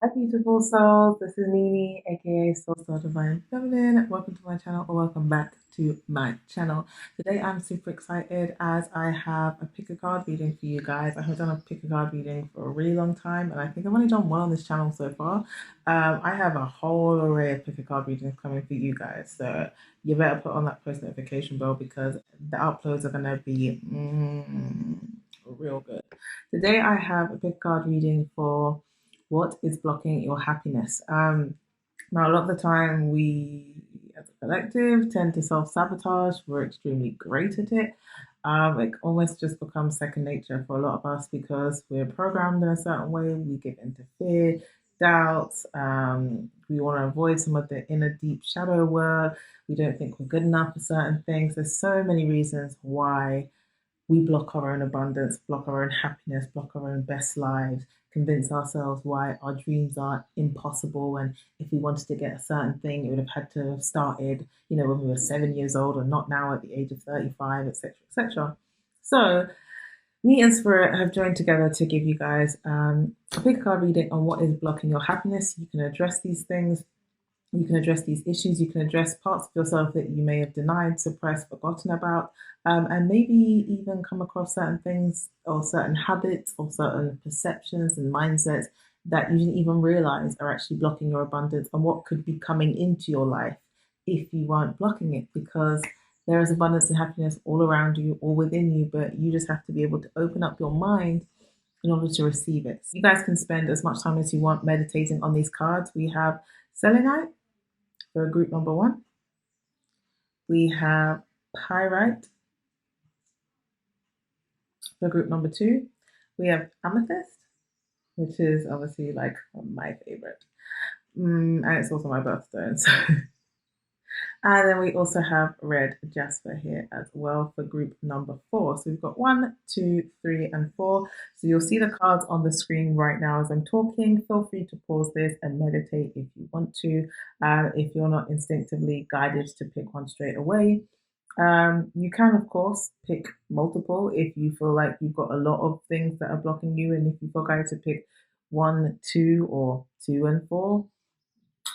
Hi beautiful souls, this is Nini aka SoulStar Divine Feminine. Welcome to my channel or welcome back to my channel. Today I'm super excited as I have a pick a card reading for you guys. I haven't done a pick a card reading for a really long time and I think I've only done one on this channel so far. I have a whole array of pick a card readings coming for you guys, so you better put on that post notification bell because the uploads are going to be real good. Today I have a pick a card reading for what is blocking your happiness. Now, a lot of the time, we as a collective tend to self sabotage. We're extremely great at it. It almost just becomes second nature for a lot of us because we're programmed in a certain way. We get into fear, doubts. We want to avoid some of the inner deep shadow work. We don't think we're good enough for certain things. There's so many reasons why we block our own abundance, block our own happiness, block our own best lives, convince ourselves why our dreams are impossible. And if we wanted to get a certain thing, it would have had to have started, when we were 7 years old, or not now at the age of 35, etc., etc. So, me and Spirit have joined together to give you guys a big card reading on what is blocking your happiness. You can address these things, you can address these issues, you can address parts of yourself that you may have denied, suppressed, forgotten about, and maybe even come across certain things or certain habits or certain perceptions and mindsets that you didn't even realize are actually blocking your abundance and what could be coming into your life if you weren't blocking it, because there is abundance and happiness all around you, all within you, but you just have to be able to open up your mind in order to receive it. So you guys can spend as much time as you want meditating on these cards. We have selenite for group number one. We have pyrite for group number two. We have amethyst, which is obviously like my favorite. And it's also my birthstone. So. And then we also have red jasper here as well for group number four. So we've got 1, 2, 3, and 4. So you'll see the cards on the screen right now as I'm talking. Feel free to pause this and meditate if you want to. If you're not instinctively guided to pick one straight away, you can, of course, pick multiple if you feel like you've got a lot of things that are blocking you, and if you feel guided to pick 1, 2, or 2 and 4,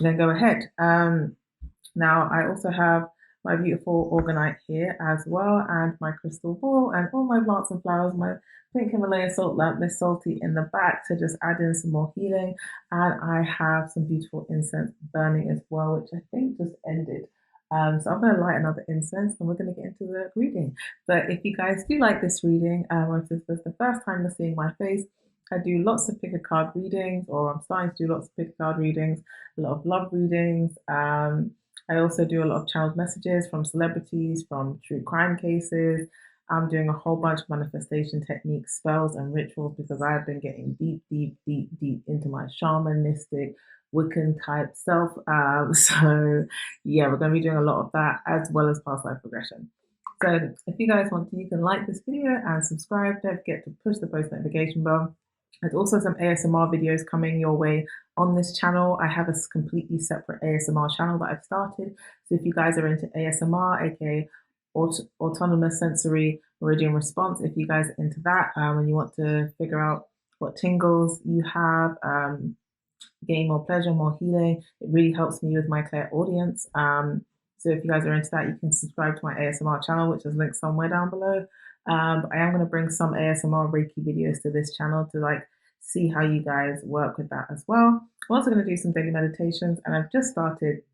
then go ahead. Now, I also have my beautiful orgonite here as well, and my crystal ball, and all my plants and flowers, my pink Himalayan salt lamp, Miss Salty in the back to just add in some more healing. And I have some beautiful incense burning as well, which I think just ended. So I'm going to light another incense and we're going to get into the reading. But if you guys do like this reading, or if this was the first time you're seeing my face, I do lots of pick a card readings, or I'm starting to do lots of pick a card readings, a lot of love readings. I also do a lot of channeled messages from celebrities, from true crime cases. I'm doing a whole bunch of manifestation techniques, spells, and rituals because I've been getting deep, deep, deep, deep into my shamanistic, Wiccan type self. So, yeah, we're going to be doing a lot of that as well as past life regression. So, if you guys want to, you can like this video and subscribe. Don't forget to push the post notification bell. There's also some ASMR videos coming your way on this channel. I have a completely separate ASMR channel that I've started. So if you guys are into ASMR, aka autonomous sensory meridian response, if you guys are into that, and you want to figure out what tingles you have, gain more pleasure, more healing, it really helps me with my clairaudience. So if you guys are into that, you can subscribe to my ASMR channel, which is linked somewhere down below. But I am going to bring some ASMR Reiki videos to this channel to see how you guys work with that as well. I'm also going to do some daily meditations, and I've just started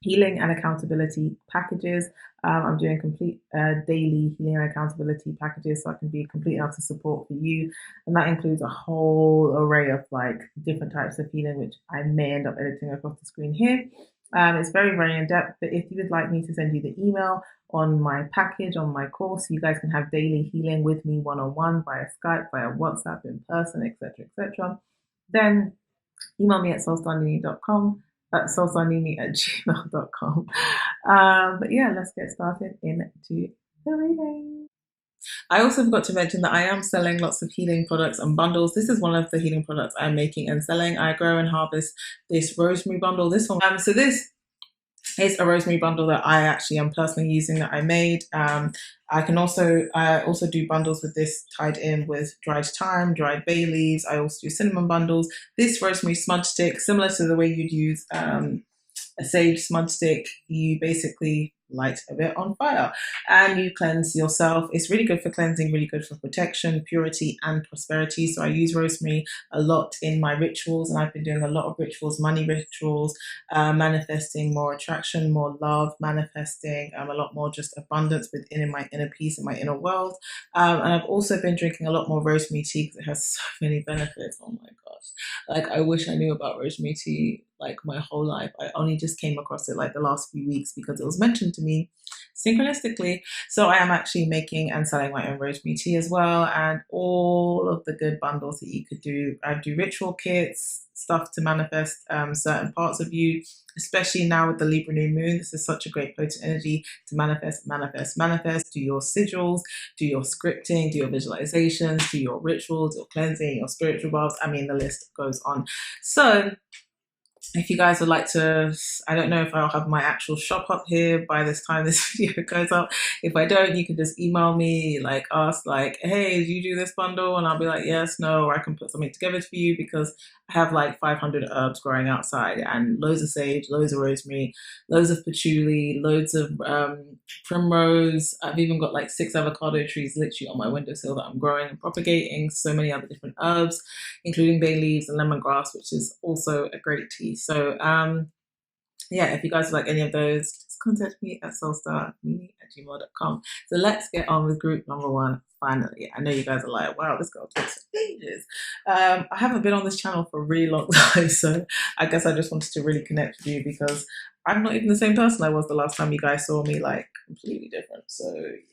healing and accountability packages. I'm doing complete daily healing and accountability packages so I can be complete and utter support for you. And that includes a whole array of different types of healing, which I may end up editing across the screen here. It's very, very in depth, but if you would like me to send you the email on my package, on my course, you guys can have daily healing with me one-on-one via Skype, via WhatsApp, in person, etc., etc., then email me at soulstardivinefeminine.com, at soulstardivinefeminine@gmail.com. But yeah, let's get started into the reading. I also forgot to mention that I am selling lots of healing products and bundles. This is one of the healing products I'm making and selling. I grow and harvest this rosemary bundle. This one, so this Here's a rosemary bundle that I actually am personally using, that I made. I also do bundles with this tied in with dried thyme, dried bay leaves. I also do cinnamon bundles. This rosemary smudge stick, similar to the way you'd use a sage smudge stick, you basically light a bit on fire and you cleanse yourself. It's really good for cleansing, really good for protection, purity, and prosperity. So I use rosemary a lot in my rituals, and I've been doing a lot of rituals, money rituals, manifesting more attraction, more love, manifesting a lot more just abundance within in my inner peace, in my inner world. And I've also been drinking a lot more rosemary tea because it has so many benefits. Oh my gosh. Like, I wish I knew about rosemary tea like my whole life. I only just came across it like the last few weeks because it was mentioned to me synchronistically. So I am actually making and selling my own rosemary tea as well, and all of the good bundles that you could do. I do ritual kits, stuff to manifest certain parts of you, especially now with the Libra new moon. This is such a great potent energy to manifest, manifest, manifest. Do your sigils, do your scripting, do your visualizations, do your rituals, your cleansing, your spiritual baths. I mean, the list goes on. So if you guys would like to, I don't know if I'll have my actual shop up here by this time this video goes up. If I don't, you can just email me, like ask like, hey, do you do this bundle? And I'll be like, yes, no, or I can put something together for you, because I have like 500 herbs growing outside and loads of sage, loads of rosemary, loads of patchouli, loads of primrose. I've even got like 6 avocado trees literally on my windowsill that I'm growing and propagating. So many other different herbs, including bay leaves and lemongrass, which is also a great tea. So yeah, if you guys like any of those, just contact me at soulstardivinefeminine@gmail.com. So let's get on with group number 1 finally. I know you guys are like, wow, this girl talks for ages. I haven't been on this channel for a really long time, so I guess I just wanted to really connect with you, because I'm not even the same person I was the last time you guys saw me, like completely different. So yeah.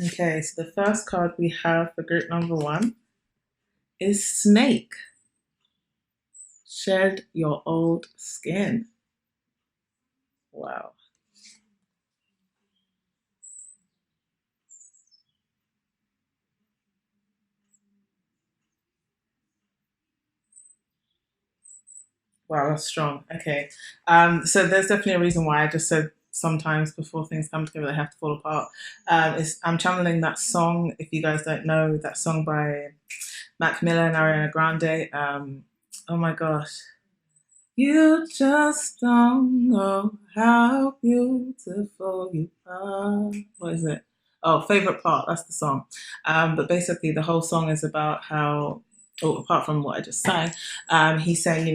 Okay, so the first card we have for group number 1 is Snake. Shed your old skin. Wow. Wow, that's strong. Okay. So there's definitely a reason why I just said sometimes before things come together, they have to fall apart. I'm channeling that song, if you guys don't know, that song by Mac Miller and Ariana Grande. Oh my gosh. You just don't know how beautiful you are. What is it? Oh, favorite part. That's the song. But basically, the whole song is about how, oh, apart from what I just sang, he's saying,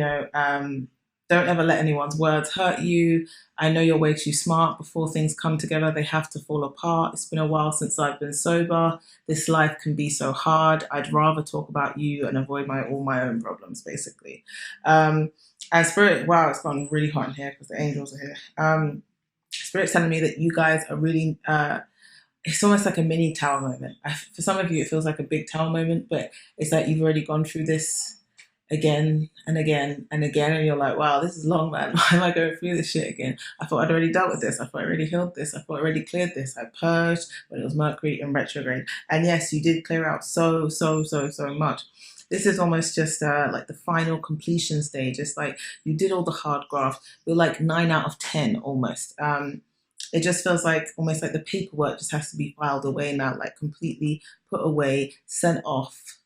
don't ever let anyone's words hurt you. I know you're way too smart. Before things come together, they have to fall apart. It's been a while since I've been sober. This life can be so hard. I'd rather talk about you and avoid all my own problems, basically. And Spirit, wow, it's gone really hot in here because the angels are here. Spirit's telling me that you guys are really, it's almost like a mini tower moment. For some of you, it feels like a big tower moment, but it's like you've already gone through this again and again and again, and you're like, wow, this is long, man. Why am I going through this shit again? I thought I'd already dealt with this. I thought I already healed this. I thought I already cleared this. I purged when it was Mercury in retrograde. And yes, you did clear out so much. This is almost just like the final completion stage. It's like you did all the hard graft. You're like 9 out of 10 almost. It just feels like almost like the paperwork just has to be filed away now, like completely put away, sent off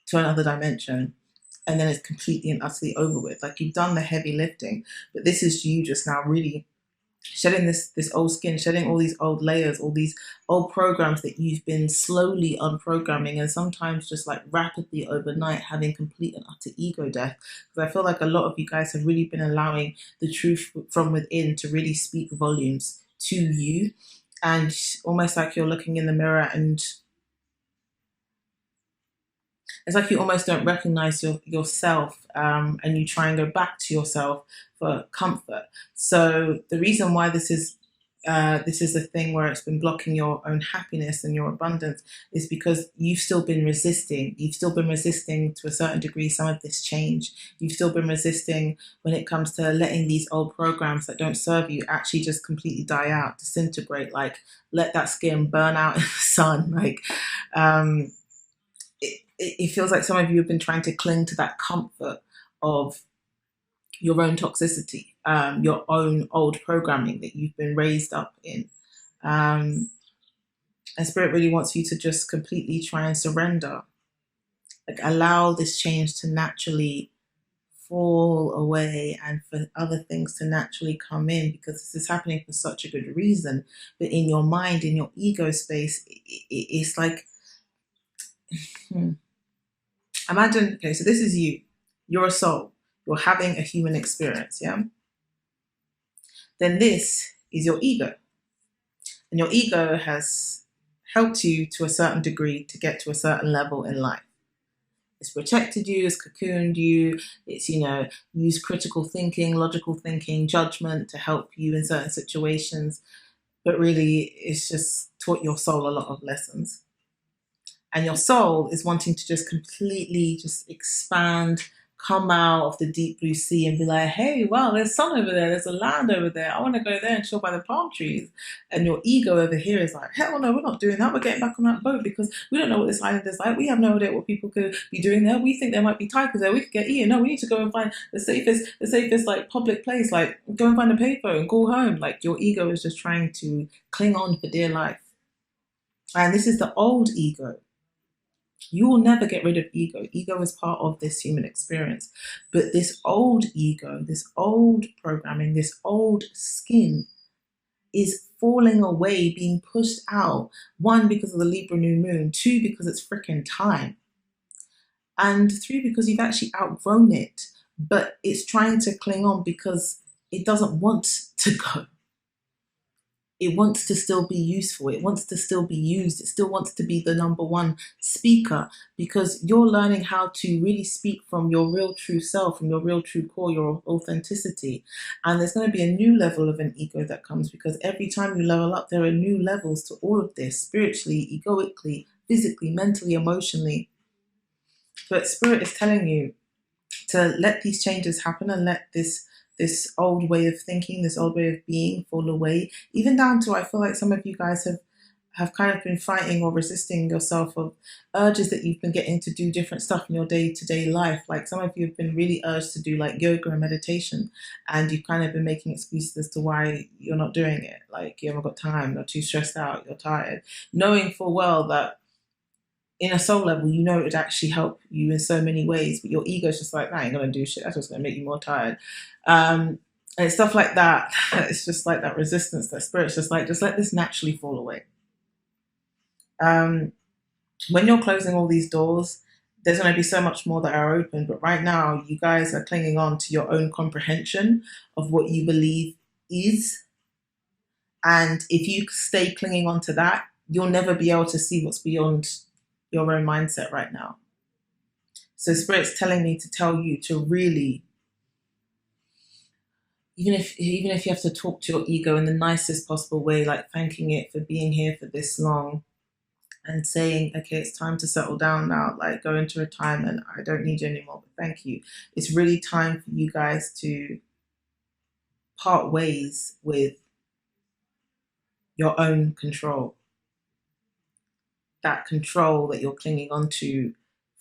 to another dimension, and then it's completely and utterly over with. Like, you've done the heavy lifting, but this is you just now really shedding this old skin, shedding all these old layers, all these old programs that you've been slowly unprogramming, and sometimes just like rapidly overnight having complete and utter ego death. Because I feel like a lot of you guys have really been allowing the truth from within to really speak volumes to you, and almost like you're looking in the mirror and it's like you almost don't recognize yourself, and you try and go back to yourself for comfort. So the reason why this is a thing where it's been blocking your own happiness and your abundance is because you've still been resisting. You've still been resisting to a certain degree some of this change. You've still been resisting when it comes to letting these old programs that don't serve you actually just completely die out, disintegrate, like let that skin burn out in the sun. Like, it feels like some of you have been trying to cling to that comfort of your own toxicity, your own old programming that you've been raised up in. And Spirit really wants you to just completely try and surrender. Like, allow this change to naturally fall away and for other things to naturally come in, because this is happening for such a good reason. But in your mind, in your ego space, it's like, imagine, okay, so this is you. You're a soul. You're having a human experience, yeah? Then this is your ego. And your ego has helped you to a certain degree to get to a certain level in life. It's protected you, it's cocooned you, it's, used critical thinking, logical thinking, judgment to help you in certain situations. But really, it's just taught your soul a lot of lessons. And your soul is wanting to just completely just expand, come out of the deep blue sea and be like, hey, wow, there's sun over there, there's a land over there, I want to go there and chill by the palm trees. And your ego over here is like, hell no, we're not doing that, we're getting back on that boat because we don't know what this island is like, we have no idea what people could be doing there, we think there might be tigers there, we could get eaten, no, we need to go and find the safest like public place, like go and find a payphone, go home. Like, your ego is just trying to cling on for dear life. And this is the old ego. You will never get rid of ego. Ego is part of this human experience. But this old ego, this old programming, this old skin is falling away, being pushed out. 1, because of the Libra new moon. 2, because it's freaking time. And 3, because you've actually outgrown it. But it's trying to cling on because it doesn't want to go. It wants to still be useful. It wants to still be used. It still wants to be the number one speaker, because you're learning how to really speak from your real true self, from your real true core, your authenticity. And there's going to be a new level of an ego that comes, because every time you level up, there are new levels to all of this, spiritually, egoically, physically, mentally, emotionally. But Spirit is telling you to let these changes happen and let this old way of thinking, this old way of being fall away. Even down to, I feel like some of you guys have kind of been fighting or resisting yourself of urges that you've been getting to do different stuff in your day-to-day life. Like, some of you have been really urged to do like yoga and meditation, and you've kind of been making excuses as to why you're not doing it. Like, you haven't got time, you're too stressed out, you're tired, knowing full well that in a soul level, it would actually help you in so many ways, but your ego is just like, I ain't gonna do shit, that's just gonna make you more tired. And it's stuff like that. It's just like that resistance, that Spirit's just like, just let this naturally fall away. When you're closing all these doors, there's going to be so much more that are open, but right now you guys are clinging on to your own comprehension of what you believe is. And if you stay clinging on to that, you'll never be able to see what's beyond your own mindset right now. So Spirit's telling me to tell you to really, even if you have to talk to your ego in the nicest possible way, like thanking it for being here for this long and saying, okay, it's time to settle down now, like go into retirement, I don't need you anymore, but thank you. It's really time for you guys to part ways with your own control. That control that you're clinging onto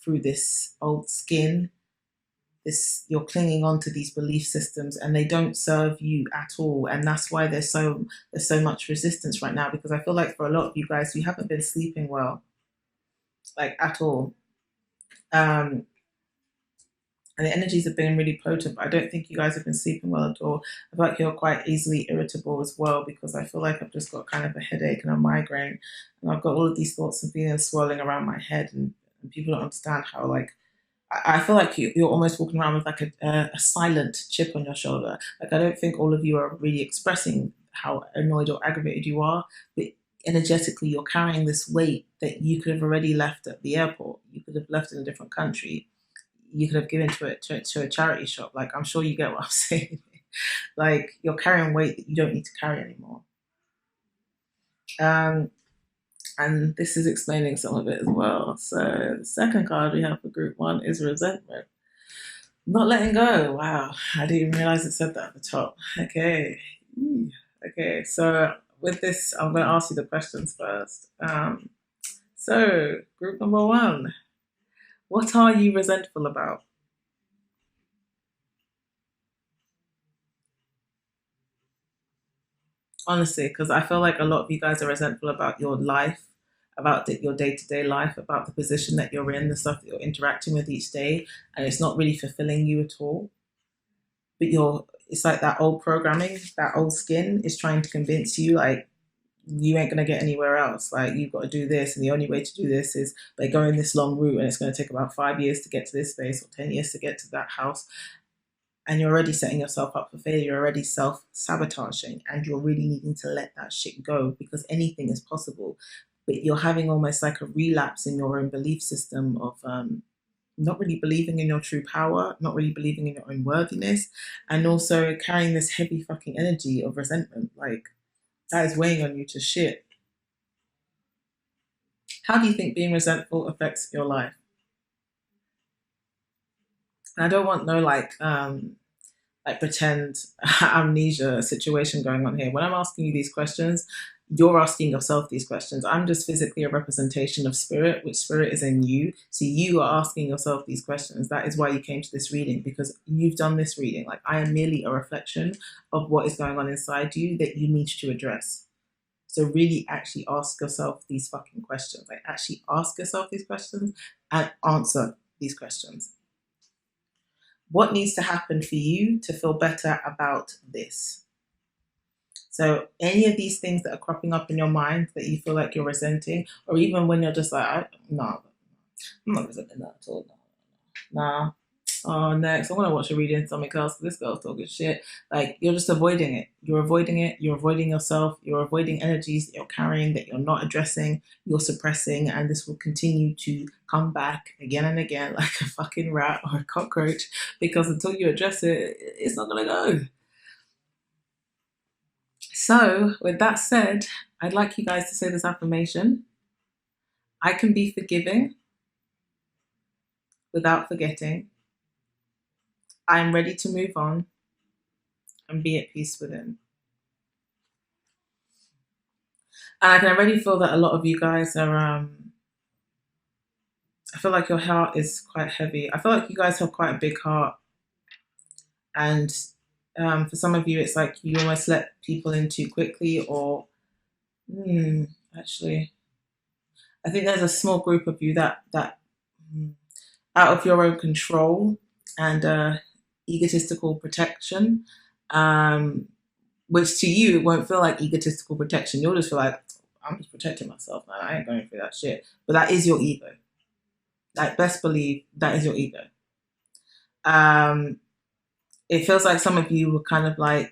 through this old skin, you're clinging on to these belief systems, and they don't serve you at all. And that's why there's so much resistance right now, because I feel like for a lot of you guys, you haven't been sleeping well, like at all. And the energies have been really potent, but I don't think you guys have been sleeping well at all. I feel like you're quite easily irritable as well, because I feel like I've just got kind of a headache and a migraine, and I've got all of these thoughts and feelings swirling around my head, and people don't understand how, like, I feel like you're almost walking around with like a silent chip on your shoulder. Like, I don't think all of you are really expressing how annoyed or aggravated you are, but energetically you're carrying this weight that you could have already left at the airport. You could have left in a different country. You could have given to a charity shop. Like, I'm sure you get what I'm saying. Like, you're carrying weight that you don't need to carry anymore. And this is explaining some of it as well. So the second card we have for group 1 is resentment. Not letting go. Wow, I didn't even realize it said that at the top. Okay. Okay, so with this, I'm going to ask you the questions first. So group number 1. What are you resentful about? Honestly, because I feel like a lot of you guys are resentful about your life, about your day-to-day life, about the position that you're in, the stuff that you're interacting with each day, and it's not really fulfilling you at all. But it's like that old programming, that old skin is trying to convince you, like, you ain't gonna get anywhere else. Like, you've got to do this, and the only way to do this is by going this long route, and it's going to take about 5 years to get to this space, or 10 years to get to that house. And you're already setting yourself up for failure. You're already self-sabotaging, and you're really needing to let that shit go, because anything is possible. But you're having almost like a relapse in your own belief system of not really believing in your true power, not really believing in your own worthiness, and also carrying this heavy fucking energy of resentment. Like, that is weighing on you to shit. How do you think being resentful affects your life? And I don't want no like pretend amnesia situation going on here. When I'm asking you these questions, you're asking yourself these questions. I'm just physically a representation of spirit, which spirit is in you. So you are asking yourself these questions. That is why you came to this reading, because you've done this reading. Like, I am merely a reflection of what is going on inside you that you need to address. So really actually ask yourself these fucking questions. Like, actually ask yourself these questions and answer these questions. What needs to happen for you to feel better about this? So any of these things that are cropping up in your mind that you feel like you're resenting, or even when you're just like, no, I'm not resenting that at all. Nah. Oh, next, I want to watch a reading something else. This girl's talking shit. Like, you're just avoiding it. You're avoiding it. You're avoiding yourself. You're avoiding energies that you're carrying, that you're not addressing. You're suppressing, and this will continue to come back again and again like a fucking rat or a cockroach, because until you address it, it's not gonna go. So, with that said, I'd like you guys to say this affirmation: I can be forgiving without forgetting. I am ready to move on and be at peace within. And I can already feel that a lot of you guys are, I feel like your heart is quite heavy. I feel like you guys have quite a big heart. And for some of you, it's like you almost let people in too quickly, or actually, I think there's a small group of you that out of your own control and egotistical protection, which to you won't feel like egotistical protection. You'll just feel like, I'm just protecting myself, man. I ain't going through that shit. But that is your ego. Like, best believe that is your ego. It feels like some of you were kind of like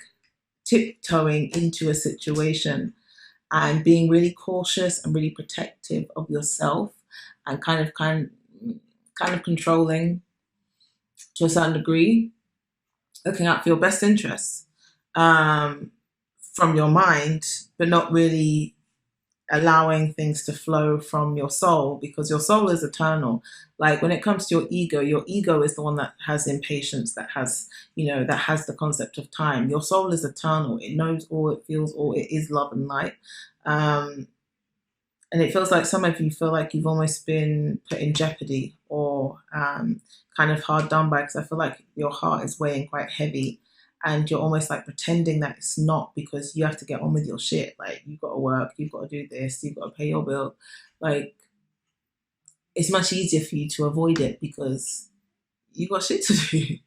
tiptoeing into a situation and being really cautious and really protective of yourself, and kind of controlling to a certain degree, looking out for your best interests from your mind, but not really allowing things to flow from your soul, because your soul is eternal. Like, when it comes to your ego is the one that has impatience, that has, that has the concept of time. Your soul is eternal. It knows all, it feels all, it is love and light. And it feels like some of you feel like you've almost been put in jeopardy, or kind of hard done by, because I feel like your heart is weighing quite heavy, and you're almost like pretending that it's not, because you have to get on with your shit. Like, you've got to work, you've got to do this, you've got to pay your bill. Like, it's much easier for you to avoid it because you've got shit to do.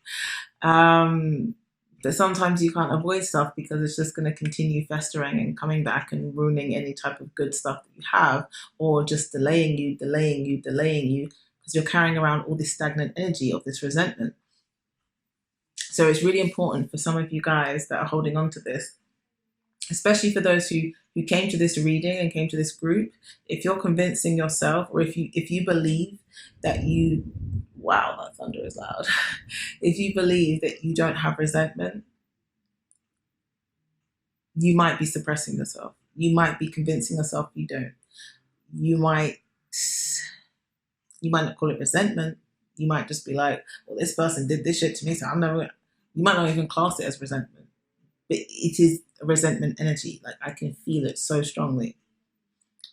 But sometimes you can't avoid stuff, because it's just going to continue festering and coming back and ruining any type of good stuff that you have, or just delaying you, because you're carrying around all this stagnant energy of this resentment. So it's really important for some of you guys that are holding on to this, especially for those who came to this reading and came to this group. If you're convincing yourself, or if you believe that you, wow, that thunder is loud. If you believe that you don't have resentment, you might be suppressing yourself. You might be convincing yourself you don't. You might not call it resentment. You might just be like, well, this person did this shit to me, so I'm never. You might not even class it as resentment, but it is a resentment energy. Like, I can feel it so strongly.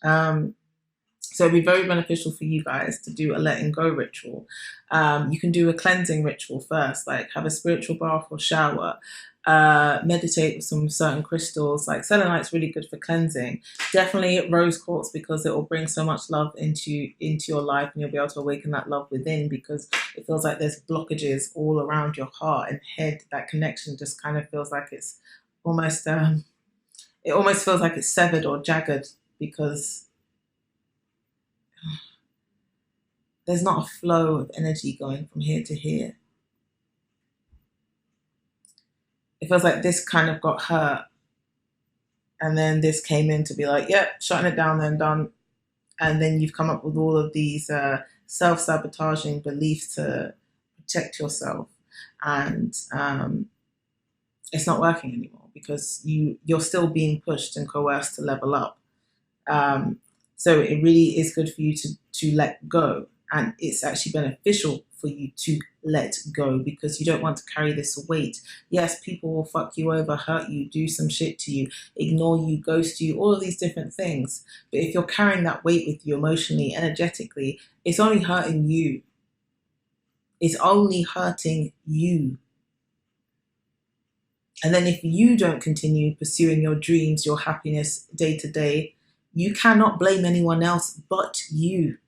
So So it'd be very beneficial for you guys to do a letting go ritual. You can do a cleansing ritual first, like have a spiritual bath or shower, meditate with some certain crystals. Like selenite's really good for cleansing. Definitely rose quartz, because it will bring so much love into your life, and you'll be able to awaken that love within, because it feels like there's blockages all around your heart and head. That connection just kind of feels like it's almost it almost feels like it's severed or jagged, because there's not a flow of energy going from here to here. It feels like this kind of got hurt, and then this came in to be like, yep, shutting it down, then done. And then you've come up with all of these self-sabotaging beliefs to protect yourself. And it's not working anymore, because you're still being pushed and coerced to level up. So it really is good for you to let go. And it's actually beneficial for you to let go, because you don't want to carry this weight. Yes, people will fuck you over, hurt you, do some shit to you, ignore you, ghost you, all of these different things. But if you're carrying that weight with you emotionally, energetically, it's only hurting you. It's only hurting you. And then if you don't continue pursuing your dreams, your happiness day to day, you cannot blame anyone else but you.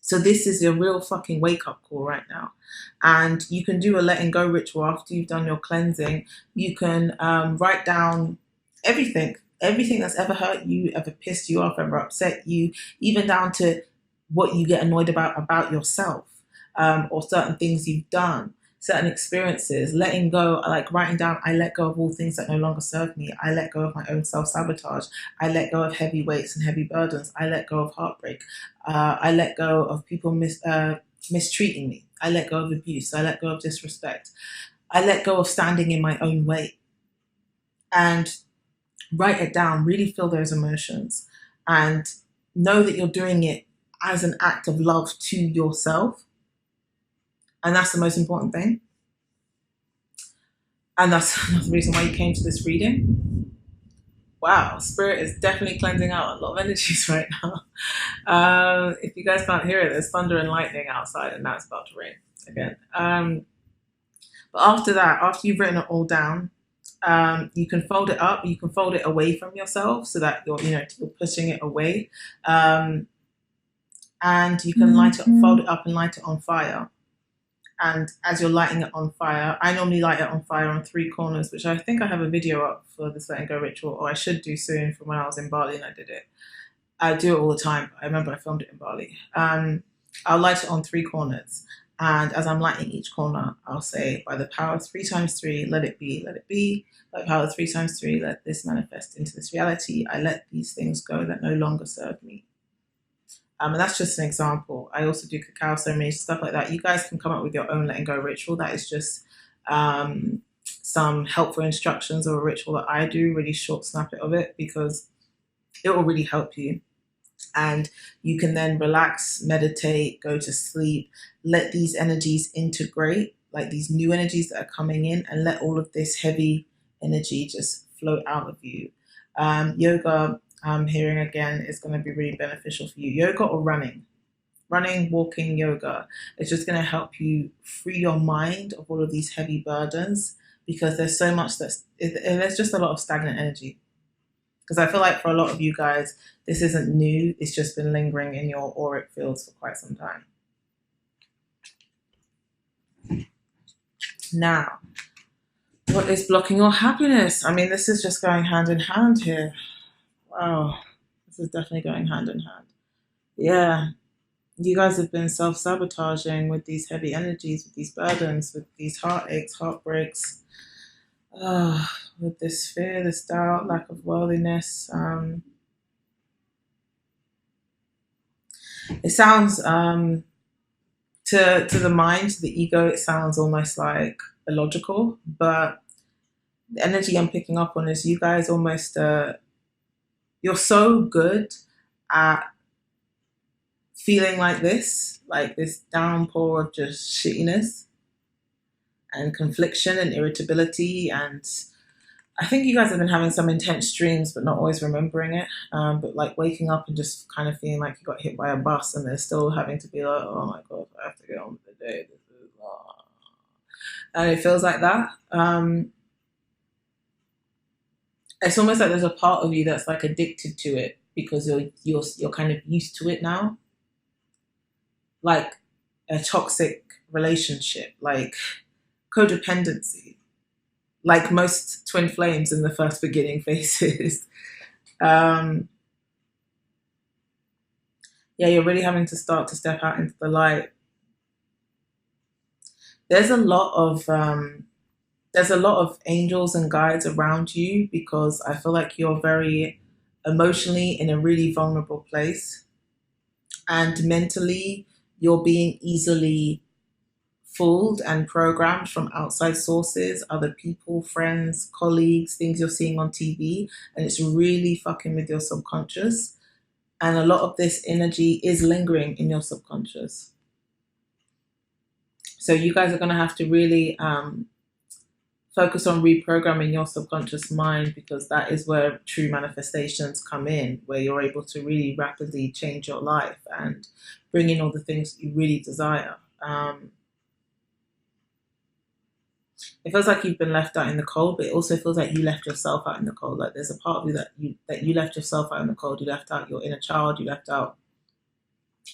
So this is a real fucking wake-up call right now. And you can do a letting go ritual after you've done your cleansing. You can write down everything that's ever hurt you, ever pissed you off, ever upset you, even down to what you get annoyed about yourself, or certain things you've done, certain experiences. Letting go, like writing down, I let go of all things that no longer serve me. I let go of my own self-sabotage. I let go of heavy weights and heavy burdens. I let go of heartbreak. I let go of people mistreating me. I let go of abuse. I let go of disrespect. I let go of standing in my own way. And write it down, really feel those emotions, and know that you're doing it as an act of love to yourself. And that's the most important thing. And that's another reason why you came to this reading. Wow, Spirit is definitely cleansing out a lot of energies right now. If you guys can't hear it, there's thunder and lightning outside, and now it's about to rain again. But after that, after you've written it all down, you can fold it up. You can fold it away from yourself, so that you're pushing it away. And you can fold it up and light it on fire. And as you're lighting it on fire, I normally light it on fire on 3 corners, which I think I have a video up for this letting go ritual, or I should do soon, from when I was in Bali and I did it. I do it all the time. I remember I filmed it in Bali. I'll light it on 3 corners. And as I'm lighting each corner, I'll say, by the power of 3 times 3, let it be, let it be. By the power of 3 times 3, let this manifest into this reality. I let these things go that no longer serve me. And that's just an example. I also do cacao ceremonies, stuff like that. You guys can come up with your own letting go ritual. That is just some helpful instructions or a ritual that I do, really short snippet of it, because it will really help you. And you can then relax, meditate, go to sleep, let these energies integrate, like these new energies that are coming in, and let all of this heavy energy just float out of you. Yoga, I'm hearing again, is going to be really beneficial for you. Yoga or running, walking, yoga. It's just going to help you free your mind of all of these heavy burdens, because there's so much there's just a lot of stagnant energy. Because I feel like for a lot of you guys, this isn't new. It's just been lingering in your auric fields for quite some time. Now, what is blocking your happiness? I mean, this is just going hand in hand here. Wow, this is definitely going hand in hand. Yeah, you guys have been self-sabotaging with these heavy energies, with these burdens, with these heartaches, heartbreaks, with this fear, this doubt, lack of worthiness. It sounds, to the mind, to the ego, it sounds almost like illogical, but the energy I'm picking up on is you guys almost... you're so good at feeling like this downpour of just shittiness and confliction and irritability and I think you guys have been having some intense dreams, but not always remembering it. But like waking up and just kind of feeling like you got hit by a bus, and they're still having to be like, "Oh my god, I have to get on with the day." This is, and it feels like that. It's almost like there's a part of you that's like addicted to it because you're kind of used to it now, like a toxic relationship, like codependency, like most twin flames in the first beginning phases. um, yeah, you're really having to start to step out into the light. There's a lot of angels and guides around you because I feel like you're very emotionally in a really vulnerable place, and mentally you're being easily fooled and programmed from outside sources, other people, friends, colleagues, things you're seeing on TV, and it's really fucking with your subconscious. And a lot of this energy is lingering in your subconscious. So you guys are going to have to really focus on reprogramming your subconscious mind, because that is where true manifestations come in, where you're able to really rapidly change your life and bring in all the things that you really desire. It feels like you've been left out in the cold, but it also feels like you left yourself out in the cold. Like there's a part of you that you left yourself out in the cold. You left out your inner child. You left out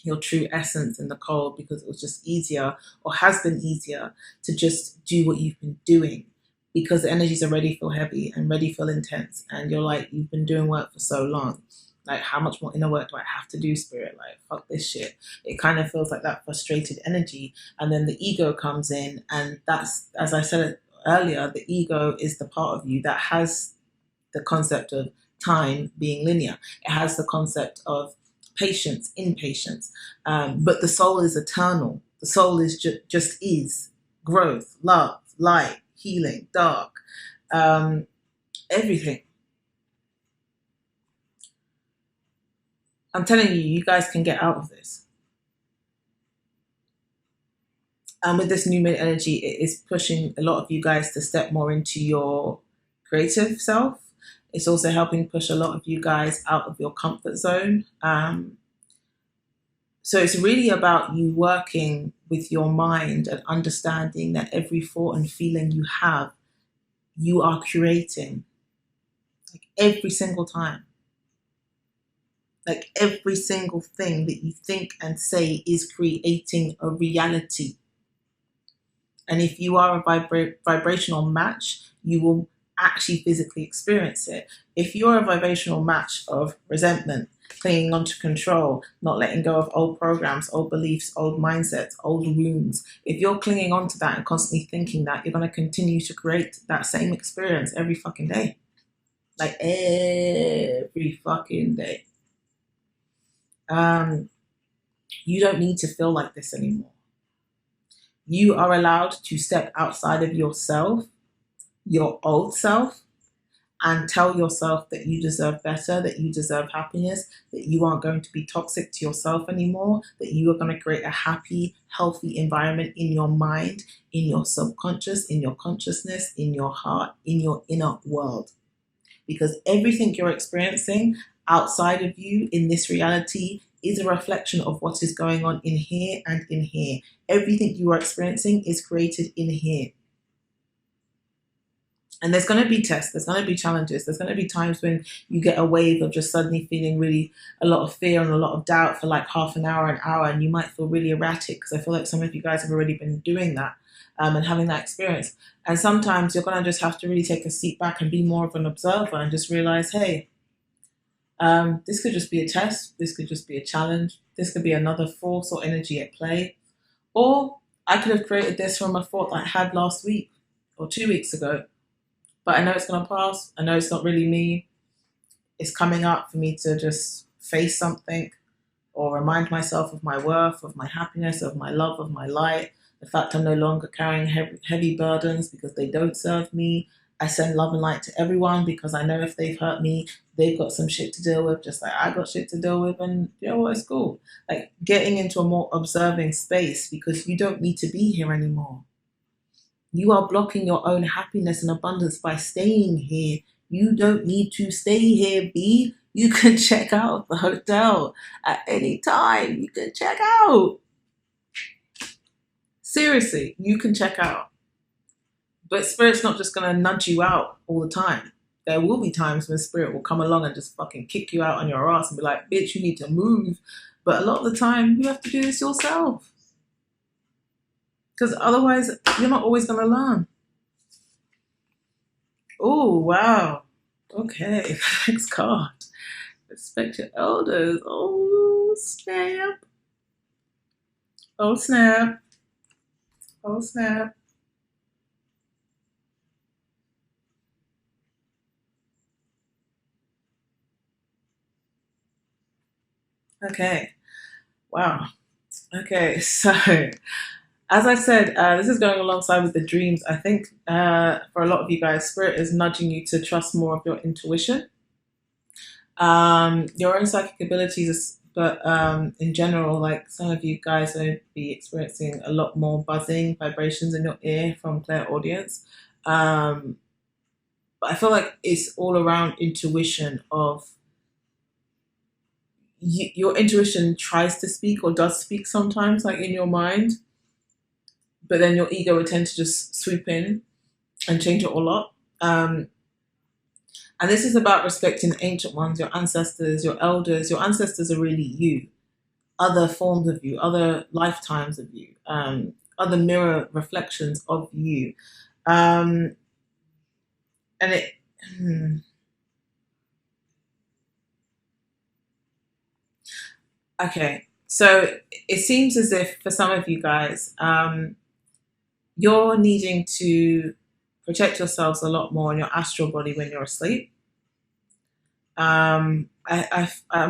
your true essence in the cold because it was just easier, or has been easier, to just do what you've been doing, because the energies already feel heavy and already feel intense, and you're like, you've been doing work for so long. Like, how much more inner work do I have to do, spirit? Like, fuck this shit. It kind of feels like that frustrated energy. And then the ego comes in, and that's, as I said earlier, the ego is the part of you that has the concept of time being linear. It has the concept of patience, impatience. But the soul is eternal. The soul is just is growth, love, light, healing, dark, everything. I'm telling you, you guys can get out of this. And with this new moon energy, it is pushing a lot of you guys to step more into your creative self. It's also helping push a lot of you guys out of your comfort zone. So it's really about you working with your mind and understanding that every thought and feeling you have, you are creating. Like every single time. Like every single thing that you think and say is creating a reality. And if you are a vibrational match, you will actually physically experience it. If you're a vibrational match of resentment, clinging on to control, not letting go of old programs, old beliefs, old mindsets, old wounds, if you're clinging on to that and constantly thinking that, you're going to continue to create that same experience every fucking day. Like every fucking day. You don't need to feel like this anymore. You are allowed to step outside of yourself, your old self, and tell yourself that you deserve better, that you deserve happiness, that you aren't going to be toxic to yourself anymore, that you are going to create a happy, healthy environment in your mind, in your subconscious, in your consciousness, in your heart, in your inner world. Because everything you're experiencing outside of you in this reality is a reflection of what is going on in here and in here. Everything you are experiencing is created in here. And there's going to be tests, there's going to be challenges, there's going to be times when you get a wave of just suddenly feeling really a lot of fear and a lot of doubt for like half an hour, and you might feel really erratic, because I feel like some of you guys have already been doing that and having that experience. And sometimes you're going to just have to really take a seat back and be more of an observer and just realize, hey, this could just be a test, this could just be a challenge, this could be another force or energy at play. Or I could have created this from a thought that I had last week or 2 weeks ago. But I know it's going to pass. I know it's not really me. It's coming up for me to just face something or remind myself of my worth, of my happiness, of my love, of my light. The fact I'm no longer carrying heavy burdens because they don't serve me. I send love and light to everyone because I know if they've hurt me, they've got some shit to deal with, just like I got shit to deal with. And you know what? It's cool. Like getting into a more observing space, because you don't need to be here anymore. You are blocking your own happiness and abundance by staying here. You don't need to stay here, B. You can check out the hotel at any time. You can check out. Seriously, you can check out. But Spirit's not just going to nudge you out all the time. There will be times when Spirit will come along and just fucking kick you out on your ass and be like, bitch, you need to move. But a lot of the time, you have to do this yourself. Because otherwise, you're not always going to learn. Oh, wow. Okay, next card. Respect your elders. Oh, snap. Oh, snap. Oh, snap. Okay. Wow. Okay, so as I said, this is going alongside with the dreams. I think for a lot of you guys, Spirit is nudging you to trust more of your intuition, your own psychic abilities, but in general, like some of you guys will be experiencing a lot more buzzing vibrations in your ear from clairaudience. But I feel like it's all around intuition of your intuition tries to speak or does speak sometimes, like in your mind, but then your ego would tend to just swoop in and change it all up. And this is about respecting the ancient ones, your ancestors, your elders. Your ancestors are really you, other forms of you, other lifetimes of you, other mirror reflections of you. And it. Okay, so it seems as if for some of you guys, you're needing to protect yourselves a lot more in your astral body when you're asleep. I'm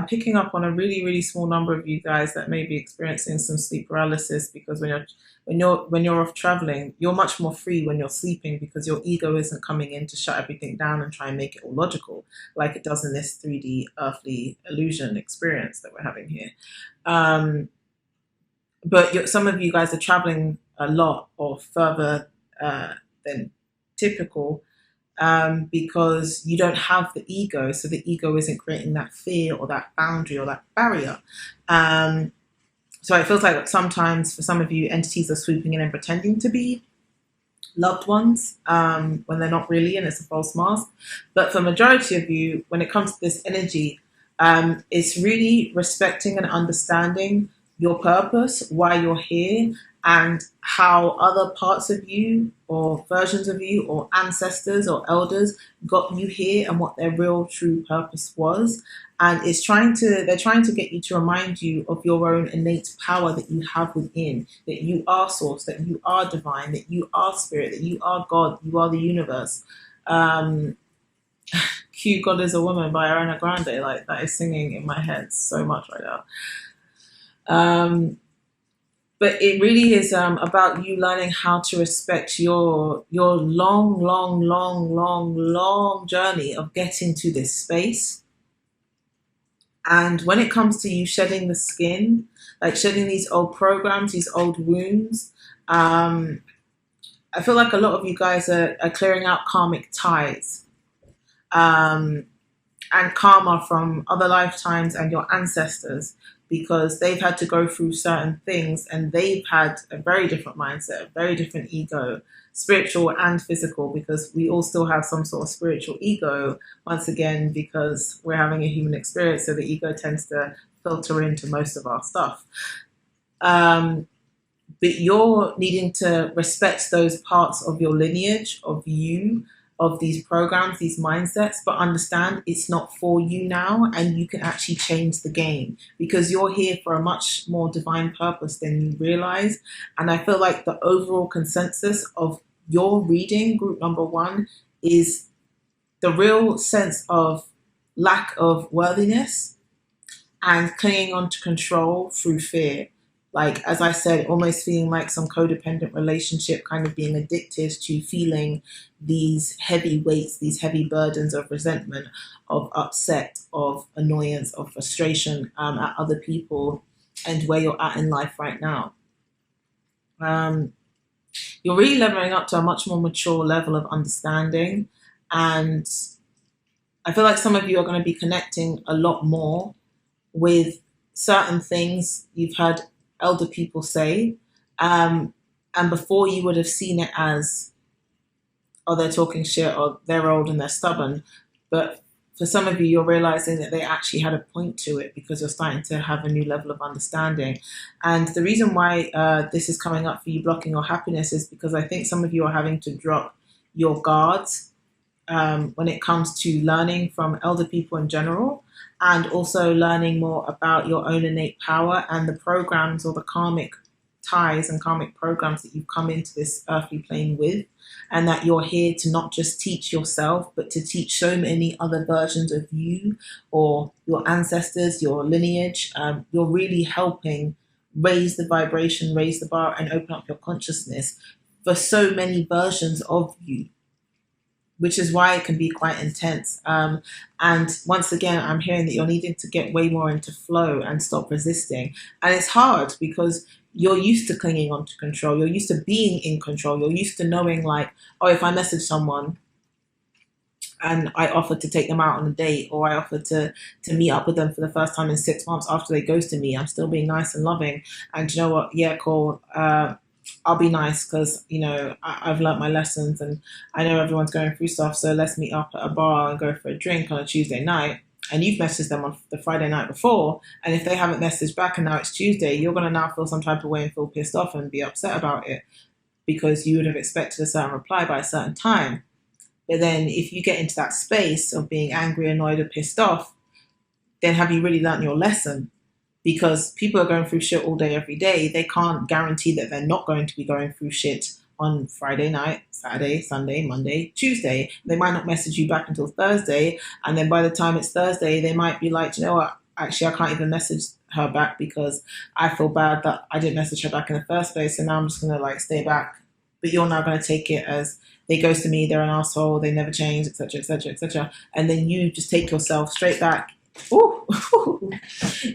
picking up on a really, really small number of you guys that may be experiencing some sleep paralysis because when you're off traveling, you're much more free when you're sleeping because your ego isn't coming in to shut everything down and try and make it all logical like it does in this 3D earthly illusion experience that we're having here. But some of you guys are traveling a lot or further than typical because you don't have the ego, so the ego isn't creating that fear or that boundary or that barrier. So it feels like sometimes for some of you, entities are swooping in and pretending to be loved ones when they're not really, and it's a false mask. But for majority of you, when it comes to this energy, it's really respecting and understanding your purpose, why you're here, and how other parts of you or versions of you or ancestors or elders got you here and what their real true purpose was. And they're trying to get you to remind you of your own innate power that you have within, that you are source, that you are divine, that you are spirit, that you are God, you are the universe. Cue God is a Woman by Ariana Grande, like that is singing in my head so much right now. But it really is about you learning how to respect your long journey of getting to this space. And when it comes to you shedding the skin, like shedding these old programs, these old wounds, I feel like a lot of you guys are clearing out karmic ties and karma from other lifetimes and your ancestors, because they've had to go through certain things and they've had a very different mindset, a very different ego, spiritual and physical, because we all still have some sort of spiritual ego, once again, because we're having a human experience, so the ego tends to filter into most of our stuff. But you're needing to respect those parts of your lineage, of you, of these programs, these mindsets, but understand it's not for you now, and you can actually change the game because you're here for a much more divine purpose than you realize. And I feel like the overall consensus of your reading, group number one, is the real sense of lack of worthiness and clinging on to control through fear. Like, as I said, almost feeling like some codependent relationship, kind of being addicted to feeling these heavy weights, these heavy burdens of resentment, of upset, of annoyance, of frustration at other people and where you're at in life right now. you're really leveling up to a much more mature level of understanding. And I feel like some of you are going to be connecting a lot more with certain things you've heard elder people say. And before you would have seen it as, oh, they're talking shit, or they're old and they're stubborn. But for some of you, you're realizing that they actually had a point to it, because you're starting to have a new level of understanding. And the reason why this is coming up for you, blocking your happiness, is because I think some of you are having to drop your guards when it comes to learning from elder people in general, and also learning more about your own innate power and the programs or the karmic ties and karmic programs that you've come into this earthly plane with, and that you're here to not just teach yourself, but to teach so many other versions of you or your ancestors, your lineage. You're really helping raise the vibration, raise the bar, and open up your consciousness for so many versions of you, which is why it can be quite intense. And once again, I'm hearing that you're needing to get way more into flow and stop resisting. And it's hard because you're used to clinging on to control. You're used to being in control. You're used to knowing, like, oh, if I message someone and I offer to take them out on a date, or I offer to meet up with them for the first time in 6 months after they ghosted me, I'm still being nice and loving. And you know what? Yeah, cool. I'll be nice because, you know, I've learnt my lessons and I know everyone's going through stuff. So let's meet up at a bar and go for a drink on a Tuesday night. And you've messaged them on the Friday night before. And if they haven't messaged back and now it's Tuesday, you're going to now feel some type of way and feel pissed off and be upset about it, because you would have expected a certain reply by a certain time. But then if you get into that space of being angry, annoyed, or pissed off, then have you really learnt your lesson? Because people are going through shit all day, every day. They can't guarantee that they're not going to be going through shit on Friday night, Saturday, Sunday, Monday, Tuesday. They might not message you back until Thursday. And then by the time it's Thursday, they might be like, you know what, actually, I can't even message her back because I feel bad that I didn't message her back in the first place. And now I'm just going to like stay back. But you're now going to take it as they ghosted me, they're an asshole, they never change, etc., etc., etc. And then you just take yourself straight back. Ooh,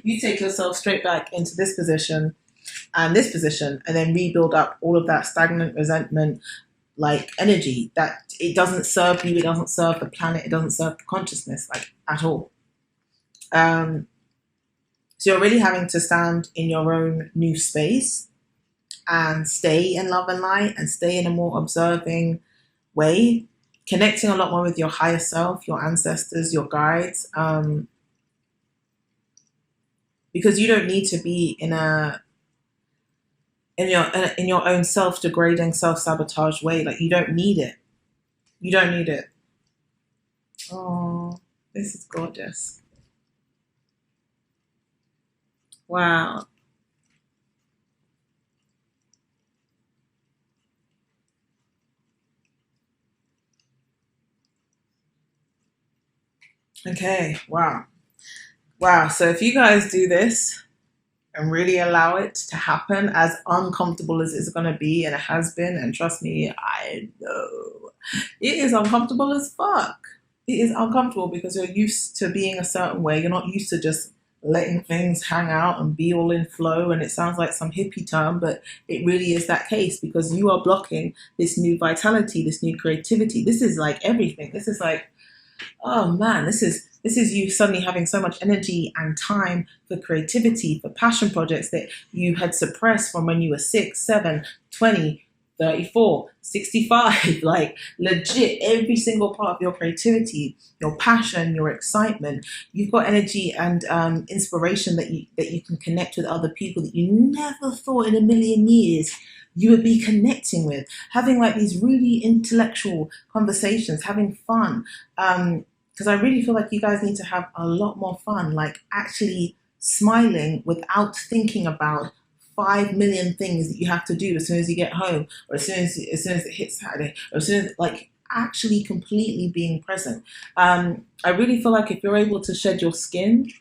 you take yourself straight back into this position, and then rebuild up all of that stagnant resentment, like energy that it doesn't serve you, it doesn't serve the planet, it doesn't serve the consciousness, like, at all. So you're really having to stand in your own new space and stay in love and light and stay in a more observing way, connecting a lot more with your higher self, your ancestors, your guides, because you don't need to be in your own self-degrading, self-sabotage way. Like, you don't need it. You don't need it. Oh, this is gorgeous. Wow. Okay, wow. Wow, so if you guys do this and really allow it to happen, as uncomfortable as it's going to be, and it has been, and trust me, I know, it is uncomfortable as fuck. It is uncomfortable because you're used to being a certain way. You're not used to just letting things hang out and be all in flow. And it sounds like some hippie term, but it really is that case, because you are blocking this new vitality, this new creativity. This is like everything. This is like, oh man, this is you suddenly having so much energy and time for creativity, for passion projects that you had suppressed from when you were 6, 7, 20, 34, 65. Like, legit, every single part of your creativity, your passion, your excitement, you've got energy and inspiration that you can connect with other people that you never thought in a million years you would be connecting with, having like these really intellectual conversations, having fun. Because I really feel like you guys need to have a lot more fun, like actually smiling without thinking about 5 million things that you have to do as soon as you get home, or as soon as it hits Saturday, or as soon as, like, actually completely being present. I really feel like if you're able to shed your skin,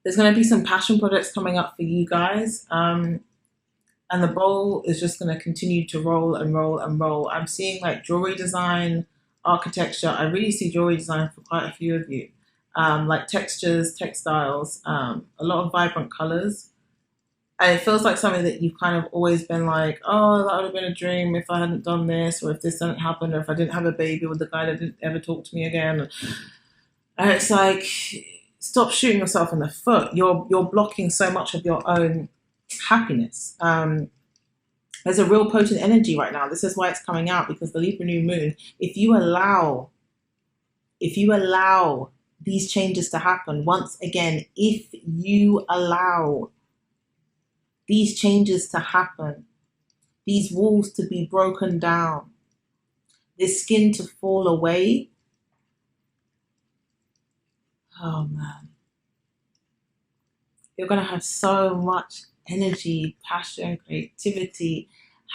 there's going to be some passion projects coming up for you guys. And the bowl is just going to continue to roll and roll and roll. I'm seeing like jewelry design, architecture. I really see jewelry design for quite a few of you. Like textures, textiles, a lot of vibrant colors. And it feels like something that you've kind of always been like, oh, that would have been a dream if I hadn't done this, or if this didn't happen, or if I didn't have a baby with the guy that didn't ever talk to me again. And it's like, stop shooting yourself in the foot. You're blocking so much of your own happiness. There's a real potent energy right now. This is why it's coming out, because the Libra new moon, if you allow these changes to happen, once again, if you allow these changes to happen, these walls to be broken down, this skin to fall away, oh man, you're going to have so much energy, passion, creativity,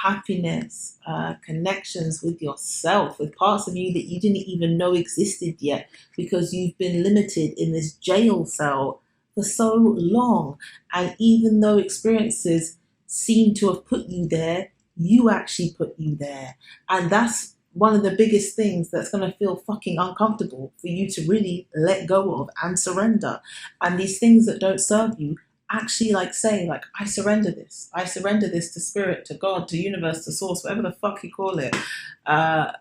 happiness, connections with yourself, with parts of you that you didn't even know existed yet, because you've been limited in this jail cell for so long. And even though experiences seem to have put you there, you actually put you there. And that's one of the biggest things that's going to feel fucking uncomfortable for you to really let go of and surrender. And these things that don't serve you, actually say, I surrender this. I surrender this to spirit, to God, to universe, to source, whatever the fuck you call it. I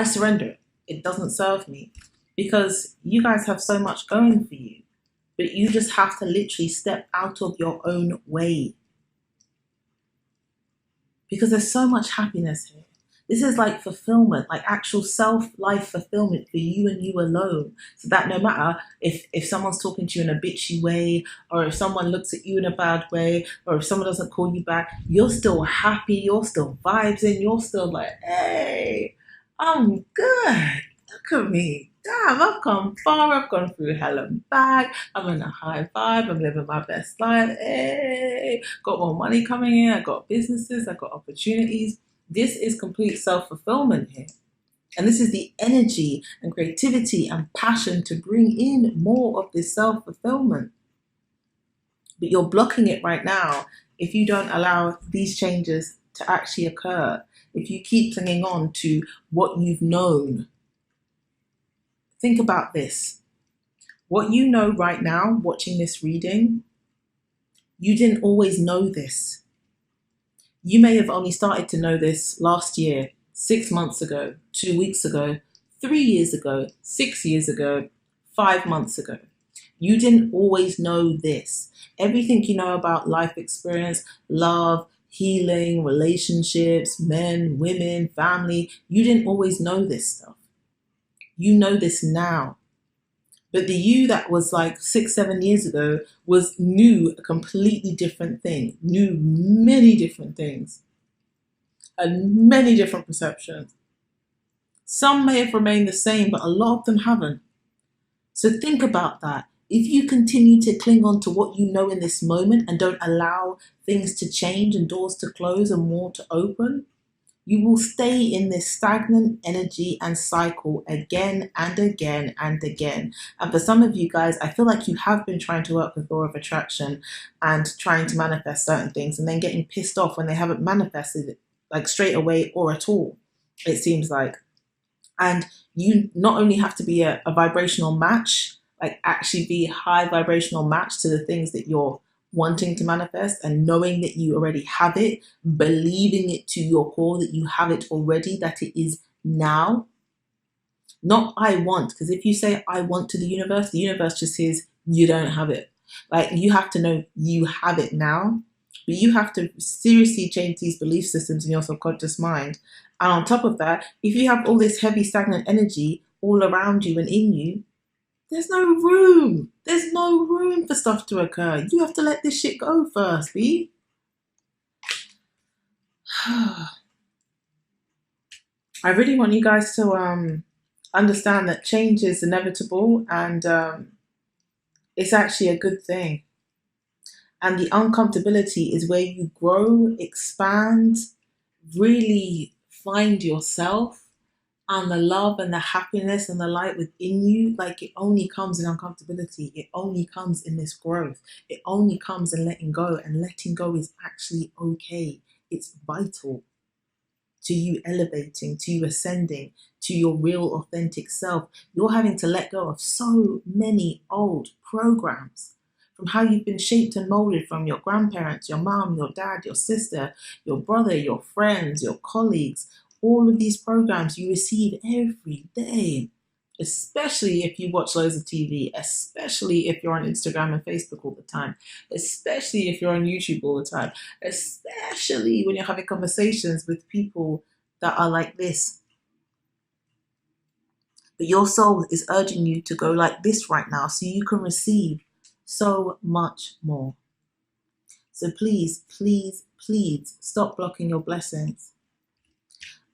surrender it. It doesn't serve me. Because you guys have so much going for you. But you just have to literally step out of your own way. Because there's so much happiness here. This is like fulfillment, like actual self-life fulfillment for you and you alone. So that no matter if someone's talking to you in a bitchy way, or if someone looks at you in a bad way, or if someone doesn't call you back, you're still happy, you're still vibes in, you're still like, hey, I'm good. Look at me. Damn, I've come far, I've gone through hell and back, I'm in a high vibe, I'm living my best life, hey, got more money coming in, I got businesses, I got opportunities. This is complete self-fulfillment here. And this is the energy and creativity and passion to bring in more of this self-fulfillment. But you're blocking it right now if you don't allow these changes to actually occur. If you keep clinging on to what you've known. Think about this. What you know right now, watching this reading, you didn't always know this. You may have only started to know this last year, 6 months ago, 2 weeks ago, 3 years ago, 6 years ago, 5 months ago. You didn't always know this. Everything you know about life experience, love, healing, relationships, men, women, family, you didn't always know this stuff. You know this now. But the you that was 6, 7 years ago knew a completely different thing, knew many different things, and many different perceptions. Some may have remained the same, but a lot of them haven't. So think about that. If you continue to cling on to what you know in this moment and don't allow things to change and doors to close and more to open, you will stay in this stagnant energy and cycle again and again and again. And for some of you guys, I feel like you have been trying to work with law of attraction and trying to manifest certain things and then getting pissed off when they haven't manifested straight away or at all, it seems like. And you not only have to be a vibrational match, actually be a high vibrational match to the things that you're wanting to manifest, and knowing that you already have it, believing it to your core that you have it already, that it is now. Not I want, because if you say I want to the universe just says you don't have it. You have to know you have it now, but you have to seriously change these belief systems in your subconscious mind. And on top of that, if you have all this heavy stagnant energy all around you and in you, there's no room. There's no room for stuff to occur. You have to let this shit go first, B. I really want you guys to understand that change is inevitable, and it's actually a good thing. And the uncomfortability is where you grow, expand, really find yourself. And the love and the happiness and the light within you, it only comes in uncomfortability. It only comes in this growth. It only comes in letting go. And letting go is actually okay. It's vital to you elevating, to you ascending, to your real authentic self. You're having to let go of so many old programs from how you've been shaped and molded from your grandparents, your mom, your dad, your sister, your brother, your friends, your colleagues. All of these programs you receive every day, especially if you watch loads of TV, especially if you're on Instagram and Facebook all the time, especially if you're on YouTube all the time, especially when you're having conversations with people that are like this. But your soul is urging you to go like this right now so you can receive so much more. So please, please, please stop blocking your blessings.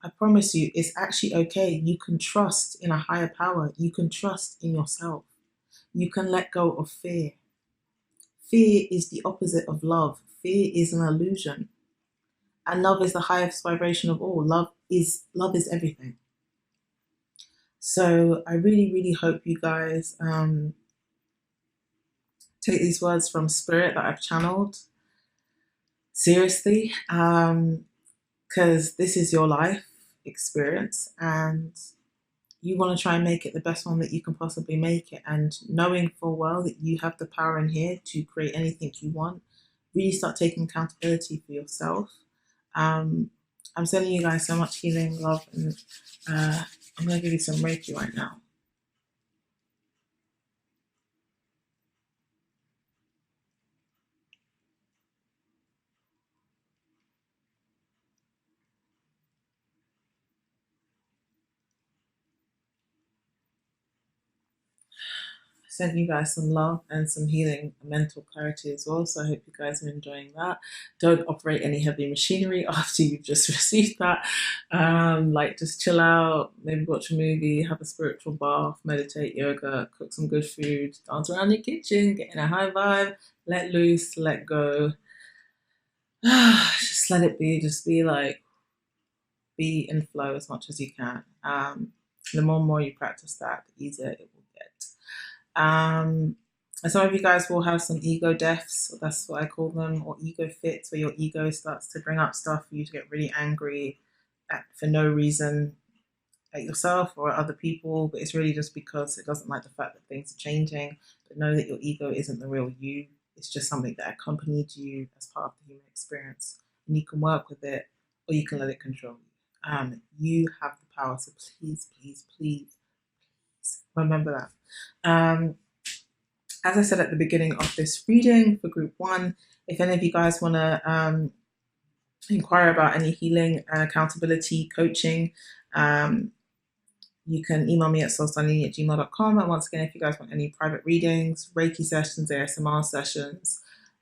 I promise you, it's actually okay. You can trust in a higher power. You can trust in yourself. You can let go of fear. Fear is the opposite of love. Fear is an illusion. And love is the highest vibration of all. Love is everything. So I really, really hope you guys take these words from spirit that I've channeled seriously, because this is your life experience and you want to try and make it the best one that you can possibly make it. And knowing full well that you have the power in here to create anything you want, really start taking accountability for yourself. I'm sending you guys so much healing, love, and I'm going to give you some Reiki right now. Sent you guys some love and some healing and mental clarity as well. So I hope you guys are enjoying that. Don't operate any heavy machinery after you've just received that. Like just chill out, maybe watch a movie, have a spiritual bath, meditate, yoga, cook some good food, dance around your kitchen, get in a high vibe, let loose, let go. Just let it be. Just be like, be in flow as much as you can. The more and more you practice that, the easier it will get. And some of you guys will have some ego deaths, that's what I call them, or ego fits, where your ego starts to bring up stuff for you to get really angry for no reason at yourself or at other people, but it's really just because it doesn't like the fact that things are changing. But know that your ego isn't the real you. It's just something that accompanied you as part of the human experience, and you can work with it or you can let it control you. You have the power, so please, please, please remember that. As I said at the beginning of this reading for group 1, if any of you guys want to inquire about any healing and accountability coaching, you can email me at soulstardivinefeminine@gmail.com. And once again, if you guys want any private readings, Reiki sessions, ASMR sessions,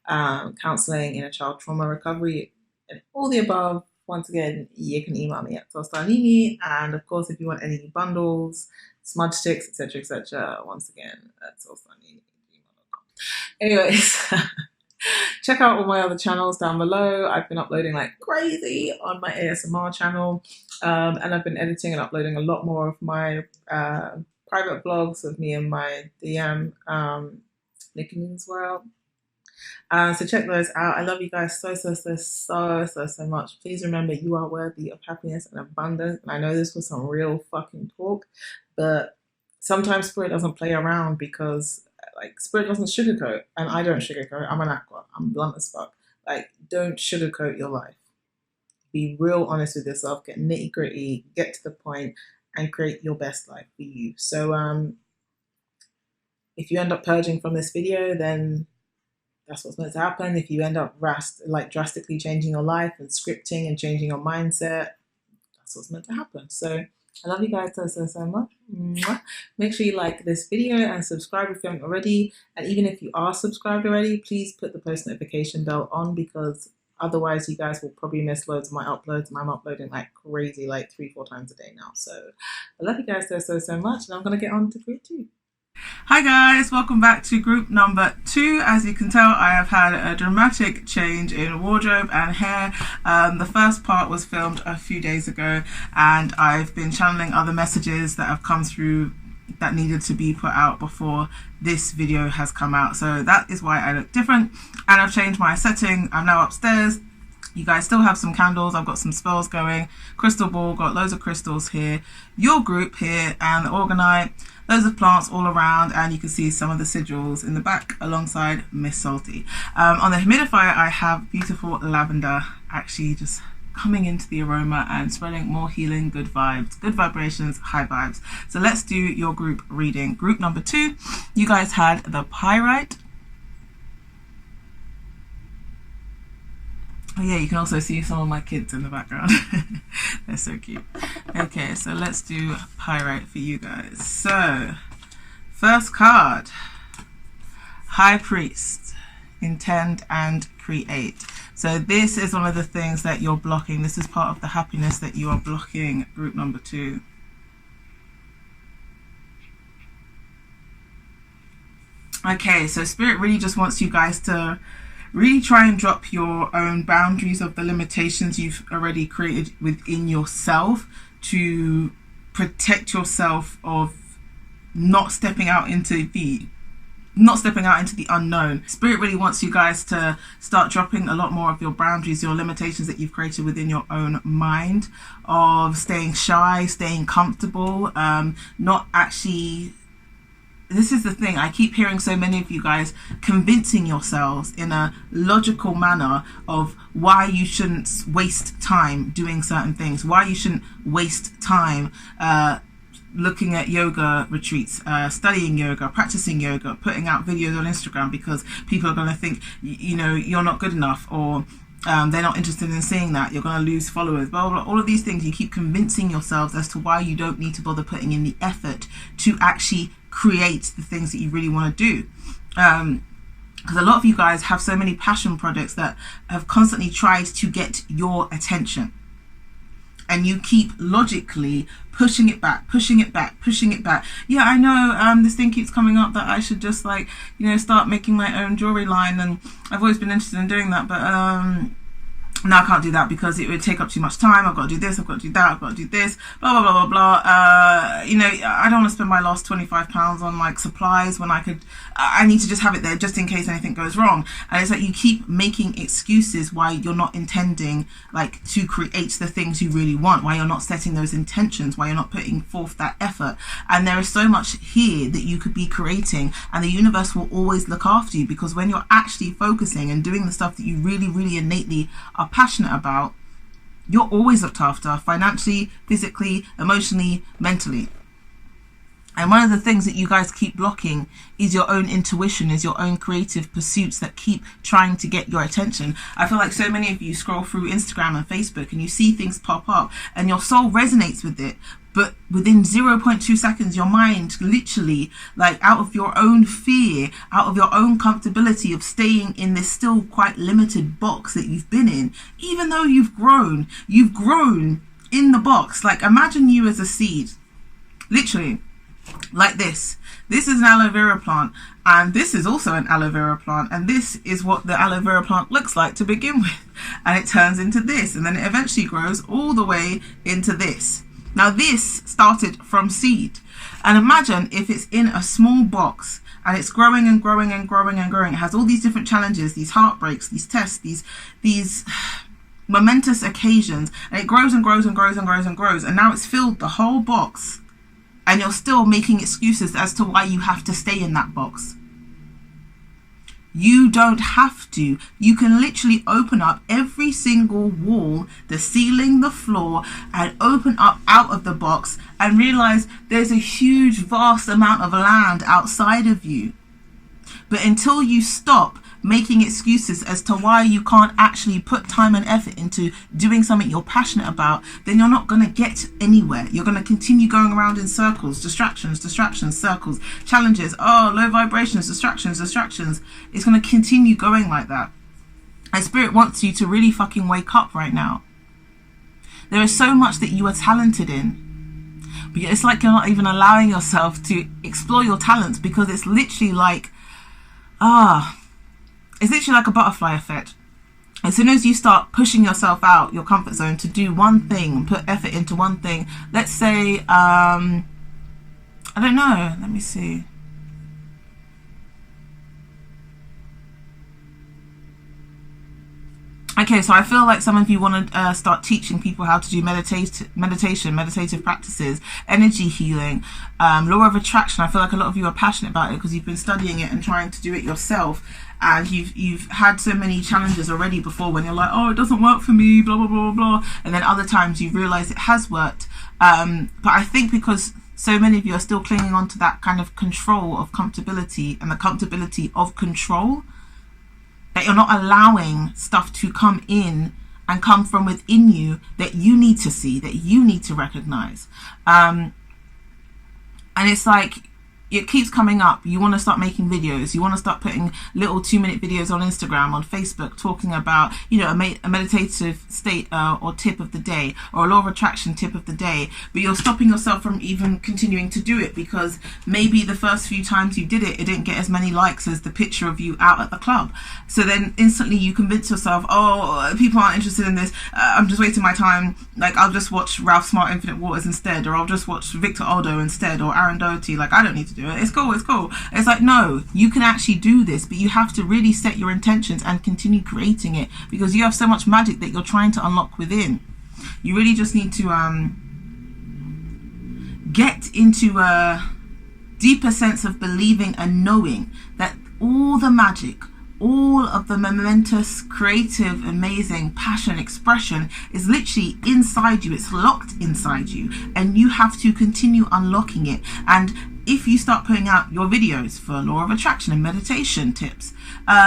counseling, inner child trauma recovery, and all the above, once again, you can email me at soulstardivinefeminine. And of course, if you want any bundles, smudge sticks, etc., once again, at soulstardivinefeminine@gmail.com. Anyways, check out all my other channels down below. I've been uploading like crazy on my ASMR channel, and I've been editing and uploading a lot more of my private vlogs of me and my DM nicknames as well. So check those out. I love you guys so much. Please remember, you are worthy of happiness and abundance. And I know this was some real fucking talk, but sometimes spirit doesn't play around, because like spirit doesn't sugarcoat, and I don't sugarcoat. I'm an aqua. I'm blunt as fuck. Like, don't sugarcoat your life. Be real honest with yourself. Get nitty gritty. Get to the point, and create your best life for you. So if you end up purging from this video, then that's what's meant to happen. If you end up drastically changing your life and scripting and changing your mindset, that's what's meant to happen. So I love you guys so much. Make sure you like this video and subscribe if you haven't already. And even if you are subscribed already, please put the post notification bell on, because otherwise you guys will probably miss loads of my uploads, and I'm uploading like crazy, like 3-4 times a day now. So I love you guys so much, and I'm going to get on to group 2. Hi guys, welcome back to group number 2. As you can tell, I have had a dramatic change in wardrobe and hair. The first part was filmed a few days ago, and I've been channeling other messages that have come through that needed to be put out before this video has come out. So that is why I look different, and I've changed my setting. I'm now upstairs You guys still have some candles. I've got some spells going. Crystal ball, got loads of crystals here. Your group here and the orgonite. Loads of plants all around, and you can see some of the sigils in the back alongside Miss Salty. On the humidifier, I have beautiful lavender actually just coming into the aroma and spreading more healing, good vibes, good vibrations, high vibes. So let's do your group reading. Group number 2, you guys had the pyrite. Oh yeah, you can also see some of my kids in the background. They're so cute. Okay, so let's do pyrite for you guys. So, first card, High Priest, intend and create. So this is one of the things that you're blocking. This is part of the happiness that you are blocking, group number 2. Okay, so Spirit really just wants you guys to really try and drop your own boundaries of the limitations you've already created within yourself to protect yourself of not stepping out into the unknown. Spirit really wants you guys to start dropping a lot more of your boundaries, your limitations that you've created within your own mind, of staying shy, staying comfortable, not actually. This is the thing, I keep hearing so many of you guys convincing yourselves in a logical manner of why you shouldn't waste time doing certain things, why you shouldn't waste time looking at yoga retreats, studying yoga, practicing yoga, putting out videos on Instagram because people are going to think, you know, you're not good enough, or they're not interested in seeing that, you're going to lose followers, blah, blah, blah. All of these things, you keep convincing yourselves as to why you don't need to bother putting in the effort to actually create the things that you really want to do. Because a lot of you guys have so many passion projects that have constantly tried to get your attention, and you keep logically pushing it back. Yeah, I know, this thing keeps coming up that I should just, like, you know, start making my own jewelry line, and I've always been interested in doing that, but now I can't do that because it would take up too much time. I've got to do this, I've got to do that, I've got to do this, blah, blah, blah, blah, blah. You know, I don't want to spend my last £25 on, like, supplies when I need to just have it there just in case anything goes wrong. And it's like you keep making excuses why you're not intending, like, to create the things you really want, why you're not setting those intentions, why you're not putting forth that effort. And there is so much here that you could be creating, and the universe will always look after you, because when you're actually focusing and doing the stuff that you really, really innately are passionate about, you're always looked after, financially, physically, emotionally, mentally. And one of the things that you guys keep blocking is your own intuition, is your own creative pursuits that keep trying to get your attention. I feel like so many of you scroll through Instagram and Facebook and you see things pop up and your soul resonates with it, but within 0.2 seconds, your mind literally, like, out of your own fear, out of your own comfortability of staying in this still quite limited box that you've been in, even though you've grown in the box. Like, imagine you as a seed, literally, like this. This is an aloe vera plant, and this is also an aloe vera plant, and this is what the aloe vera plant looks like to begin with, and it turns into this, and then it eventually grows all the way into this. Now this started from seed, and imagine if it's in a small box and it's growing and growing and growing and growing. It has all these different challenges, these heartbreaks, these tests, these momentous occasions, and it grows and grows and grows and grows and grows, and now it's filled the whole box, and you're still making excuses as to why you have to stay in that box. You don't have to. You can literally open up every single wall, the ceiling, the floor, and open up out of the box and realize there's a huge, vast amount of land outside of you. But until you stop making excuses as to why you can't actually put time and effort into doing something you're passionate about, then you're not going to get anywhere. You're going to continue going around in circles, distractions, circles, challenges, low vibrations, distractions. It's going to continue going like that. And Spirit wants you to really fucking wake up right now. There is so much that you are talented in, but it's like you're not even allowing yourself to explore your talents, because it's literally like, it's literally like a butterfly effect. As soon as you start pushing yourself out your comfort zone to do one thing, put effort into one thing, let's say, I don't know, let me see. Okay, so I feel like some of you want to start teaching people how to do meditation, meditative practices, energy healing, law of attraction. I feel like a lot of you are passionate about it because you've been studying it and trying to do it yourself, and you've had so many challenges already before when you're like, oh, it doesn't work for me, blah blah blah blah, and then other times you realize it has worked. But I think because so many of you are still clinging on to that kind of control of comfortability and the comfortability of control, that you're not allowing stuff to come in and come from within you that you need to see, that you need to recognize. And it's like, it keeps coming up. You want to start making videos. You want to start putting little 2-minute videos on Instagram, on Facebook, talking about, you know, a meditative state or tip of the day, or a law of attraction tip of the day. But you're stopping yourself from even continuing to do it because maybe the first few times you did it, it didn't get as many likes as the picture of you out at the club. So then instantly you convince yourself, oh, people aren't interested in this. I'm just wasting my time. Like, I'll just watch Ralph Smart Infinite Waters instead, or I'll just watch Victor Aldo instead, or Aaron Doherty. Like, I don't need to do it. It's cool, it's cool. It's like, no, you can actually do this, but you have to really set your intentions and continue creating it, because you have so much magic that you're trying to unlock within. You really just need to get into a deeper sense of believing and knowing that all the magic, all of the momentous, creative, amazing passion expression is literally inside you. It's locked inside you, and you have to continue unlocking it. And if you start putting out your videos for law of attraction and meditation tips,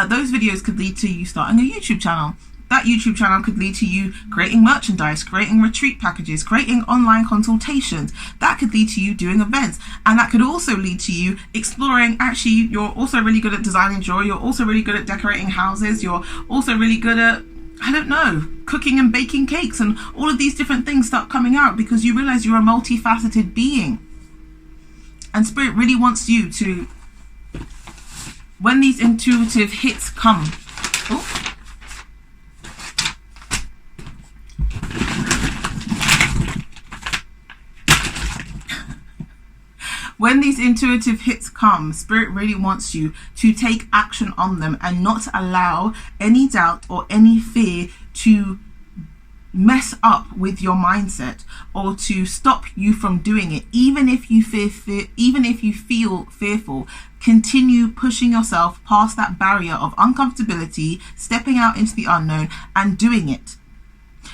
those videos could lead to you starting a YouTube channel. That YouTube channel could lead to you creating merchandise, creating retreat packages, creating online consultations. That could lead to you doing events. And that could also lead to you exploring, actually, you're also really good at designing jewelry. You're also really good at decorating houses. You're also really good at, I don't know, cooking and baking cakes. And all of these different things start coming out because you realize you're a multifaceted being. And Spirit really wants you to, when these intuitive hits come, when these intuitive hits come, Spirit really wants you to take action on them and not allow any doubt or any fear to mess up with your mindset or to stop you from doing it. Even if you feel fearful, continue pushing yourself past that barrier of uncomfortability, stepping out into the unknown and doing it.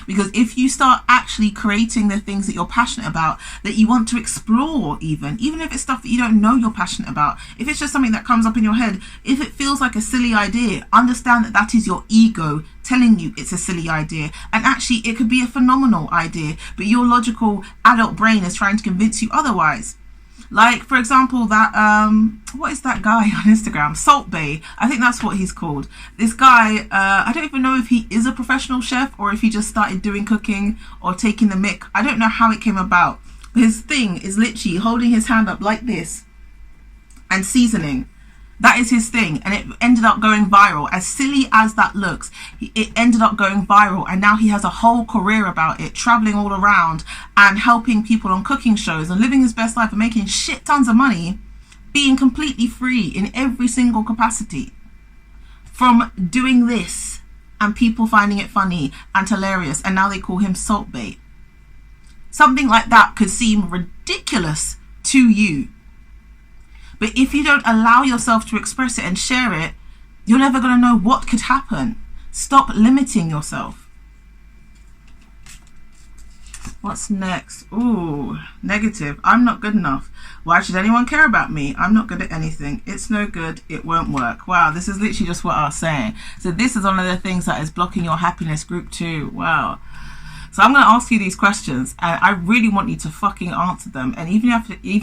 Because if you start actually creating the things that you're passionate about, that you want to explore, even if it's stuff that you don't know you're passionate about, if it's just something that comes up in your head, if it feels like a silly idea, understand that that is your ego telling you it's a silly idea. And actually it could be a phenomenal idea, but your logical adult brain is trying to convince you otherwise. Like, for example, that what is that guy on Instagram, Salt Bae, I think that's what he's called. This guy, I don't even know if he is a professional chef or if he just started doing cooking or taking the mick. I don't know how it came about. His thing is literally holding his hand up like this and seasoning. That is his thing, and it ended up going viral. As silly as that looks, it ended up going viral, and now he has a whole career about it, traveling all around and helping people on cooking shows and living his best life and making shit tons of money, being completely free in every single capacity from doing this, and people finding it funny and hilarious, and now they call him Salt Bae. Something like that could seem ridiculous to you, but if you don't allow yourself to express it and share it, you're never going to know what could happen. Stop limiting yourself. What's next? Ooh, negative. I'm not good enough. Why should anyone care about me? I'm not good at anything. It's no good. It won't work. Wow, this is literally just what I was saying. So this is one of the things that is blocking your happiness, group 2. Wow. So I'm going to ask you these questions, and I really want you to fucking answer them. And even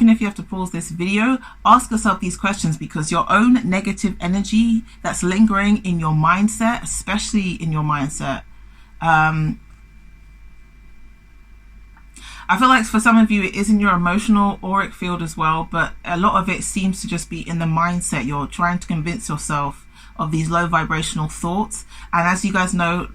if you have to pause this video, ask yourself these questions, because your own negative energy that's lingering in your mindset, especially in your mindset, I feel like for some of you it is in your emotional auric field as well, but a lot of it seems to just be in the mindset. You're trying to convince yourself of these low vibrational thoughts, and as you guys know,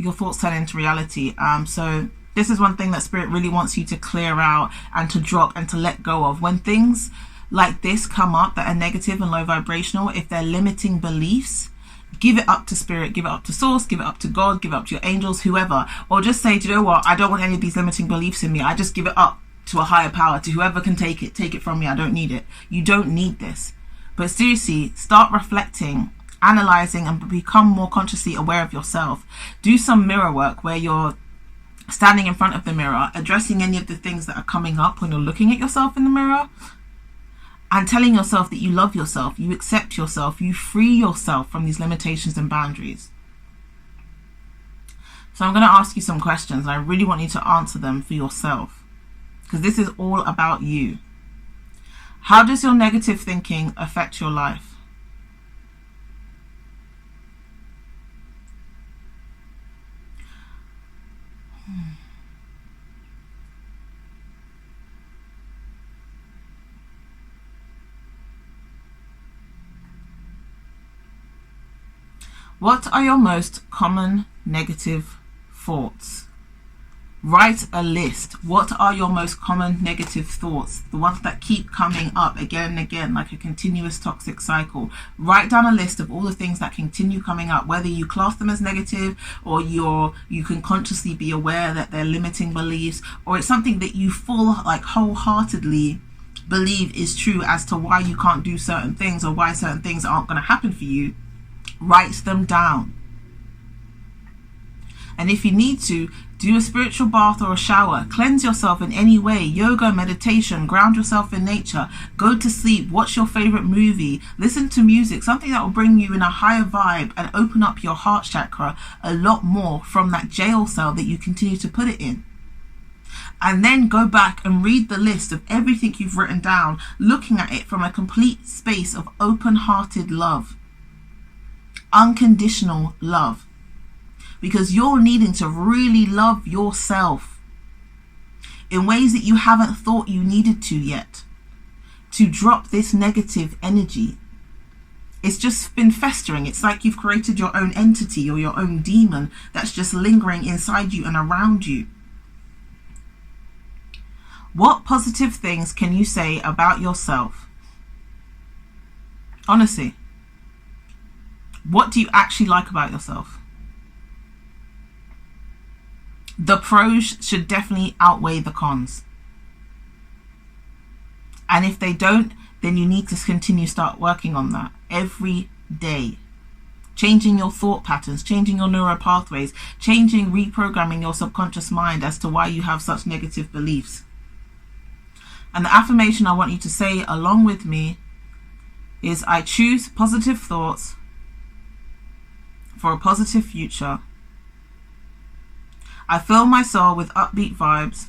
your thoughts turn into reality. So this is one thing that Spirit really wants you to clear out and to drop and to let go of. When things like this come up that are negative and low vibrational, if they're limiting beliefs, give it up to spirit, give it up to source, give it up to God, give it up to your angels, whoever. Or just say, do you know what, I don't want any of these limiting beliefs in me. I just give it up to a higher power, to whoever can take it from me. I don't need it. You don't need this. But seriously, start reflecting, analyzing, and become more consciously aware of yourself. Do some mirror work where you're standing in front of the mirror, addressing any of the things that are coming up when you're looking at yourself in the mirror, and telling yourself that you love yourself, you accept yourself, you free yourself from these limitations and boundaries. So I'm going to ask you some questions, and I really want you to answer them for yourself, because this is all about you. How does your negative thinking affect your life? What are your most common negative thoughts? Write a list. What are your most common negative thoughts? The ones that keep coming up again and again, like a continuous toxic cycle. Write down a list of all the things that continue coming up, whether you class them as negative or you can consciously be aware that they're limiting beliefs, or it's something that you wholeheartedly believe is true as to why you can't do certain things or why certain things aren't going to happen for you. Write them down. And if you need to, do a spiritual bath or a shower. Cleanse yourself in any way. Yoga, meditation, ground yourself in nature. Go to sleep. Watch your favorite movie. Listen to music. Something that will bring you in a higher vibe and open up your heart chakra a lot more from that jail cell that you continue to put it in. And then go back and read the list of everything you've written down, looking at it from a complete space of open-hearted love. Unconditional love. Because you're needing to really love yourself in ways that you haven't thought you needed to yet, to drop this negative energy. It's just been festering. It's like you've created your own entity or your own demon that's just lingering inside you and around you. What positive things can you say about yourself? Honestly, what do you actually like about yourself? The pros should definitely outweigh the cons. And if they don't, then you need to start working on that every day. Changing your thought patterns, changing your neural pathways, reprogramming your subconscious mind as to why you have such negative beliefs. And the affirmation I want you to say along with me is, I choose positive thoughts for a positive future. I fill my soul with upbeat vibes.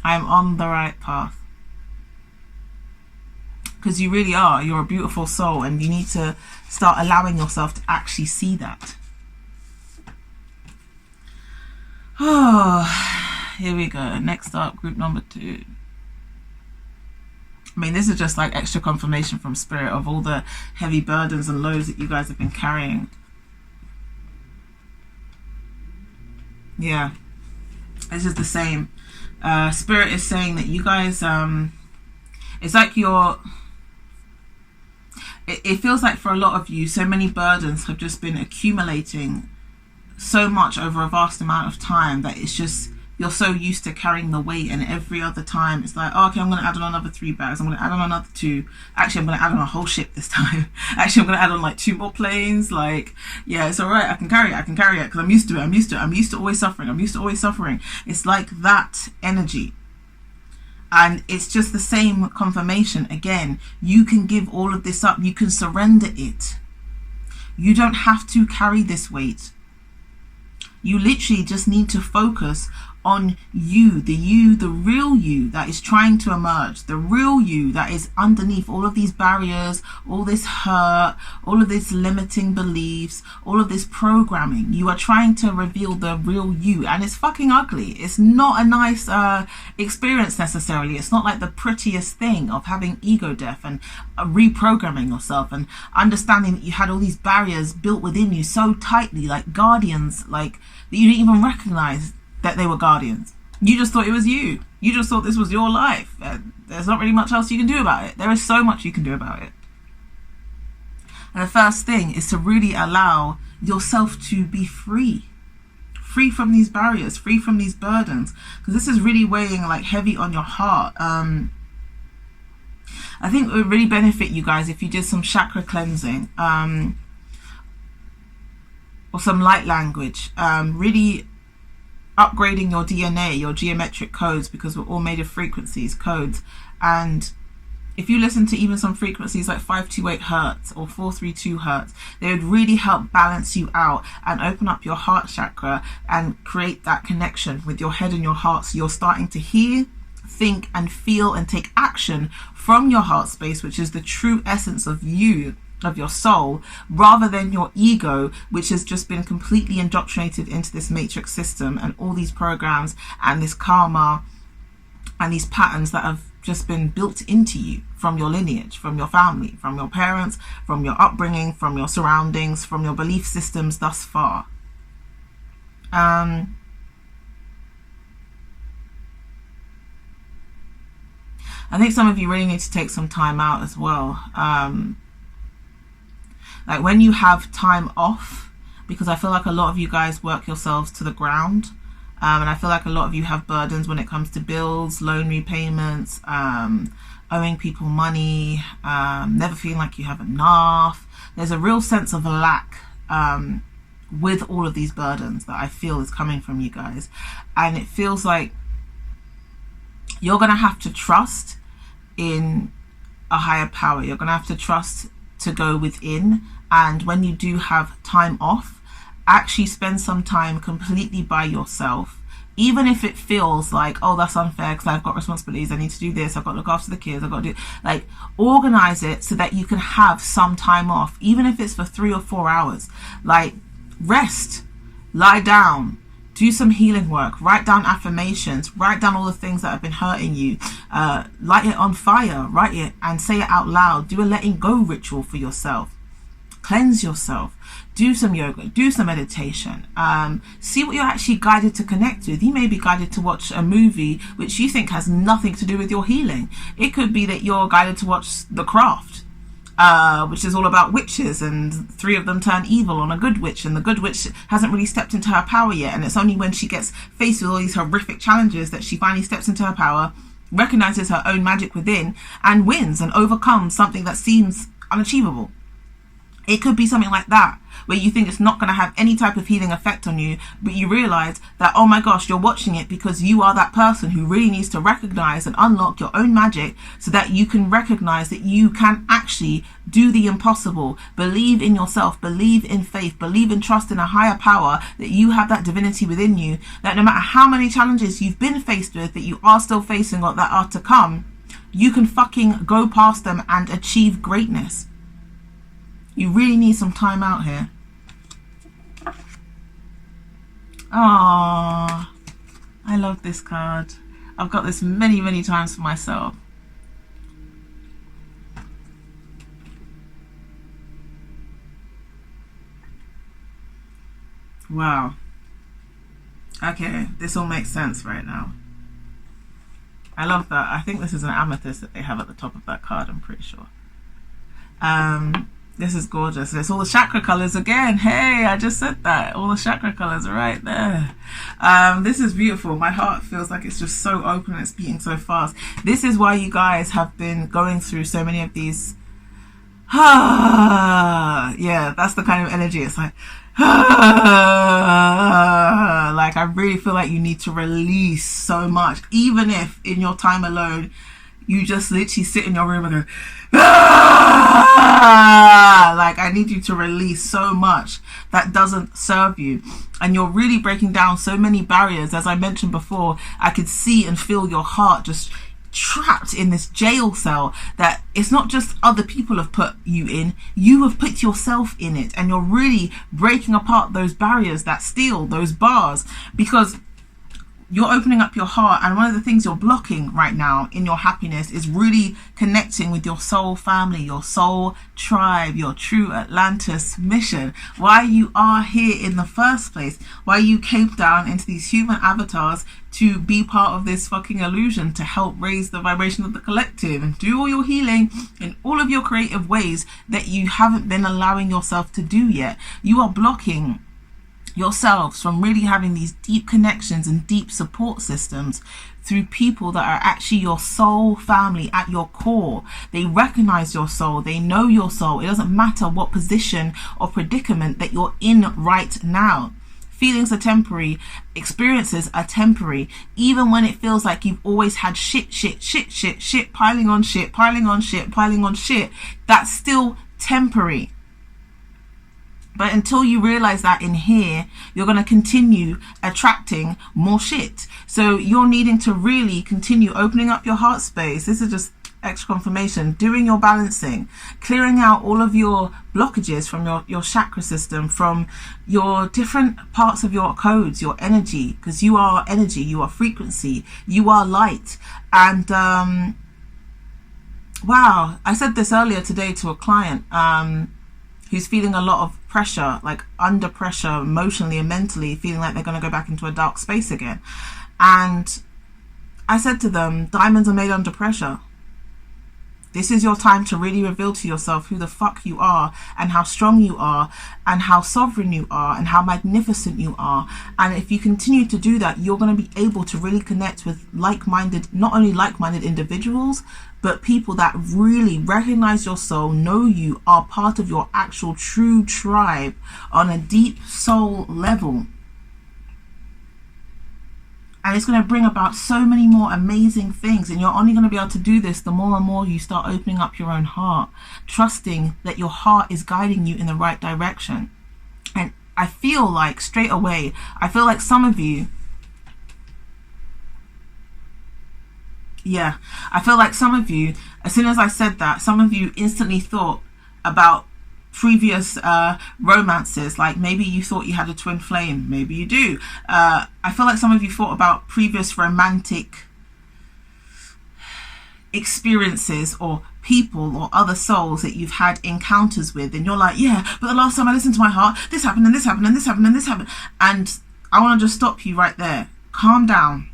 I am on the right path. Because you really are. You're a beautiful soul, and you need to start allowing yourself to actually see that. Oh, here we go. Next up, group number 2. I mean, this is just like extra confirmation from Spirit of all the heavy burdens and loads that you guys have been carrying. Yeah, this is the same. Spirit is saying that you guys, it's like it feels like for a lot of you, so many burdens have just been accumulating so much over a vast amount of time that it's just, you're so used to carrying the weight, and every other time it's like, oh, okay, I'm going to add on another 3 bags. I'm going to add on another 2. Actually, I'm going to add on a whole ship this time. Actually, I'm going to add on like 2 more planes. Like, yeah, it's all right. I can carry it because I'm used to it. I'm used to always suffering. It's like that energy. And it's just the same confirmation. Again, you can give all of this up. You can surrender it. You don't have to carry this weight. You literally just need to focus on you, the real you that is trying to emerge, the real you that is underneath all of these barriers, all this hurt, all of this limiting beliefs, all of this programming. You are trying to reveal the real you, and it's fucking ugly. It's not a nice experience necessarily. It's not like the prettiest thing of having ego death and reprogramming yourself and understanding that you had all these barriers built within you so tightly, like guardians, like that you didn't even recognize that they were guardians. You just thought it was you. You just thought this was your life. There's not really much else you can do about it. There is so much you can do about it. And the first thing is to really allow yourself to be free from these barriers, free from these burdens, because this is really weighing like heavy on your heart. I think it would really benefit you guys if you did some chakra cleansing, or some light language, really upgrading your DNA, your geometric codes, because we're all made of frequencies, codes. And if you listen to even some frequencies like 528 hertz or 432 hertz, they would really help balance you out and open up your heart chakra and create that connection with your head and your heart, so you're starting to hear, think and feel and take action from your heart space, which is the true essence of you, of your soul, rather than your ego, which has just been completely indoctrinated into this matrix system and all these programs and this karma and these patterns that have just been built into you from your lineage, from your family, from your parents, from your upbringing, from your surroundings, from your belief systems thus far. I think some of you really need to take some time out as well. Like when you have time off, because I feel like a lot of you guys work yourselves to the ground. And I feel like a lot of you have burdens when it comes to bills, loan repayments, owing people money, never feeling like you have enough. There's a real sense of lack with all of these burdens that I feel is coming from you guys. And it feels like you're going to have to trust in a higher power. You're going to have to trust to go within. And when you do have time off, actually spend some time completely by yourself, even if it feels like, oh, that's unfair because I've got responsibilities, I need to do this, I've got to look after the kids, I've got to do, like, organize it so that you can have some time off, even if it's for 3 or 4 hours. Like, rest, lie down, do some healing work, write down affirmations, write down all the things that have been hurting you, light it on fire, write it and say it out loud, do a letting go ritual for yourself, cleanse yourself, do some yoga, do some meditation, see what you're actually guided to connect with. You may be guided to watch a movie which you think has nothing to do with your healing. It could be that you're guided to watch The Craft, which is all about witches, and 3 of them turn evil on a good witch, and the good witch hasn't really stepped into her power yet, and it's only when she gets faced with all these horrific challenges that she finally steps into her power, recognizes her own magic within, and wins and overcomes something that seems unachievable. It could be something like that, where you think it's not going to have any type of healing effect on you, but you realize that, oh my gosh, you're watching it because you are that person who really needs to recognize and unlock your own magic, so that you can recognize that you can actually do the impossible. Believe in yourself, believe in faith, believe in trust in a higher power, that you have that divinity within you, that no matter how many challenges you've been faced with, that you are still facing or that are to come, you can fucking go past them and achieve greatness. You really need some time out here. Oh, I love this card. I've got this many, many times for myself. Wow. Okay, this all makes sense right now. I love that. I think this is an amethyst that they have at the top of that card, I'm pretty sure. This is gorgeous. It's all the chakra colors again. Hey, I just said that. All the chakra colors are right there. This is beautiful. My heart feels like it's just so open and it's beating so fast. This is why you guys have been going through so many of these. Yeah, that's the kind of energy. It's like, like I really feel like you need to release so much. Even if in your time alone, you just literally sit in your room and go, like, I need you to release so much that doesn't serve you. And you're really breaking down so many barriers. As I mentioned before, I could see and feel your heart just trapped in this jail cell that it's not just other people have put you in, you have put yourself in it. And you're really breaking apart those barriers that steal those bars, because you're opening up your heart, and one of the things you're blocking right now in your happiness is really connecting with your soul family, your soul tribe, your true Atlantis mission, why you are here in the first place, why you came down into these human avatars to be part of this fucking illusion, to help raise the vibration of the collective and do all your healing in all of your creative ways that you haven't been allowing yourself to do yet. You are blocking yourselves from really having these deep connections and deep support systems through people that are actually your soul family at your core. They recognize your soul, they know your soul. It doesn't matter what position or predicament that you're in right now. Feelings are temporary, experiences are temporary. Even when it feels like you've always had shit piling on shit, that's still temporary. But until you realize that in here, you're going to continue attracting more shit. So you're needing to really continue opening up your heart space. This is just extra confirmation. Doing your balancing, clearing out all of your blockages from your chakra system, from your different parts of your codes, your energy, because you are energy, you are frequency, you are light. And wow, I said this earlier today to a client who's feeling a lot of pressure, like under pressure emotionally and mentally, feeling like they're going to go back into a dark space again. And I said to them, diamonds are made under pressure. This is your time to really reveal to yourself who the fuck you are, and how strong you are, and how sovereign you are, and how magnificent you are. And if you continue to do that, you're going to be able to really connect with like-minded, not only like-minded individuals, but people that really recognize your soul, know you, are part of your actual true tribe on a deep soul level. And it's going to bring about so many more amazing things. And you're only going to be able to do this the more and more you start opening up your own heart, trusting that your heart is guiding you in the right direction. And I feel like straight away, I feel like some of you, as soon as I said that, some of you instantly thought about previous romances. Like maybe you thought you had a twin flame, maybe you do. I feel like some of you thought about previous romantic experiences or people or other souls that you've had encounters with, and you're like, yeah, but the last time I listened to my heart, this happened and this happened and this happened and this happened. And I want to just stop you right there. Calm down.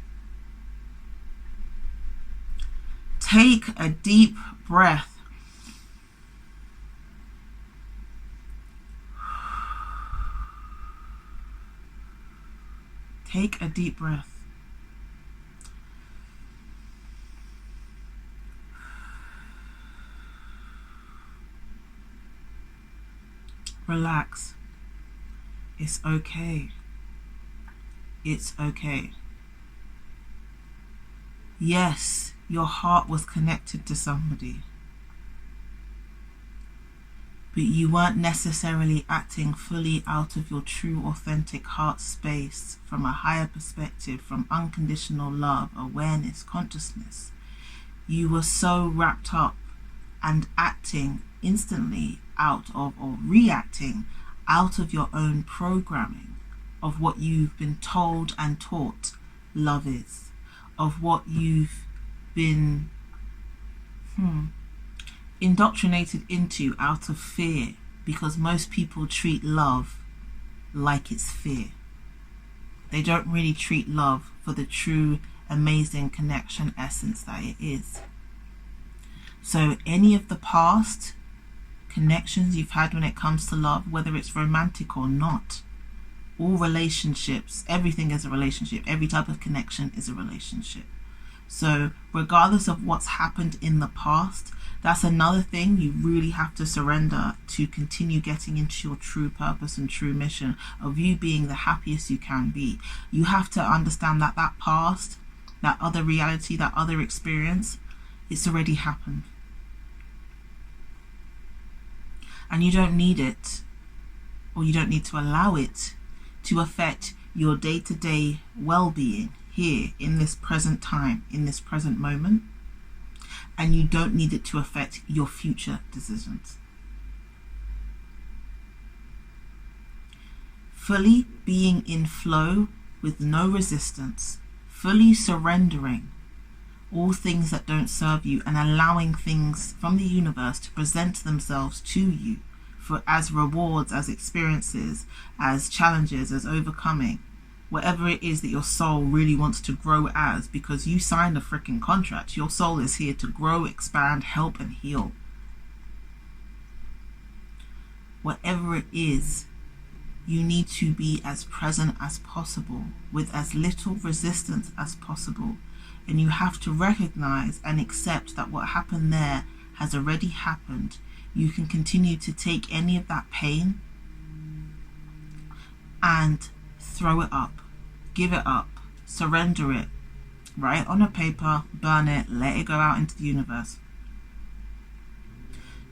Take a deep breath. Take a deep breath. Relax. It's okay. It's okay. Yes, your heart was connected to somebody, but you weren't necessarily acting fully out of your true, authentic heart space from a higher perspective, from unconditional love, awareness, consciousness. You were so wrapped up and acting instantly out of, or reacting out of your own programming of what you've been told and taught love is, of what you've been indoctrinated into out of fear, because most people treat love like it's fear. They don't really treat love for the true amazing connection essence that it is. So any of the past connections you've had when it comes to love, whether it's romantic or not, all relationships, everything is a relationship. Every type of connection is a relationship. So regardless of what's happened in the past, that's another thing you really have to surrender to continue getting into your true purpose and true mission of you being the happiest you can be. You have to understand that that past, that other reality, that other experience, it's already happened. And you don't need it, or you don't need to allow it to affect your day-to-day well-being here in this present time, in this present moment. And you don't need it to affect your future decisions. Fully being in flow with no resistance, fully surrendering all things that don't serve you and allowing things from the universe to present themselves to you for as rewards, as experiences, as challenges, as overcoming, whatever it is that your soul really wants to grow as, because you signed a freaking contract. Your soul is here to grow, expand, help, and heal. Whatever it is, you need to be as present as possible with as little resistance as possible. And you have to recognize and accept that what happened there has already happened. You can continue to take any of that pain and throw it up, give it up, surrender it, write it on a paper, burn it, let it go out into the universe.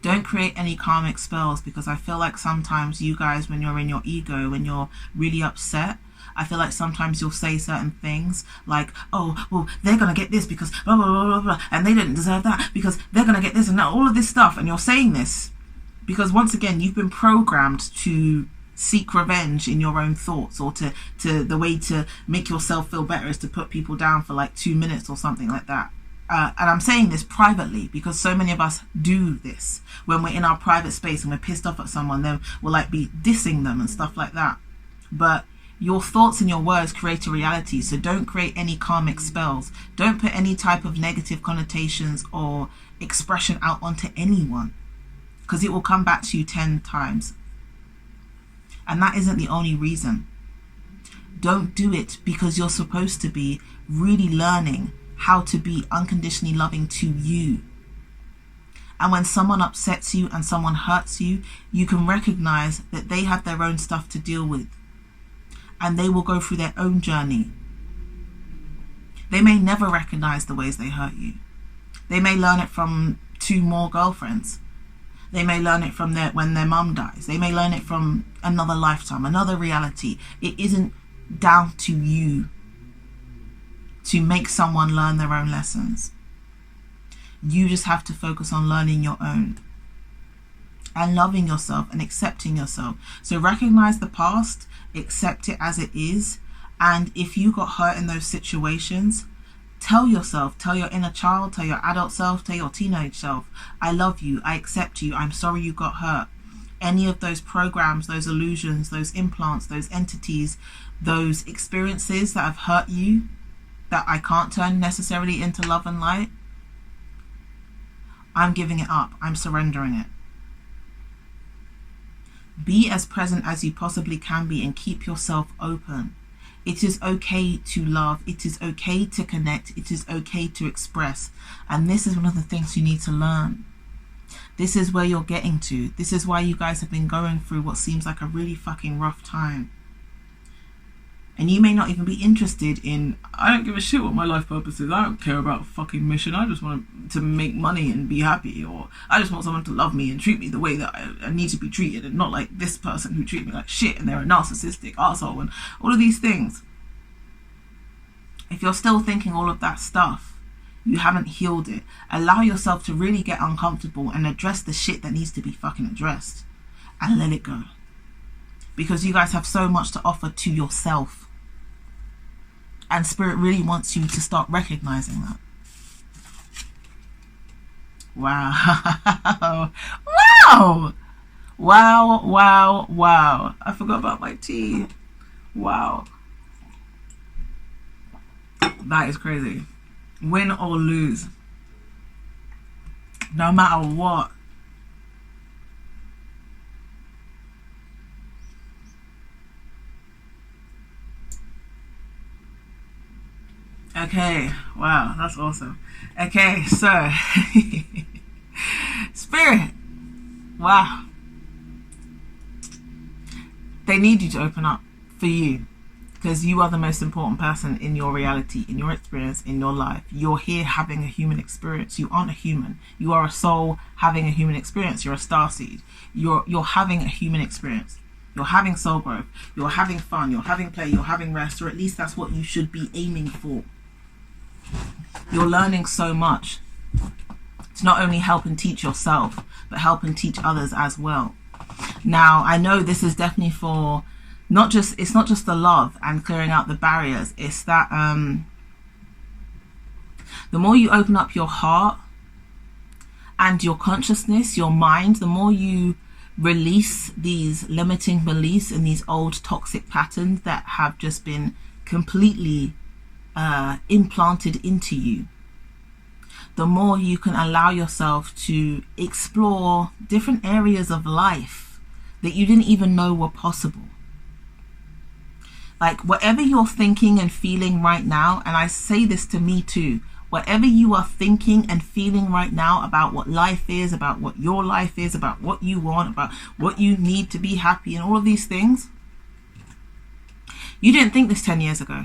Don't create any karmic spells, because I feel like sometimes you guys, when you're in your ego, when you're really upset, I feel like sometimes you'll say certain things like, oh, well, they're going to get this because blah, blah, blah, blah, blah, and they didn't deserve that because they're going to get this and that, all of this stuff. And you're saying this because, once again, you've been programmed to seek revenge in your own thoughts, or to the way to make yourself feel better is to put people down for like 2 minutes or something like that. And I'm saying this privately because so many of us do this. When we're in our private space and we're pissed off at someone, then we'll like be dissing them and stuff like that. But your thoughts and your words create a reality. So don't create any karmic spells. Don't put any type of negative connotations or expression out onto anyone, because it will come back to you 10 times. And that isn't the only reason. Don't do it because you're supposed to be really learning how to be unconditionally loving to you. And when someone upsets you and someone hurts you, you can recognize that they have their own stuff to deal with. And they will go through their own journey. They may never recognize the ways they hurt you. They may learn it from 2 more girlfriends. They may learn it from when their mum dies. They may learn it from another lifetime, another reality. It isn't down to you to make someone learn their own lessons. You just have to focus on learning your own and loving yourself and accepting yourself. So recognize the past, accept it as it is, and if you got hurt in those situations, tell yourself, tell your inner child, tell your adult self, tell your teenage self, I love you, I accept you, I'm sorry you got hurt. Any of those programs, those illusions, those implants, those entities, those experiences that have hurt you, that I can't turn necessarily into love and light, I'm giving it up, I'm surrendering it. Be as present as you possibly can be and keep yourself open. It is okay to love, it is okay to connect, it is okay to express. And this is one of the things you need to learn. This is where you're getting to. This is why you guys have been going through what seems like a really fucking rough time. And you may not even be interested in, I don't give a shit what my life purpose is. I don't care about a fucking mission. I just want to make money and be happy. Or I just want someone to love me and treat me the way that I need to be treated, and not like this person who treats me like shit and they're a narcissistic arsehole and all of these things. If you're still thinking all of that stuff, you haven't healed it. Allow yourself to really get uncomfortable and address the shit that needs to be fucking addressed. And let it go. Because you guys have so much to offer to yourself. And Spirit really wants you to start recognizing that. Wow. Wow. Wow, wow, wow. I forgot about my tea. Wow. That is crazy. Win or lose, no matter what, okay, wow, that's awesome. Okay, so Spirit, wow, they need you to open up for you. Because you are the most important person in your reality, in your experience, in your life. You're here having a human experience. You aren't a human. You are a soul having a human experience. You're a starseed. You're having a human experience. You're having soul growth. You're having fun. You're having play. You're having rest. Or at least that's what you should be aiming for. You're learning so much to not only help and teach yourself, but help and teach others as well. Now, I know this is definitely for... it's not just the love and clearing out the barriers. It's that The more you open up your heart and your consciousness, your mind, the more you release these limiting beliefs and these old toxic patterns that have just been completely implanted into you, the more you can allow yourself to explore different areas of life that you didn't even know were possible. Like, whatever you're thinking and feeling right now, and I say this to me too, whatever you are thinking and feeling right now about what life is, about what your life is, about what you want, about what you need to be happy, and all of these things, you didn't think this 10 years ago.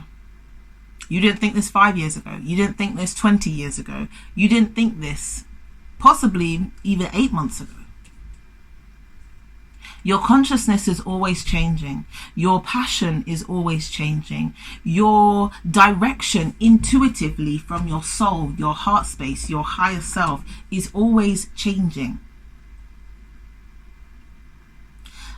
You didn't think this 5 years ago. You didn't think this 20 years ago. You didn't think this possibly even 8 months ago. Your consciousness is always changing. Your passion is always changing. Your direction intuitively from your soul, your heart space, your higher self is always changing.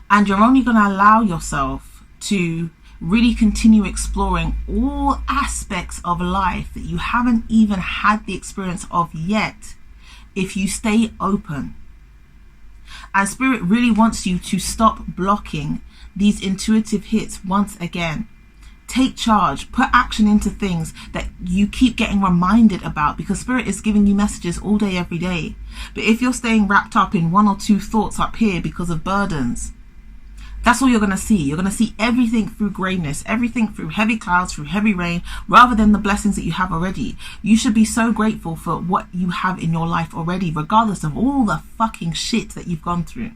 And you're only going to allow yourself to really continue exploring all aspects of life that you haven't even had the experience of yet if you stay open. And Spirit really wants you to stop blocking these intuitive hits once again. Take charge, put action into things that you keep getting reminded about, because Spirit is giving you messages all day, every day. But if you're staying wrapped up in one or two thoughts up here because of burdens, that's all you're going to see. You're going to see everything through grayness, everything through heavy clouds, through heavy rain, rather than the blessings that you have already. You should be so grateful for what you have in your life already, regardless of all the fucking shit that you've gone through.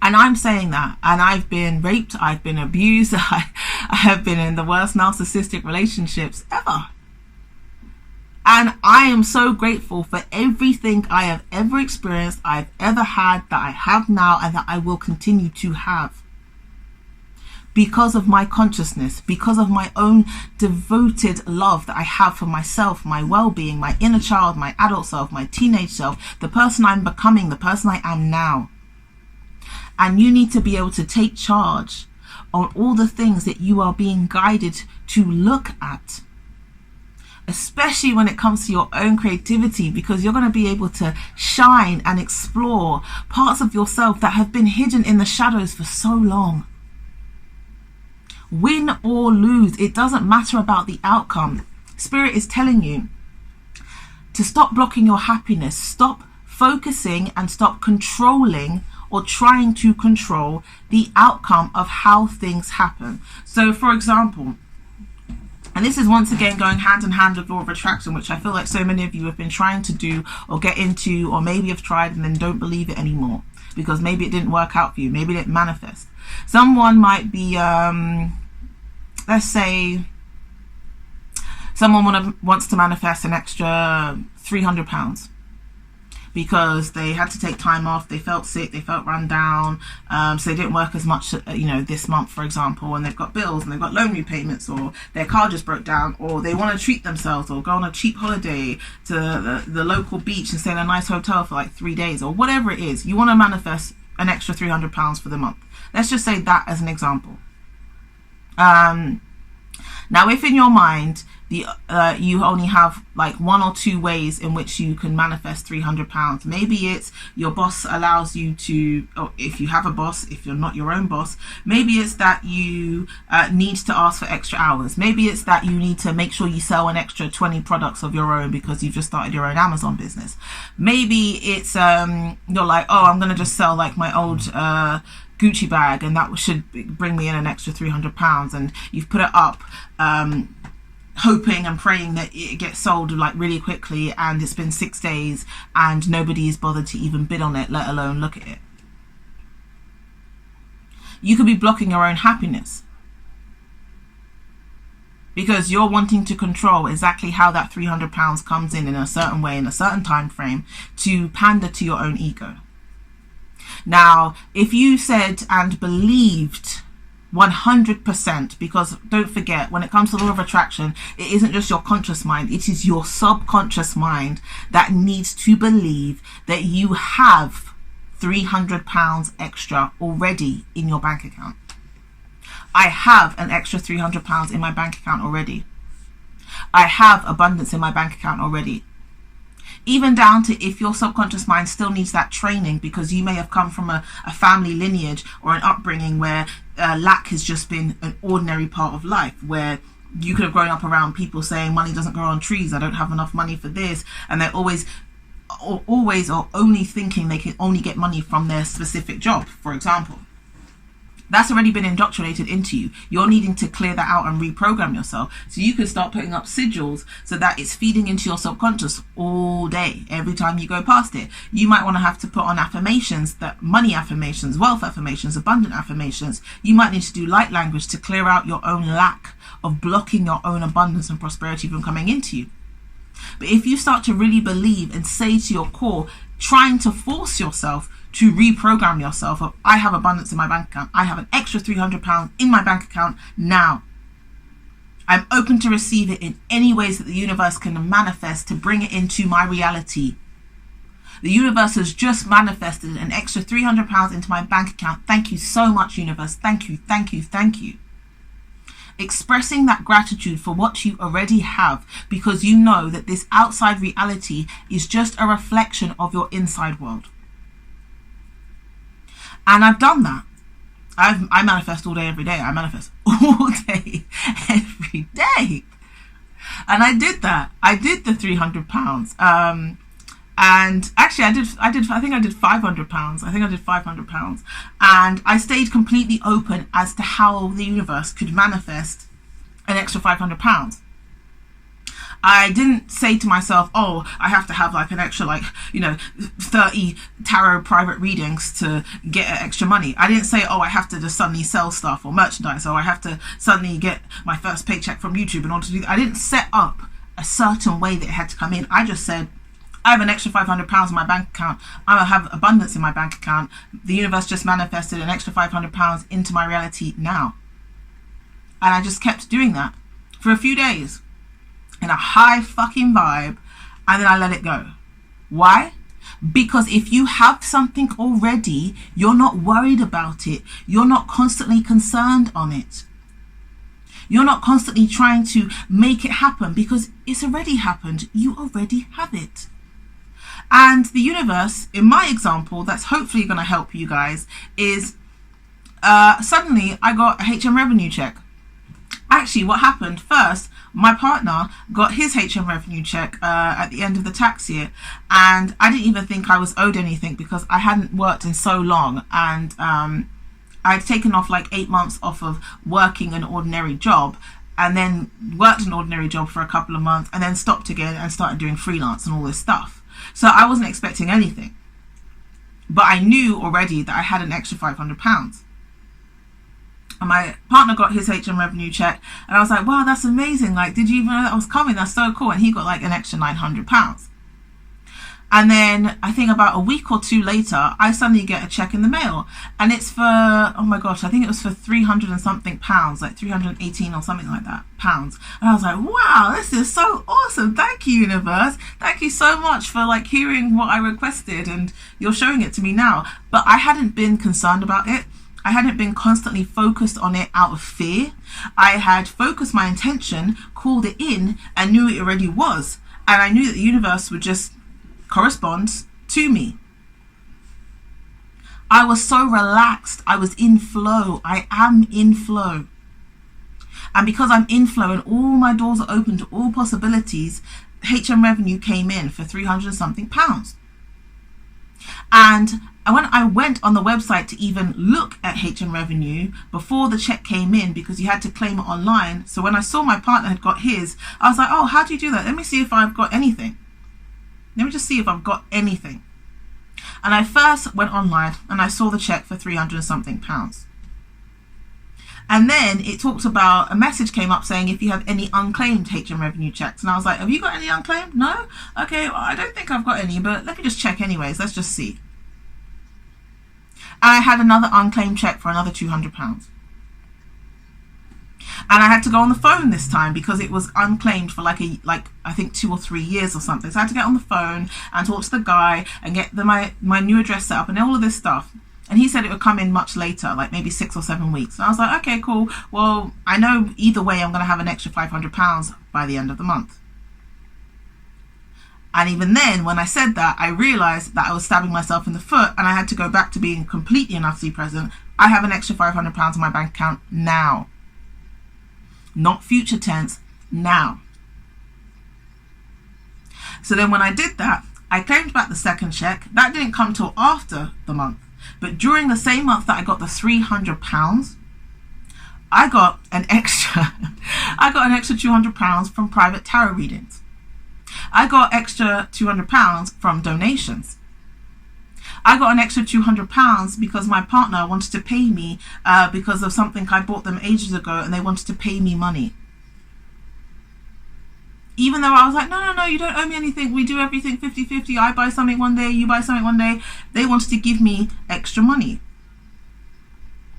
And I'm saying that, and I've been raped, I've been abused, I have been in the worst narcissistic relationships ever. And I am so grateful for everything I have ever experienced, I've ever had, that I have now, and that I will continue to have. Because of my consciousness, because of my own devoted love that I have for myself, my well-being, my inner child, my adult self, my teenage self, the person I'm becoming, the person I am now. And you need to be able to take charge on all the things that you are being guided to look at, especially when it comes to your own creativity, because you're going to be able to shine and explore parts of yourself that have been hidden in the shadows for so long. Win or lose, it doesn't matter about the outcome. Spirit is telling you to stop blocking your happiness, stop focusing and stop controlling or trying to control the outcome of how things happen. So, for example, and this is once again going hand in hand with law of attraction, which I feel like so many of you have been trying to do or get into, or maybe have tried and then don't believe it anymore because maybe it didn't work out for you, maybe it didn't manifest. Someone might be, let's say, someone wants to manifest an extra £300 because they had to take time off, they felt sick, they felt run down, so they didn't work as much, this month, for example, and they've got bills and they've got loan repayments, or their car just broke down, or they want to treat themselves or go on a cheap holiday to the local beach and stay in a nice hotel for like 3 days, or whatever it is. You want to manifest an extra £300 for the month. Let's just say that as an example. Now, if in your mind you only have like 1 or 2 ways in which you can manifest £300, maybe it's your boss allows you to, or if you have a boss, if you're not your own boss, maybe it's that you need to ask for extra hours. Maybe it's that you need to make sure you sell an extra 20 products of your own because you've just started your own Amazon business. Maybe it's you're like, oh, I'm going to just sell like my old Gucci bag and that should bring me in an extra £300, and you've put it up hoping and praying that it gets sold like really quickly, and it's been 6 days and nobody's bothered to even bid on it, let alone look at it. You could be blocking your own happiness because you're wanting to control exactly how that £300 comes in a certain way, in a certain time frame, to pander to your own ego. Now, if you said and believed 100%, because don't forget, when it comes to the law of attraction, it isn't just your conscious mind, it is your subconscious mind that needs to believe that you have £300 extra already in your bank account. I have an extra £300 in my bank account already. I have abundance in my bank account already. Even down to if your subconscious mind still needs that training because you may have come from a family lineage or an upbringing where lack has just been an ordinary part of life, where you could have grown up around people saying money doesn't grow on trees, I don't have enough money for this, and they're always or only thinking they can only get money from their specific job, for example. That's already been indoctrinated into you. You're needing to clear that out and reprogram yourself. So you can start putting up sigils so that it's feeding into your subconscious all day, every time you go past it. You might want to have to put on affirmations, that money affirmations, wealth affirmations, abundant affirmations. You might need to do light language to clear out your own lack of blocking your own abundance and prosperity from coming into you. But if you start to really believe and say to your core, trying to force yourself to reprogram yourself of, I have abundance in my bank account, I have an extra £300 in my bank account now, I'm open to receive it in any ways that the universe can manifest to bring it into my reality. The universe has just manifested an extra £300 into my bank account. Thank you so much, universe. Thank you, thank you, thank you. Expressing that gratitude for what you already have, because you know that this outside reality is just a reflection of your inside world. And I've done that. I manifest all day, every day. I manifest all day, every day. And I did that. I did the £300. And actually I think I did £500. I think I did £500. And I stayed completely open as to how the universe could manifest an extra £500. I didn't say to myself, oh, I have to have like an extra 30 tarot private readings to get extra money. I didn't say, oh, I have to just suddenly sell stuff or merchandise, or I have to suddenly get my first paycheck from YouTube in order to do that. I didn't set up a certain way that it had to come in. I just said, I have an extra £500 in my bank account. I have abundance in my bank account. The universe just manifested an extra £500 into my reality now. And I just kept doing that for a few days in a high fucking vibe, and then I let it go. Why? Because if you have something already, you're not worried about it. You're not constantly concerned on it. You're not constantly trying to make it happen because it's already happened. You already have it. And the universe, in my example, that's hopefully going to help you guys, is suddenly I got a HM revenue check. Actually, what happened first, my partner got his HM revenue check at the end of the tax year, and I didn't even think I was owed anything because I hadn't worked in so long, and I'd taken off like 8 months off of working an ordinary job, and then worked an ordinary job for a couple of months, and then stopped again and started doing freelance and all this stuff. So I wasn't expecting anything, but I knew already that I had an extra £500. And my partner got his HM revenue check, and I was like, wow, that's amazing. Like, did you even know that was coming? That's so cool. And he got like an extra £900. And then I think about a week or two later, I suddenly get a check in the mail, and it's for, oh my gosh, I think it was for 300 and something pounds, like 318 or something like that pounds. And I was like, wow, this is so awesome. Thank you, universe. Thank you so much for like hearing what I requested, and you're showing it to me now. But I hadn't been concerned about it. I hadn't been constantly focused on it out of fear. I had focused my intention, called it in, and knew it already was. And I knew that the universe would just correspond to me. I was so relaxed. I was in flow. I am in flow. And because I'm in flow and all my doors are open to all possibilities, HM revenue came in for 300 and something pounds. And when I went on the website to even look at HM revenue before the check came in, because you had to claim it online. So when I saw my partner had got his, I was like, oh, how do you do that? Let me see if I've got anything. Let me just see if I've got anything. And I first went online and I saw the check for 300 and something pounds. And then it talked about, a message came up saying if you have any unclaimed HM revenue checks. And I was like, have you got any unclaimed? No? Okay, well, I don't think I've got any, but let me just check anyways. Let's just see. And I had another unclaimed check for another £200. And I had to go on the phone this time because it was unclaimed for like I think 2 or 3 years or something. So I had to get on the phone and talk to the guy and get my new address set up and all of this stuff. And he said it would come in much later, like maybe 6 or 7 weeks. And I was like, okay, cool. Well, I know either way I'm going to have an extra £500 by the end of the month. And even then, when I said that, I realized that I was stabbing myself in the foot and I had to go back to being completely and utterly present. I have an extra £500 in my bank account now. Not future tense, now. So then when I did that, I claimed back the second check. That didn't come till after the month. But during the same month that I got the £300, I got an extra £200 from private tarot readings. I got extra £200 from donations. I got an extra £200 because my partner wanted to pay me because of something I bought them ages ago, and they wanted to pay me money. Even though I was like, no, you don't owe me anything. We do everything 50-50. I buy something one day, you buy something one day. They wanted to give me extra money.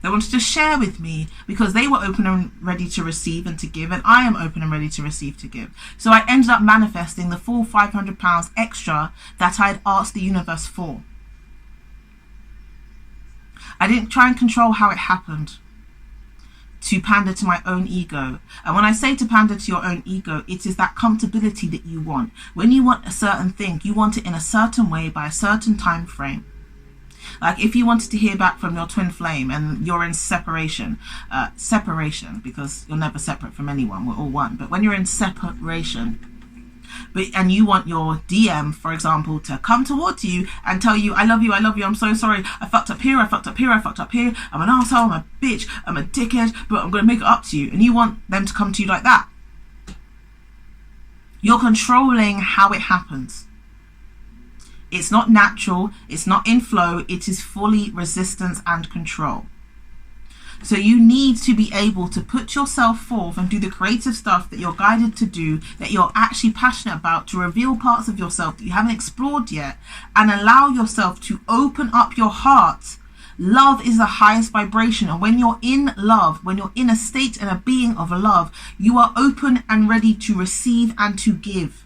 They wanted to share with me because they were open and ready to receive and to give, and I am open and ready to receive to give. So I ended up manifesting the full £500 extra that I'd asked the universe for. I didn't try and control how it happened to pander to my own ego. And when I say to pander to your own ego, it is that comfortability that you want. When you want a certain thing, you want it in a certain way by a certain time frame. Like if you wanted to hear back from your twin flame and you're in separation, because you're never separate from anyone, we're all one. But when you're in separation, and you want your DM, for example, to come towards you and tell you, I love you, I'm so sorry, I fucked up here, I fucked up here, I'm an asshole, I'm a bitch, I'm a dickhead, but I'm going to make it up to you. And you want them to come to you like that. You're controlling how it happens. It's not natural, it's not in flow, it is fully resistance and control. So you need to be able to put yourself forth and do the creative stuff that you're guided to do, that you're actually passionate about, to reveal parts of yourself that you haven't explored yet, and allow yourself to open up your heart. Love is the highest vibration, and when you're in love, when you're in a state and a being of love, you are open and ready to receive and to give.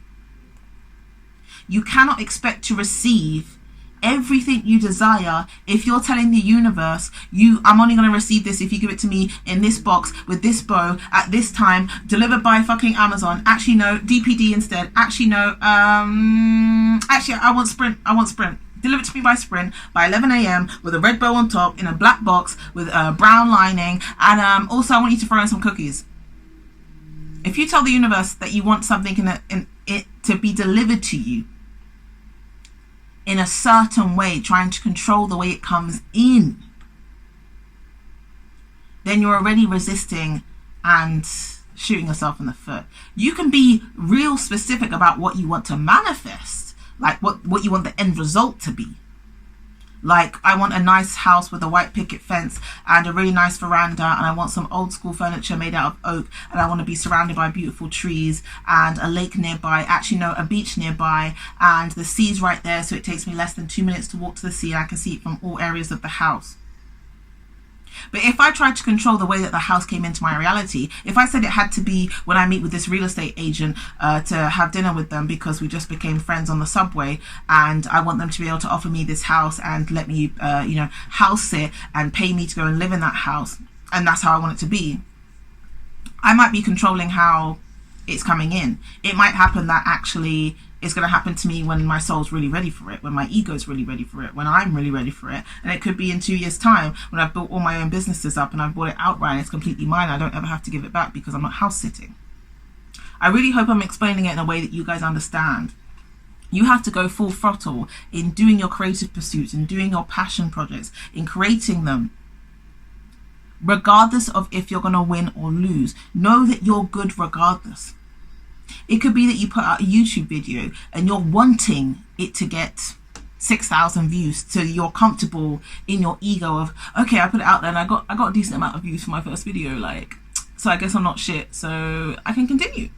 You cannot expect to receive everything you desire if you're telling the universe, I'm only going to receive this if you give it to me in this box with this bow at this time, delivered by fucking Amazon. Actually no, DPD instead. Actually no, actually I want Sprint. Delivered to me by Sprint by 11 a.m. with a red bow on top in a black box with a brown lining, and also I want you to throw in some cookies. If you tell the universe that you want something in it to be delivered to you in a certain way, trying to control the way it comes in, then you're already resisting and shooting yourself in the foot. You can be real specific about what you want to manifest, like what you want the end result to be. Like, I want a nice house with a white picket fence and a really nice veranda, and I want some old school furniture made out of oak, and I want to be surrounded by beautiful trees and a lake nearby, actually no, a beach nearby, and the sea's right there, so it takes me less than 2 minutes to walk to the sea and I can see it from all areas of the house. But if I tried to control the way that the house came into my reality, if I said it had to be when I meet with this real estate agent to have dinner with them because we just became friends on the subway, and I want them to be able to offer me this house and let me, house sit and pay me to go and live in that house, and that's how I want it to be, I might be controlling how it's coming in. It might happen that actually it's going to happen to me when my soul's really ready for it, when my ego's really ready for it, when I'm really ready for it. And it could be in 2 years' time when I've built all my own businesses up and I've bought it outright and it's completely mine. I don't ever have to give it back because I'm not house sitting. I really hope I'm explaining it in a way that you guys understand. You have to go full throttle in doing your creative pursuits, in doing your passion projects, in creating them. Regardless of if you're going to win or lose, know that you're good regardless. It could be that you put out a YouTube video and you're wanting it to get 6,000 views, so you're comfortable in your ego of, okay, I put it out there and I got a decent amount of views for my first video, like, so I guess I'm not shit, so I can continue.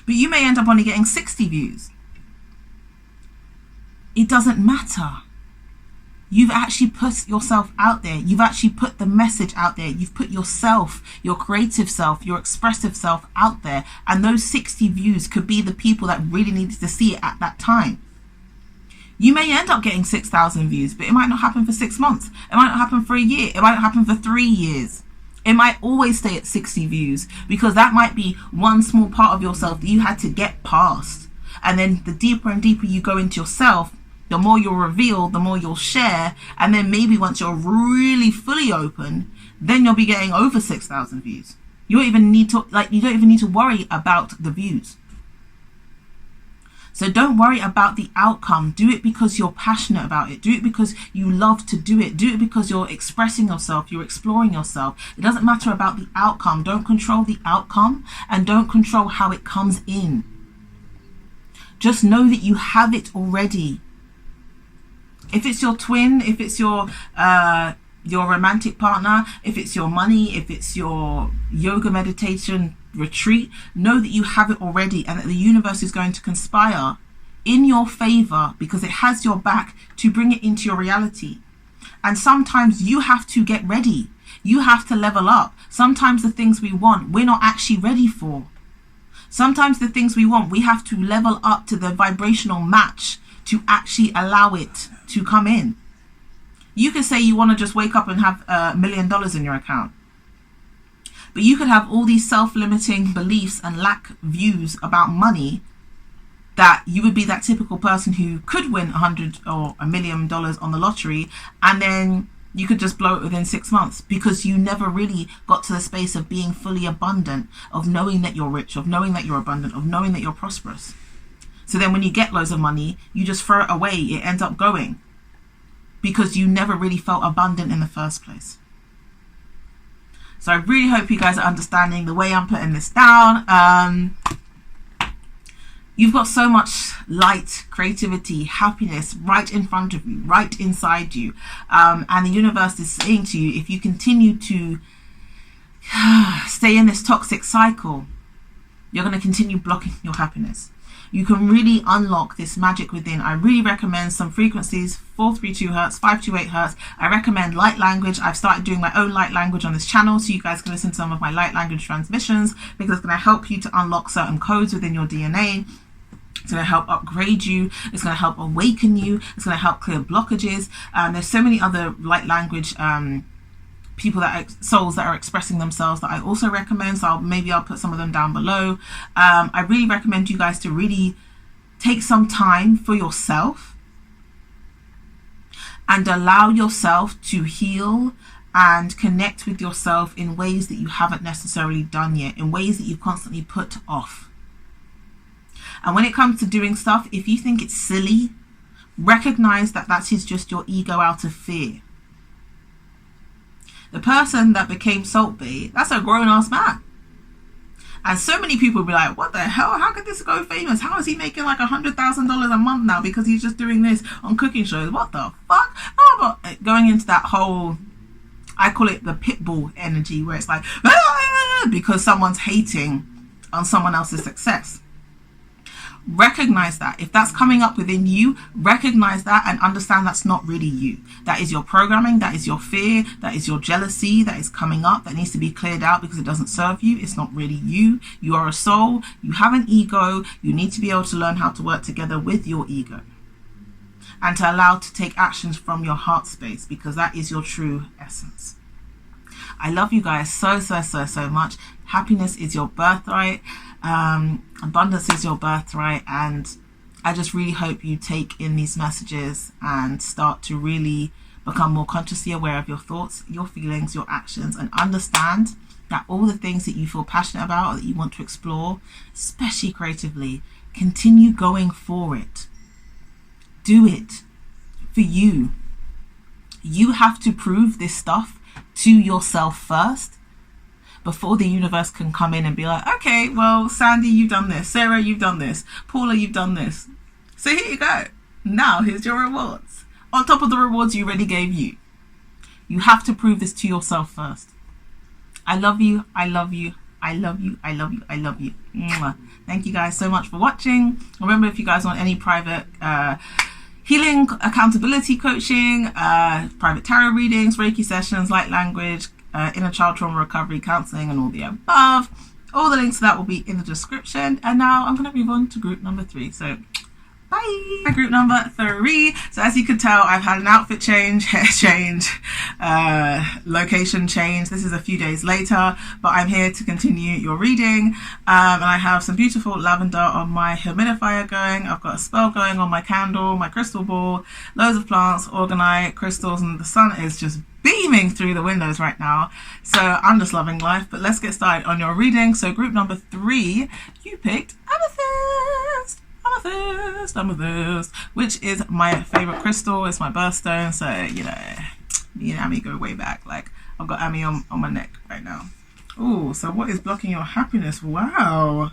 But you may end up only getting 60 views. It doesn't matter. You've actually put yourself out there. You've actually put the message out there. You've put yourself, your creative self, your expressive self out there. And those 60 views could be the people that really needed to see it at that time. You may end up getting 6,000 views, but it might not happen for 6 months. It might not happen for a year. It might not happen for 3 years. It might always stay at 60 views, because that might be one small part of yourself that you had to get past. And then the deeper and deeper you go into yourself, the more you'll reveal, the more you'll share. And then maybe once you're really fully open, then you'll be getting over 6,000 views. You don't even need to worry about the views. So don't worry about the outcome. Do it because you're passionate about it. Do it because you love to do it. Do it because you're expressing yourself. You're exploring yourself. It doesn't matter about the outcome. Don't control the outcome, and don't control how it comes in. Just know that you have it already. If it's your twin, if it's your romantic partner, if it's your money, if it's your yoga meditation retreat, know that you have it already, and that the universe is going to conspire in your favor, because it has your back to bring it into your reality. And sometimes you have to get ready. You have to level up. Sometimes the things we want, we're not actually ready for. Sometimes the things we want, we have to level up to the vibrational match to actually allow it to come in. You could say you want to just wake up and have $1 million in your account. But you could have all these self-limiting beliefs and lack views about money, that you would be that typical person who could win $100 or $1 million on the lottery, and then you could just blow it within 6 months, because you never really got to the space of being fully abundant, of knowing that you're rich, of knowing that you're abundant, of knowing that you're prosperous. So then when you get loads of money, you just throw it away. It ends up going, because you never really felt abundant in the first place. So I really hope you guys are understanding the way I'm putting this down. You've got so much light, creativity, happiness right in front of you, right inside you. And the universe is saying to you, if you continue to stay in this toxic cycle, you're going to continue blocking your happiness. You can really unlock this magic within. I really recommend some frequencies, 432 hertz, 528 hertz. I recommend light language. I've started doing my own light language on this channel, so you guys can listen to some of my light language transmissions, because it's going to help you to unlock certain codes within your DNA. It's going to help upgrade you. It's going to help awaken you. It's going to help clear blockages. There's so many other light language people souls that are expressing themselves that I also recommend, so maybe I'll put some of them down below. I really recommend you guys to really take some time for yourself and allow yourself to heal and connect with yourself in ways that you haven't necessarily done yet, in ways that you've constantly put off. And when it comes to doing stuff, if you think it's silly, recognize that that is just your ego out of fear. The person that became Salt Bae, that's a grown-ass man. And so many people will be like, what the hell? How could this go famous? How is he making like $100,000 a month now because he's just doing this on cooking shows? What the fuck? Oh, but going into that whole, I call it the pitbull energy, where it's like, because someone's hating on someone else's success. Recognize that. If that's coming up within you, recognize that and understand that's not really you. That is your programming, that is your fear, that is your jealousy that is coming up, that needs to be cleared out because it doesn't serve you. It's not really you. You are a soul. You have an ego. You need to be able to learn how to work together with your ego and to allow to take actions from your heart space, because that is your true essence. I love you guys so much. Happiness is your birthright. Abundance is your birthright, and I just really hope you take in these messages and start to really become more consciously aware of your thoughts, your feelings, your actions, and understand that all the things that you feel passionate about or that you want to explore, especially creatively, continue going for it. Do it for you. You have to prove this stuff to yourself first before the universe can come in and be like, okay, well, Sandy, you've done this. Sarah, you've done this. Paula, you've done this. So here you go. Now here's your rewards. On top of the rewards you already gave you. You have to prove this to yourself first. I love you. I love you. I love you. I love you. I love you. Mwah. Thank you guys so much for watching. Remember, if you guys want any private healing, accountability coaching, private tarot readings, Reiki sessions, light language, inner child trauma recovery counseling, and all the above, all the links to that will be in the description. And now I'm going to move on to group number 3. So Bye. Group number 3. So as you can tell, I've had an outfit change, hair change, location change. This is a few days later, but I'm here to continue your reading. And I have some beautiful lavender on my humidifier going. I've got a spell going on my candle, my crystal ball, loads of plants, organite, crystals, and the sun is just beaming through the windows right now. So I'm just loving life. But let's get started on your reading. So group number 3, you picked amethyst. Amethyst, which is my favorite crystal. It's my birthstone, so you know, me and Amy go way back. Like, I've got Amy on my neck right now. Oh, so what is blocking your happiness? Wow,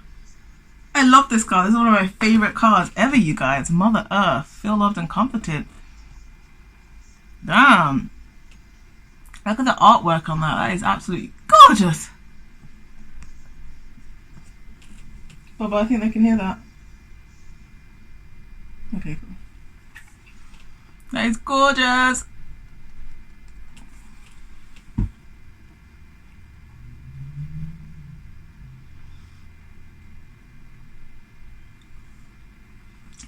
I love this card. This is one of my favorite cards ever, you guys. Mother Earth, feel loved and comforted. Damn, look at the artwork on that. That is absolutely gorgeous. Baba, I think they can hear that. Okay, cool. That is gorgeous.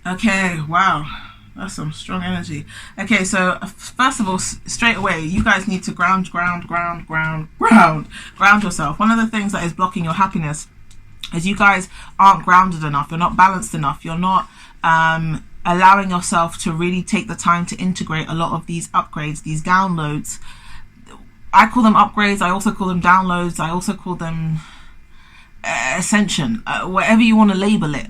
Okay, wow. That's some strong energy. Okay, so first of all, straight away, you guys need to ground yourself. One of the things that is blocking your happiness is you guys aren't grounded enough. You're not balanced enough. You're not allowing yourself to really take the time to integrate a lot of these upgrades, these downloads. I call them upgrades. I also call them downloads. I also call them ascension, whatever you want to label it.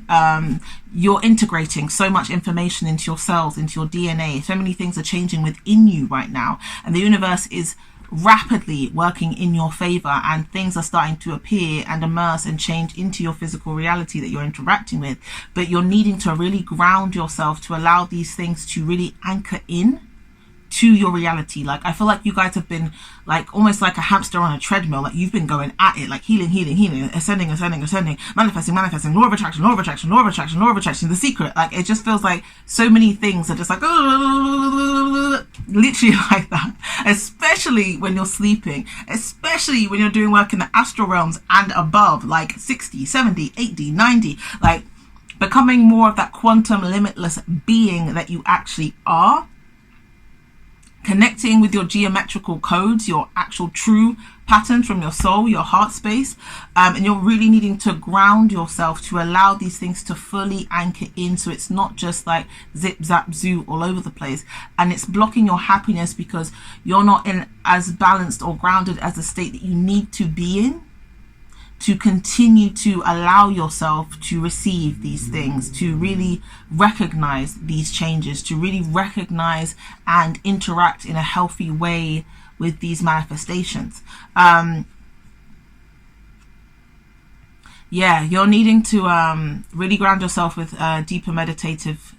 You're integrating so much information into your cells, into your DNA. So many things are changing within you right now, and the universe is rapidly working in your favor, and things are starting to appear and immerse and change into your physical reality that you're interacting with. But you're needing to really ground yourself to allow these things to really anchor in to your reality. Like, I feel like you guys have been like almost like a hamster on a treadmill. Like, you've been going at it, like healing, ascending, manifesting, law of attraction, the secret. Like, it just feels like so many things are just like literally like that, especially when you're sleeping, especially when you're doing work in the astral realms and above, like 60, 70, 80, 90, like becoming more of that quantum limitless being that you actually are. Connecting with your geometrical codes, your actual true patterns from your soul, your heart space, and you're really needing to ground yourself to allow these things to fully anchor in, so it's not just like zip zap zoo all over the place, and it's blocking your happiness because you're not in as balanced or grounded as the state that you need to be in to continue to allow yourself to receive these things, to really recognize these changes, to really recognize and interact in a healthy way with these manifestations. Yeah, you're needing to really ground yourself with deeper meditative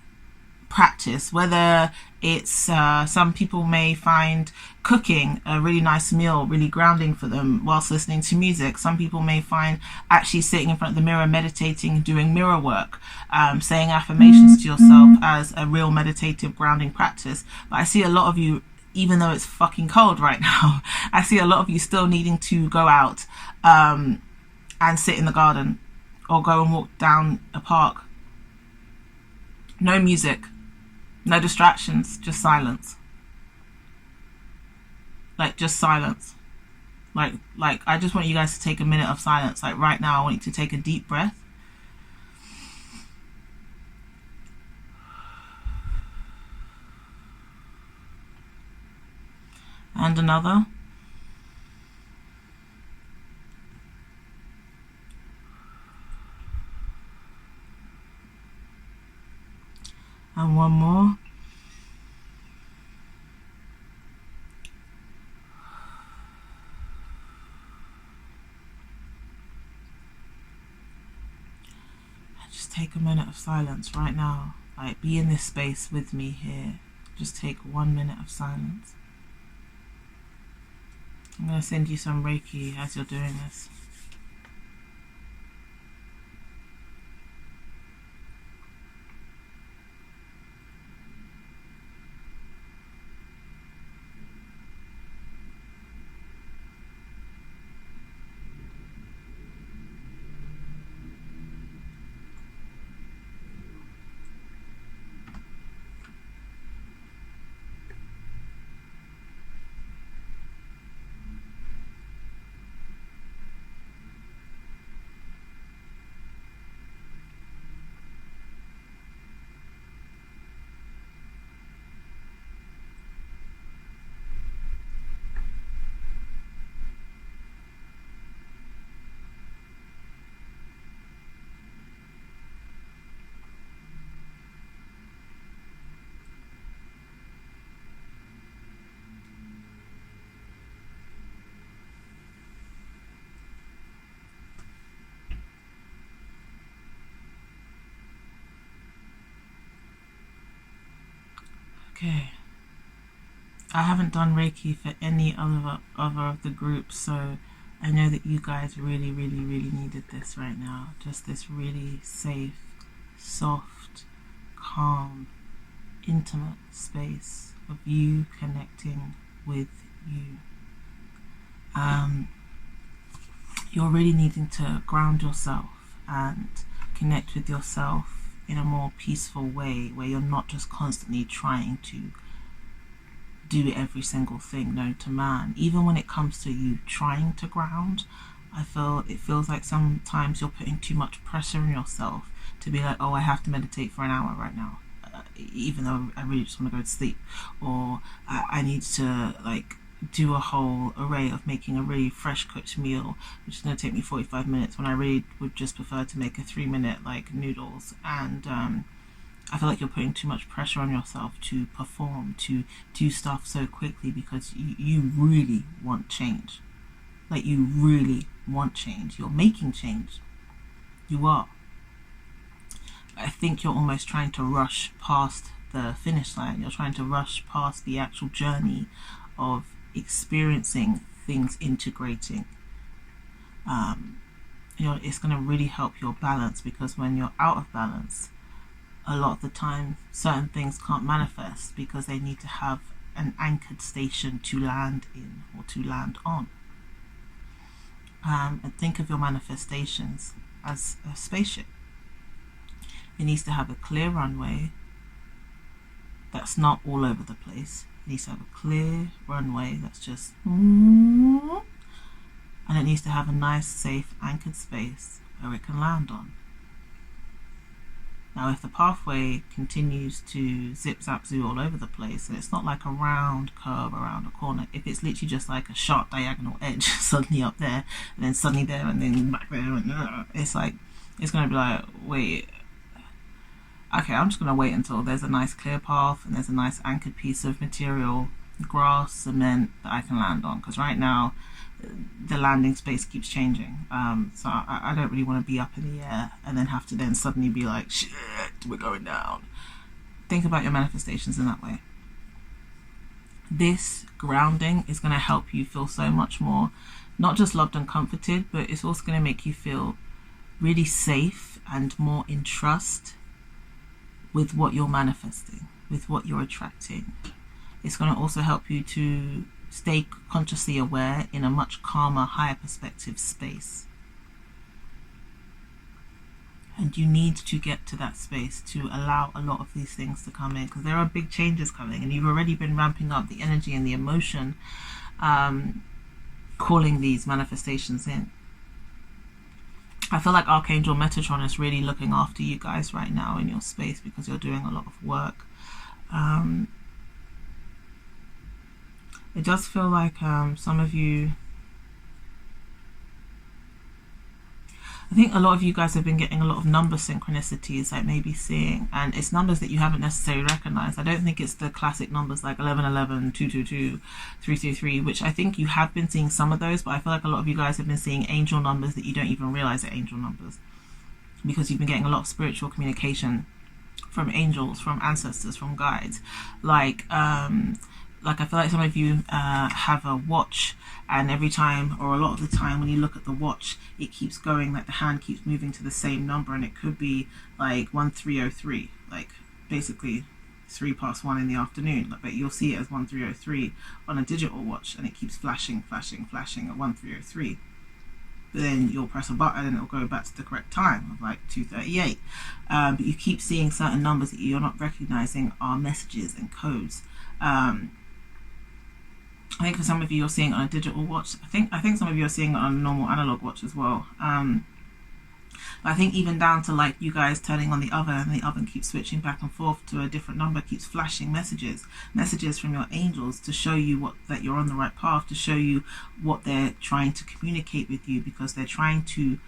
practice, whether it's some people may find cooking a really nice meal really grounding for them whilst listening to music. Some people may find actually sitting in front of the mirror, meditating, doing mirror work, saying affirmations to yourself as a real meditative grounding practice. But I see a lot of you, even though it's fucking cold right now, I see a lot of you still needing to go out and sit in the garden or go and walk down a park. No music, no distractions, just silence. Like, just silence. Like I just want you guys to take a minute of silence. Like, right now, I want you to take a deep breath. And another. And one more. Just take a minute of silence right now. Like, be in this space with me here. Just take 1 minute of silence. I'm going to send you some REIKI as you're doing this. Okay. I haven't done Reiki for any other of the groups, so I know that you guys really, really, really needed this right now. Just this really safe, soft, calm, intimate space of you connecting with you. You're really needing to ground yourself and connect with yourself in a more peaceful way, where you're not just constantly trying to do every single thing known to man. Even when it comes to you trying to ground, it feels like sometimes you're putting too much pressure on yourself to be like, oh, I have to meditate for an hour right now, even though I really just want to go to sleep, or I need to like do a whole array of making a really fresh cooked meal, which is going to take me 45 minutes when I really would just prefer to make a 3-minute like noodles. And I feel like you're putting too much pressure on yourself to perform, to do stuff so quickly, because you really want change. Like, you really want change. You're making change. You are. I think you're almost trying to rush past the finish line. You're trying to rush past the actual journey of experiencing things integrating. It's going to really help your balance, because when you're out of balance, a lot of the time certain things can't manifest because they need to have an anchored station to land in or to land on. And think of your manifestations as a spaceship. It needs to have a clear runway that's not all over the place. It needs to have a clear runway that's just, and it needs to have a nice, safe, anchored space where it can land on. Now, if the pathway continues to zip zap zoo all over the place, and it's not like a round curve around a corner, if it's literally just like a sharp diagonal edge, suddenly up there, and then suddenly there, and then back there, and it's like, it's going to be like, wait, okay, I'm just going to wait until there's a nice clear path and there's a nice anchored piece of material, grass, cement, that I can land on, because right now the landing space keeps changing, so I don't really want to be up in the air and then have to then suddenly be like, shit, we're going down. Think about your manifestations in that way. This grounding is going to help you feel so much more, not just loved and comforted, but it's also going to make you feel really safe and more in trust with what you're manifesting, with what you're attracting. It's going to also help you to stay consciously aware in a much calmer, higher perspective space. And you need to get to that space to allow a lot of these things to come in, because there are big changes coming, and you've already been ramping up the energy and the emotion, calling these manifestations in. I feel like Archangel Metatron is really looking after you guys right now in your space, because you're doing a lot of work. It does feel like some of you, I think a lot of you guys have been getting a lot of number synchronicities, like maybe seeing, and it's numbers that you haven't necessarily recognized. I don't think it's the classic numbers like 1111, 222, 333, which I think you have been seeing some of those, but I feel like a lot of you guys have been seeing angel numbers that you don't even realize are angel numbers, because you've been getting a lot of spiritual communication from angels, from ancestors, from guides. Like I feel like some of you have a watch, and every time, or a lot of the time, when you look at the watch, it keeps going, like the hand keeps moving to the same number, and it could be like 1303, like basically 1 in the afternoon, but you'll see it as 1303 on a digital watch, and it keeps flashing at 1303. But then you'll press a button and it'll go back to the correct time of like 2:38. But you keep seeing certain numbers that you're not recognizing are messages and codes. I think for some of you, you're seeing it on a digital watch. I think some of you are seeing it on a normal analog watch as well. I think even down to like you guys turning on the oven, and the oven keeps switching back and forth to a different number, keeps flashing messages from your angels to show you that you're on the right path, to show you what they're trying to communicate with you, because they're trying to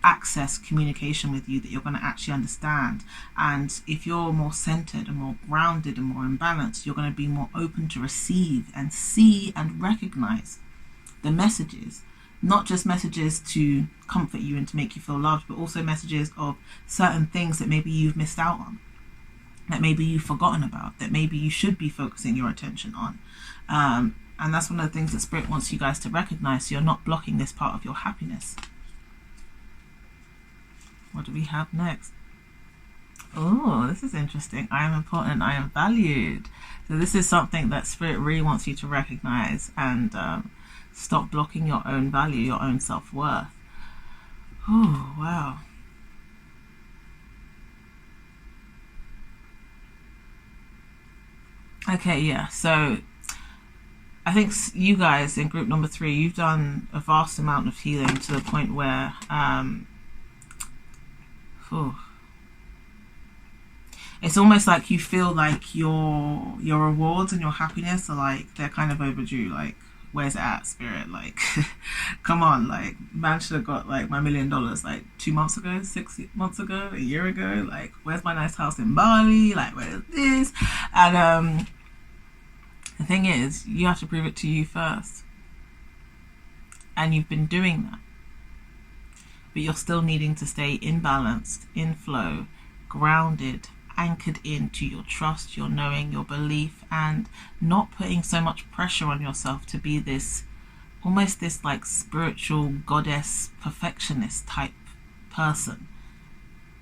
access communication with you that you're going to actually understand. And if you're more centered and more grounded and more in balance, you're going to be more open to receive and see and recognize the messages. Not just messages to comfort you and to make you feel loved, but also messages of certain things that maybe you've missed out on. that maybe you've forgotten about, that maybe you should be focusing your attention on. And that's one of the things that Spirit wants you guys to recognize, so you're not blocking this part of your happiness. What do we have next? Oh, this is interesting. I am important. I am valued. So this is something that Spirit really wants you to recognize and stop blocking your own value, your own self-worth. Oh, wow. Okay, yeah. So I think you guys in group number 3, you've done a vast amount of healing to the point where it's almost like you feel like your rewards and your happiness are like, they're kind of overdue. Like, where's it at, Spirit? Like, come on, like, man should have got like my $1 million like 2 months ago, 6 months ago, a year ago. Like, where's my nice house in Bali? Like, where's this? And the thing is, you have to prove it to you first. And you've been doing that. But you're still needing to stay in balance, in flow, grounded, anchored into your trust, your knowing, your belief, and not putting so much pressure on yourself to be this, almost this like spiritual goddess perfectionist type person.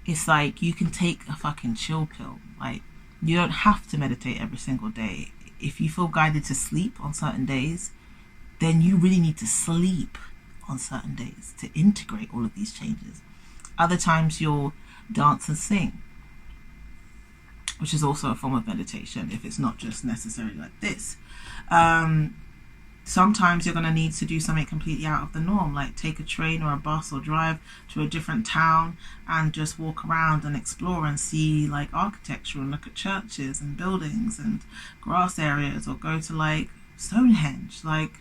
It's like you can take a fucking chill pill. Like, you don't have to meditate every single day. If you feel guided to sleep on certain days, then you really need to sleep on certain days to integrate all of these changes. Other times you'll dance and sing, which is also a form of meditation if it's not just necessarily like this. Sometimes you're going to need to do something completely out of the norm, like take a train or a bus or drive to a different town and just walk around and explore and see like architecture and look at churches and buildings and grass areas, or go to like Stonehenge. Like,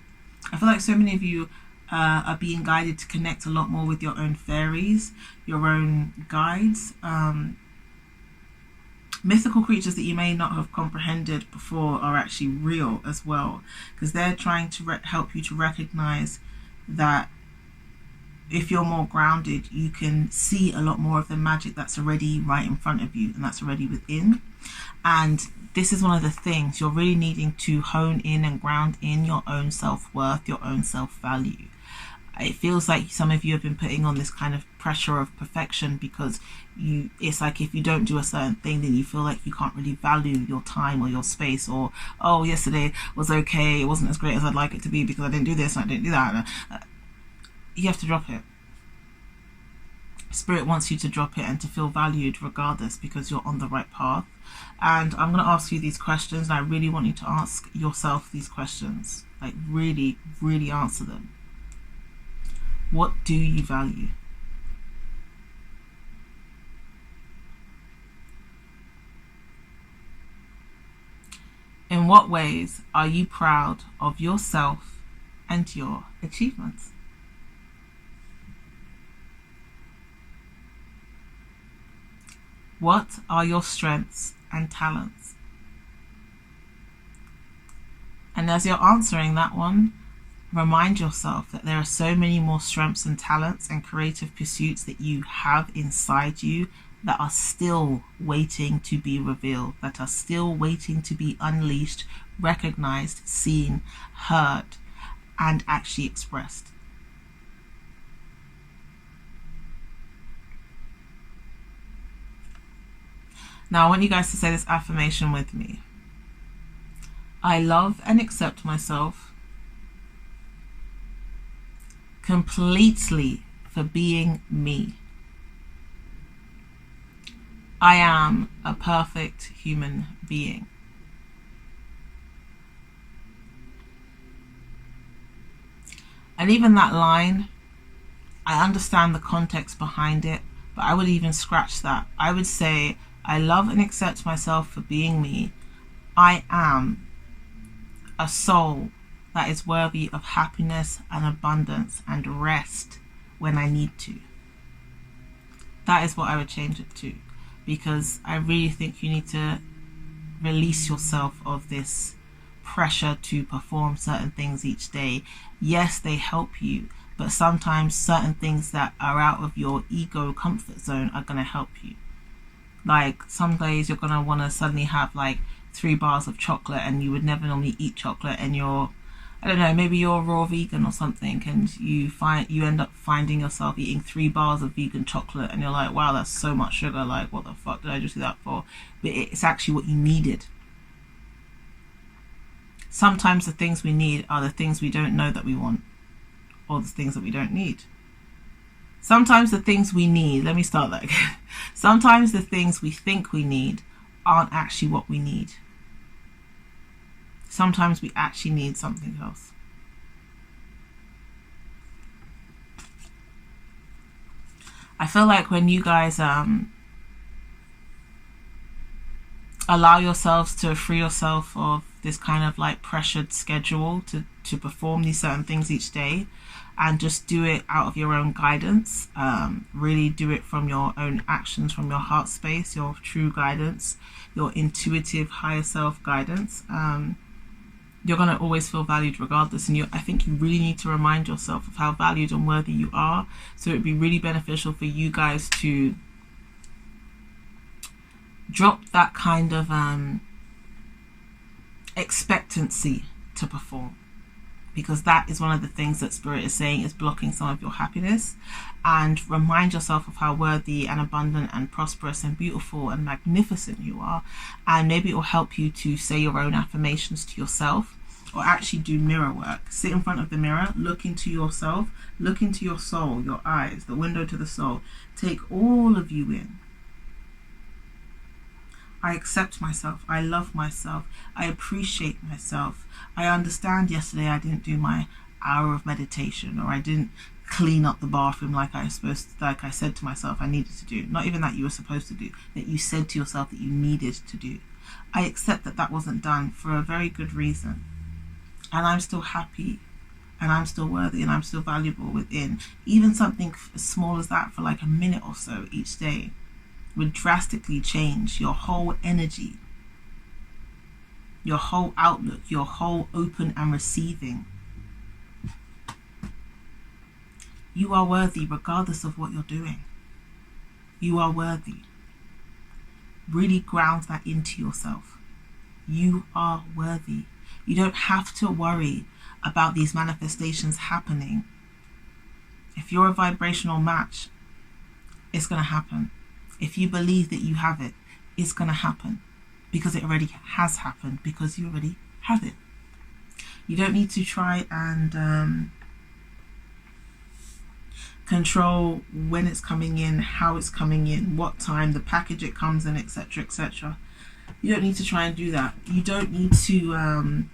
I feel like so many of you are being guided to connect a lot more with your own fairies, your own guides, mythical creatures that you may not have comprehended before are actually real as well, because they're trying to help you to recognize that if you're more grounded, you can see a lot more of the magic that's already right in front of you and that's already within. And this is one of the things you're really needing to hone in and ground in: your own self-worth, your own self-value. It feels like some of you have been putting on this kind of pressure of perfection because it's like if you don't do a certain thing, then you feel like you can't really value your time or your space, or, oh, yesterday was okay, it wasn't as great as I'd like it to be because I didn't do this and I didn't do that. You have to drop it. Spirit wants you to drop it and to feel valued regardless, because you're on the right path. And I'm going to ask you these questions, and I really want you to ask yourself these questions. Like, really, really answer them. What do you value? In what ways are you proud of yourself and your achievements? What are your strengths and talents? And as you're answering that one, remind yourself that there are so many more strengths and talents and creative pursuits that you have inside you that are still waiting to be revealed, that are still waiting to be unleashed, recognized, seen, heard, and actually expressed. Now, I want you guys to say this affirmation with me. I love and accept myself completely for being me. I am a perfect human being. And even that line, I understand the context behind it, but I would even scratch that. I would say, I love and accept myself for being me. I am a soul that is worthy of happiness and abundance and rest when I need to. That is what I would change it to, because I really think you need to release yourself of this pressure to perform certain things each day. Yes, they help you, but sometimes certain things that are out of your ego comfort zone are going to help you. Like some days you're gonna want to suddenly have like 3 bars of chocolate, and you would never normally eat chocolate, and you're, I don't know, maybe you're raw vegan or something, and you end up finding yourself eating 3 bars of vegan chocolate, and you're like, wow, that's so much sugar, like what the fuck did I just do that for? But it's actually what you needed. Sometimes the things we need are the things we don't know that we want, or the things that we don't need. Sometimes the things we need, let me start that again. Sometimes the things we think we need aren't actually what we need. Sometimes we actually need something else. I feel like when you guys allow yourselves to free yourself of this kind of like pressured schedule to perform these certain things each day, and just do it out of your own guidance, really do it from your own actions, from your heart space, your true guidance, your intuitive higher self guidance, you're going to always feel valued regardless. And I think you really need to remind yourself of how valued and worthy you are. So it'd be really beneficial for you guys to drop that kind of expectancy to perform, because that is one of the things that Spirit is saying is blocking some of your happiness. And remind yourself of how worthy and abundant and prosperous and beautiful and magnificent you are. And maybe it will help you to say your own affirmations to yourself, or actually do mirror work. Sit in front of the mirror, look into yourself, look into your soul, your eyes, the window to the soul. Take all of you in. I accept myself. I love myself. I appreciate myself. I understand yesterday I didn't do my hour of meditation, or I didn't clean up the bathroom like I said to myself I needed to do. Not even that you were supposed to do, that you said to yourself that you needed to do. I accept that that wasn't done for a very good reason. And I'm still happy, and I'm still worthy, and I'm still valuable within. Even something as small as that for like a minute or so each day would drastically change your whole energy, your whole outlook, your whole open and receiving. You are worthy regardless of what you're doing. You are worthy. Really ground that into yourself. You are worthy. You don't have to worry about these manifestations happening. If you're a vibrational match, it's going to happen. If you believe that you have it, it's going to happen, because it already has happened, because you already have it. You don't need to try and control when it's coming in, how it's coming in, what time, the package it comes in, etc., etc. You don't need to try and do that. You don't need to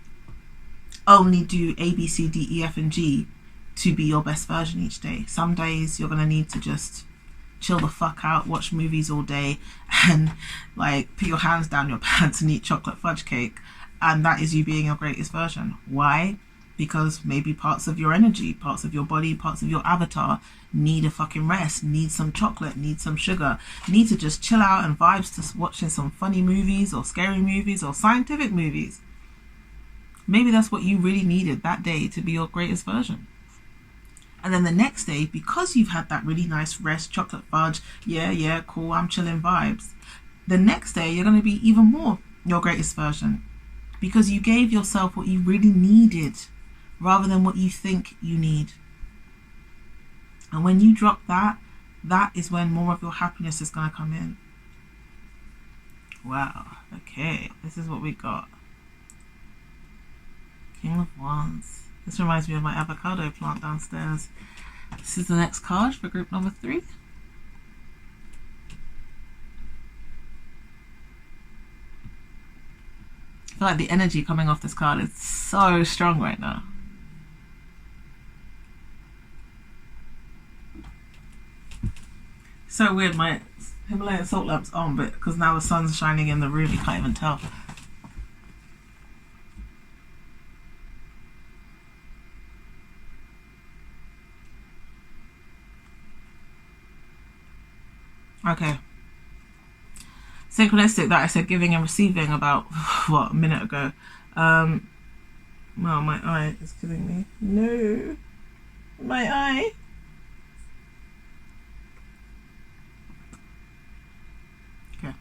only do A, B, C, D, E, F, and G to be your best version each day. Some days you're going to need to just chill the fuck out, watch movies all day, and like put your hands down your pants and eat chocolate fudge cake, and that is you being your greatest version. Why? Because maybe parts of your energy, parts of your body, parts of your avatar need a fucking rest, need some chocolate, need some sugar, need to just chill out and vibes to watching some funny movies or scary movies or scientific movies. Maybe that's what you really needed that day to be your greatest version. And then the next day, because you've had that really nice rest, chocolate fudge, yeah, cool, I'm chilling vibes. The next day, you're going to be even more your greatest version, because you gave yourself what you really needed rather than what you think you need. And when you drop that, that is when more of your happiness is going to come in. Wow. Okay, this is what we got. King of Wands. This reminds me of my avocado plant downstairs. This is the next card for group number 3. I feel like the energy coming off this card is so strong right now. So weird, my Himalayan salt lamp's on, but because now the sun's shining in the room, you can't even tell. Okay. Synchronistic, that I said giving and receiving about, what, a minute ago. Well, my eye is killing me. No. My eye. Okay.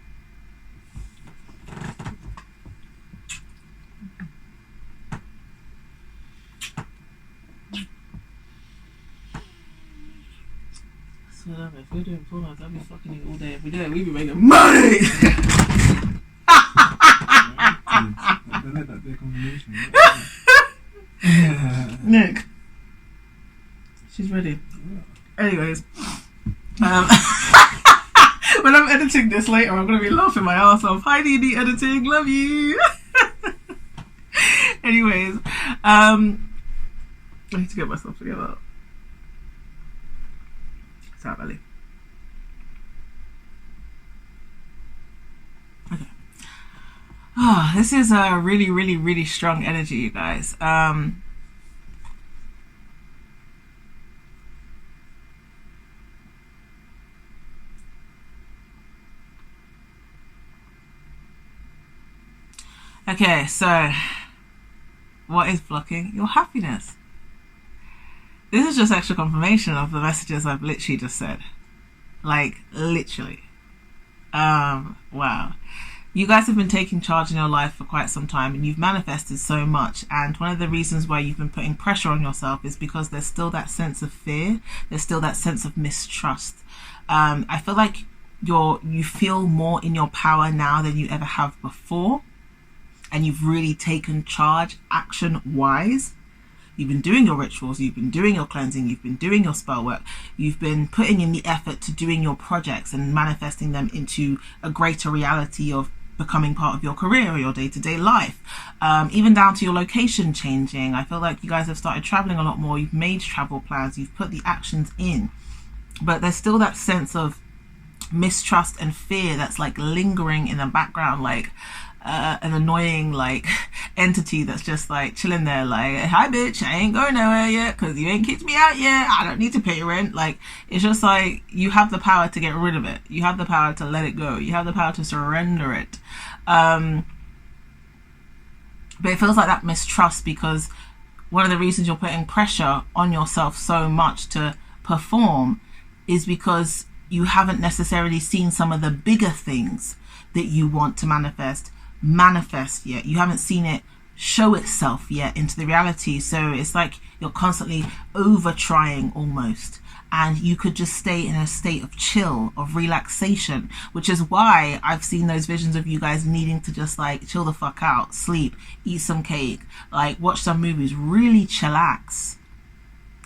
So if we're doing pornos, I'll be fucking you all day, every day. We be making money. Nick, she's ready. Anyways, when I'm editing this later, I'm gonna be laughing my ass off. Hi, Dee editing, love you. Anyways, I need to get myself together. Sorry, Ellie. Okay. Oh, this is a really, really, really strong energy, you guys. Okay, so what is blocking your happiness? This is just extra confirmation of the messages I've literally just said. Like, literally. Wow. You guys have been taking charge in your life for quite some time, and you've manifested so much. And one of the reasons why you've been putting pressure on yourself is because there's still that sense of fear. There's still that sense of mistrust. I feel like you feel more in your power now than you ever have before. And you've really taken charge action-wise. You've been doing your rituals, you've been doing your cleansing, you've been doing your spell work, you've been putting in the effort to doing your projects and manifesting them into a greater reality of becoming part of your career or your day-to-day life. Even down to your location changing. I feel like you guys have started traveling a lot more, you've made travel plans, you've put the actions in. But there's still that sense of mistrust and fear that's like lingering in the background, like an annoying like entity that's just like chilling there like, hi bitch, I ain't going nowhere yet because you ain't kicked me out yet, I don't need to pay rent. Like, it's just like you have the power to get rid of it, you have the power to let it go, you have the power to surrender it. But it feels like that mistrust because one of the reasons you're putting pressure on yourself so much to perform is because you haven't necessarily seen some of the bigger things that you want to manifest yet. You haven't seen it show itself yet into the reality. So it's like you're constantly over trying almost, and you could just stay in a state of chill, of relaxation, which is why I've seen those visions of you guys needing to just like chill the fuck out, sleep, eat some cake, like watch some movies, really chillax.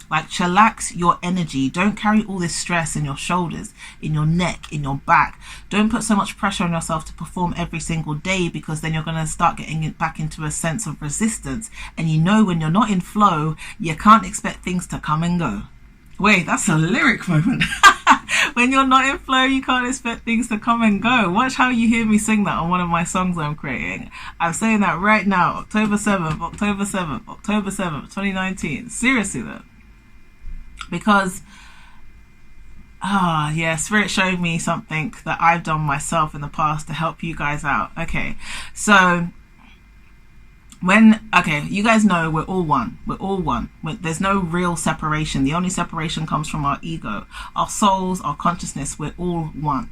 Like, chillax your energy. Don't carry all this stress in your shoulders, in your neck, in your back. Don't put so much pressure on yourself to perform every single day, because then you're going to start getting it back into a sense of resistance. And you know, when you're not in flow, you can't expect things to come and go. Wait, that's a lyric moment. When you're not in flow, you can't expect things to come and go. Watch how you hear me sing that on one of my songs I'm creating. I'm saying that right now, October 7th, October 7th, October 7th, 2019. Seriously though. Because Spirit showed me something that I've done myself in the past to help you guys out. Okay, so you guys know we're all one. There's no real separation. The only separation comes from our ego, our souls, our consciousness. We're all one,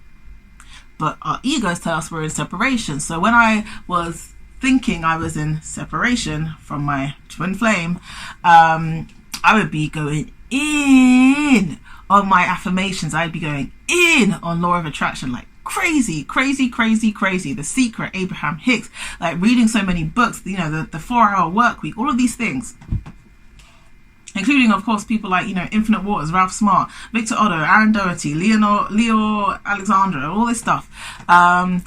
but our egos tell us we're in separation. So when I was thinking I was in separation from my twin flame, I would be going in on my affirmations. I'd be going in on law of attraction like crazy. The Secret, Abraham Hicks, like reading so many books, you know, the 4-hour work week, all of these things, including of course people like, you know, Infinite Waters, Ralph Smart, Victor Otto, Aaron Doherty, Leo Alexandra, all this stuff. And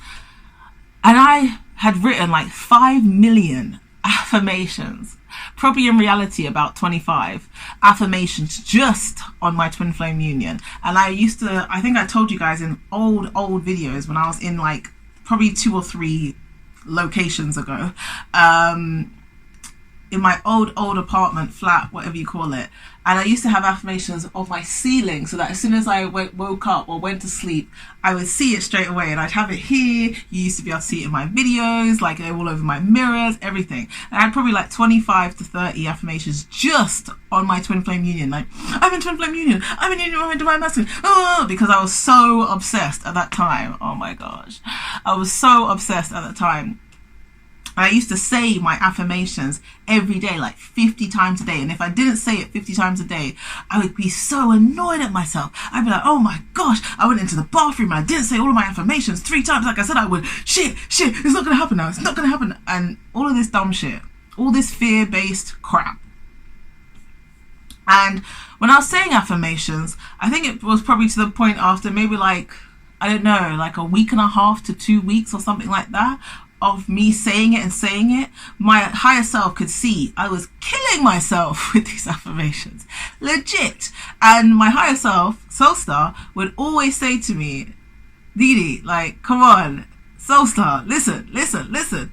I had written like 5 million affirmations, probably in reality about 25 affirmations just on my twin flame union. And I think I told you guys in old videos when I was in like probably 2 or 3 locations ago, in my old apartment, flat, whatever you call it. And I used to have affirmations on my ceiling, so that as soon as I woke up or went to sleep, I would see it straight away. And I'd have it here. You used to be able to see it in my videos, like all over my mirrors, everything. And I had probably like 25 to 30 affirmations just on my twin flame union. Like, I'm in twin flame union, I'm in union with divine masculine. Because I was so obsessed at that time. Oh my gosh. I was so obsessed at that time. And I used to say my affirmations every day, like 50 times a day. And if I didn't say it 50 times a day, I would be so annoyed at myself. I'd be like, oh my gosh, I went into the bathroom and I didn't say all of my affirmations 3 times like I said I would. Shit, it's not going to happen now. It's not going to happen. And all of this dumb shit, all this fear-based crap. And when I was saying affirmations, I think it was probably to the point after maybe like, I don't know, like a week and a half to 2 weeks or something like that, of me saying it, my higher self could see I was killing myself with these affirmations, legit. And my higher self, SoulStar, would always say to me, Didi, like, come on, SoulStar, listen.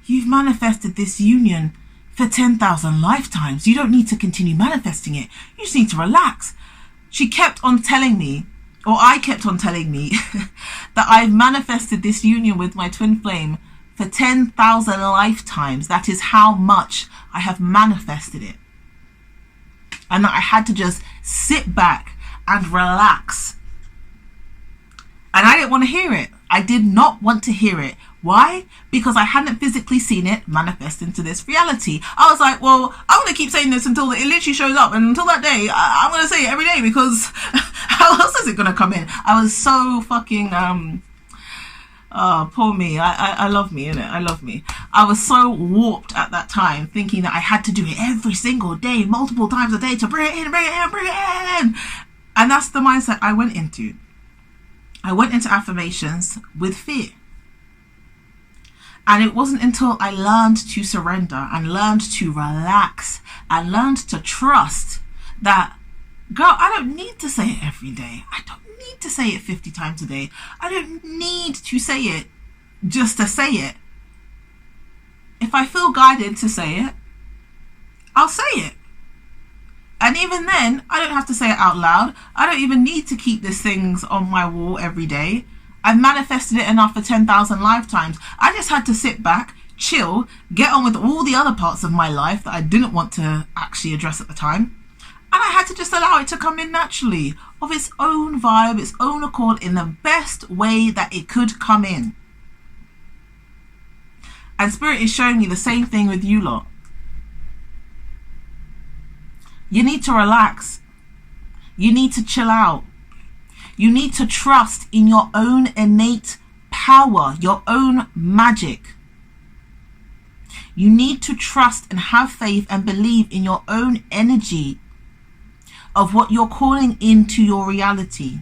You've manifested this union for 10,000 lifetimes. You don't need to continue manifesting it. You just need to relax. She kept on telling me, or I kept on telling me, that I've manifested this union with my twin flame for 10,000 lifetimes. That is how much I have manifested it. And that I had to just sit back and relax. And I didn't want to hear it. I did not want to hear it. Why? Because I hadn't physically seen it manifest into this reality. I was like, well, I'm going to keep saying this until it literally shows up. And until that day, I'm going to say it every day, because how else is it going to come in? I was so fucking, oh, poor me. I love me, innit? I love me. I was so warped at that time, thinking that I had to do it every single day, multiple times a day to bring it in. And that's the mindset I went into. I went into affirmations with fear. And it wasn't until I learned to surrender and learned to relax and learned to trust that, girl, I don't need to say it every day. I don't need to say it 50 times a day. I don't need to say it just to say it. If I feel guided to say it, I'll say it. And even then, I don't have to say it out loud. I don't even need to keep these things on my wall every day. I've manifested it enough for 10,000 lifetimes. I just had to sit back, chill, get on with all the other parts of my life that I didn't want to actually address at the time. And I had to just allow it to come in naturally, of its own vibe, its own accord, in the best way that it could come in. And Spirit is showing me the same thing with you lot. You need to relax. You need to chill out. You need to trust in your own innate power, your own magic. You need to trust and have faith and believe in your own energy of what you're calling into your reality.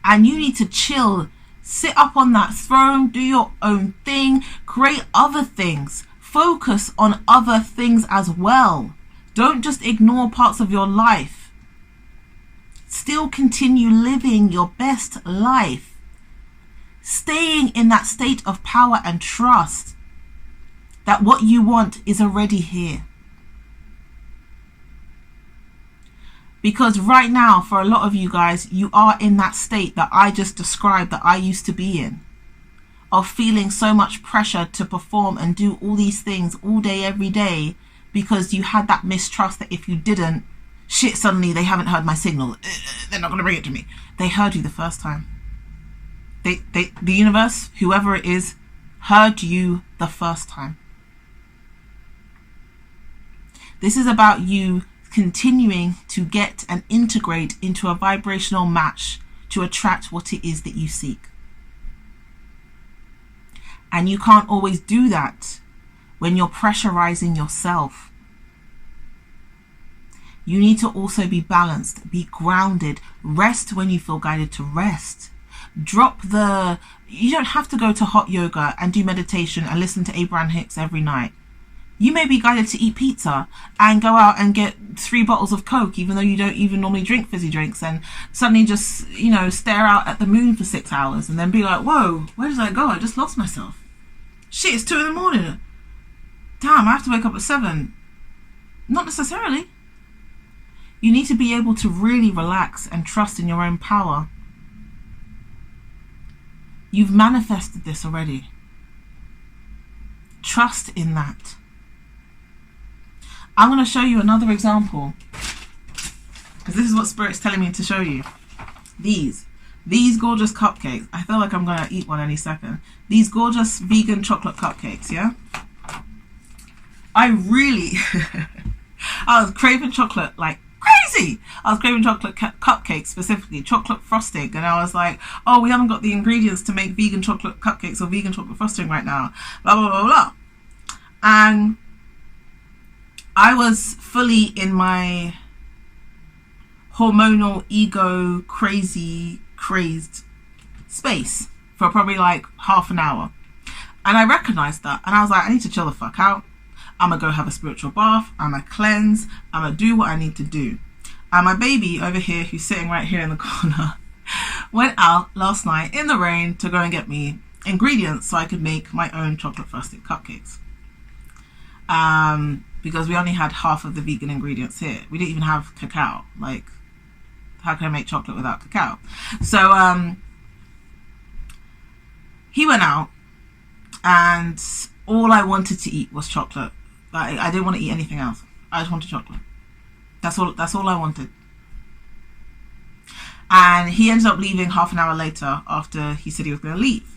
And you need to chill, sit up on that throne, do your own thing, create other things, focus on other things as well. Don't just ignore parts of your life. Still continue living your best life, staying in that state of power and trust that what you want is already here. Because right now, for a lot of you guys, you are in that state that I just described, that I used to be in, of feeling so much pressure to perform and do all these things all day, every day, because you had that mistrust that if you didn't, shit, suddenly they haven't heard my signal. They're not going to bring it to me. They heard you the first time. The universe, whoever it is, heard you the first time. This is about you continuing to get and integrate into a vibrational match to attract what it is that you seek. And you can't always do that when you're pressurizing yourself. You need to also be balanced, be grounded, rest when you feel guided to rest. You don't have to go to hot yoga and do meditation and listen to Abraham Hicks every night. You may be guided to eat pizza and go out and get 3 bottles of Coke, even though you don't even normally drink fizzy drinks, and suddenly just, stare out at the moon for 6 hours and then be like, whoa, where did I go? I just lost myself. Shit, it's 2 a.m. Damn, I have to wake up at 7. Not necessarily. You need to be able to really relax and trust in your own power. You've manifested this already. Trust in that. I'm going to show you another example, because this is what Spirit's telling me to show you. These these gorgeous cupcakes. I feel like I'm gonna eat one any second. These gorgeous vegan chocolate cupcakes, yeah? I really, I was craving chocolate like crazy. I was craving chocolate cupcakes, specifically chocolate frosting, and I was like, oh, we haven't got the ingredients to make vegan chocolate cupcakes or vegan chocolate frosting right now, blah, blah, blah, blah. And I was fully in my hormonal, ego, crazed space for probably like half an hour. And I recognized that, and I was like, I need to chill the fuck out. I'm gonna go have a spiritual bath, I'm gonna cleanse, I'm gonna do what I need to do. And my baby over here, who's sitting right here in the corner, went out last night in the rain to go and get me ingredients so I could make my own chocolate frosted cupcakes. Because we only had half of the vegan ingredients here. We didn't even have cacao. Like, how can I make chocolate without cacao? So he went out, and all I wanted to eat was chocolate. Like, I didn't want to eat anything else. I just wanted chocolate. That's all I wanted. And he ended up leaving half an hour later after he said he was going to leave.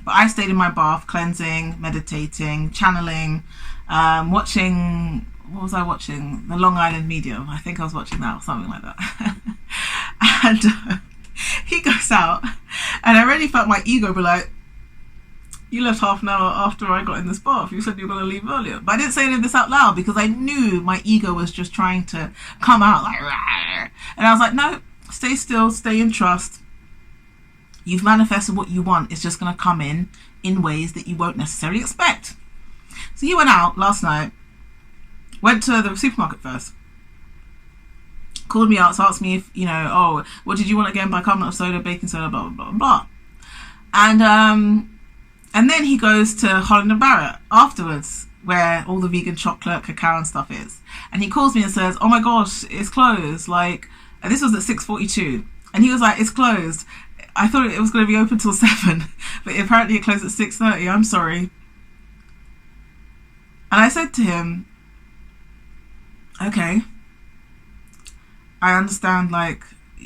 But I stayed in my bath, cleansing, meditating, channeling, watching, what was I watching? The Long Island Medium. I think I was watching that or something like that. And he goes out, and I already felt my ego be like, you left half an hour after I got in this bath. You said you were going to leave earlier. But I didn't say any of this out loud because I knew my ego was just trying to come out like, rawr. And I was like, no, stay still, stay in trust. You've manifested what you want. It's just going to come in ways that you won't necessarily expect. So he went out last night, went to the supermarket first, called me out, so asked me if, you know, oh, what did you want again? Bicarbonate of soda, baking soda, blah, blah, blah, blah. And then he goes to Holland & Barrett afterwards, where all the vegan chocolate, cacao and stuff is. And he calls me and says, oh my gosh, it's closed. Like, and this was at 6:42. And he was like, it's closed. I thought it was going to be open till 7, but apparently it closed at 6:30. I'm sorry. And I said to him, okay, I understand, like,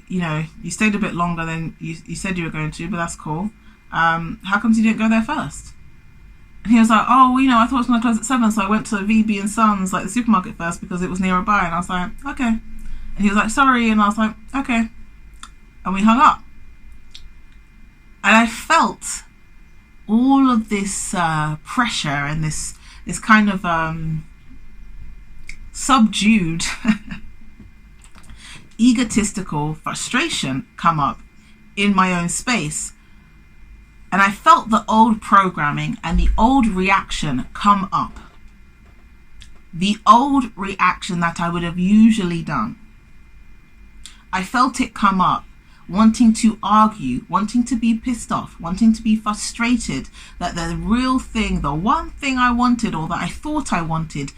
you know, you stayed a bit longer than you said you were going to, but that's cool. How comes you didn't go there first? And he was like, oh, well, you know, I thought it was going to close at 7, so I went to VB and Sons, like the supermarket first, because it was nearby. And I was like, okay. And he was like, sorry. And I was like, okay. And we hung up. And I felt all of this pressure and this kind of subdued egotistical frustration come up in my own space. And I felt the old programming and the old reaction come up. The old reaction that I would have usually done. I felt it come up, wanting to argue, wanting to be pissed off, wanting to be frustrated that the real thing, the one thing I wanted or that I thought I wanted,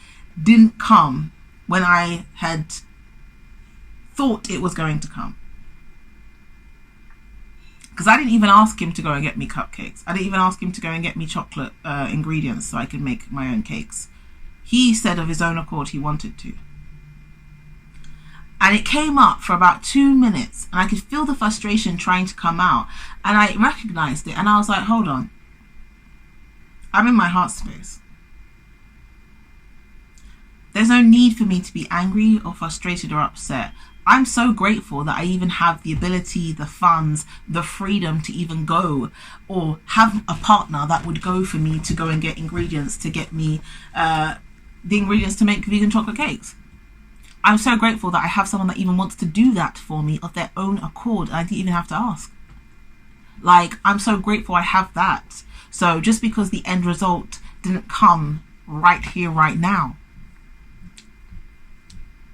didn't come when I had thought it was going to come. Because I didn't even ask him to go and get me cupcakes. I didn't even ask him to go and get me chocolate ingredients so I could make my own cakes. He said of his own accord he wanted to. And it came up for about 2 minutes, and I could feel the frustration trying to come out. And I recognized it, and I was like, hold on. I'm in my heart space. There's no need for me to be angry or frustrated or upset. I'm so grateful that I even have the ability, the funds, the freedom to even go or have a partner that would go for me to go and get ingredients to get me the ingredients to make vegan chocolate cakes. I'm so grateful that I have someone that even wants to do that for me of their own accord. And I didn't even have to ask. Like, I'm so grateful I have that. So just because the end result didn't come right here, right now,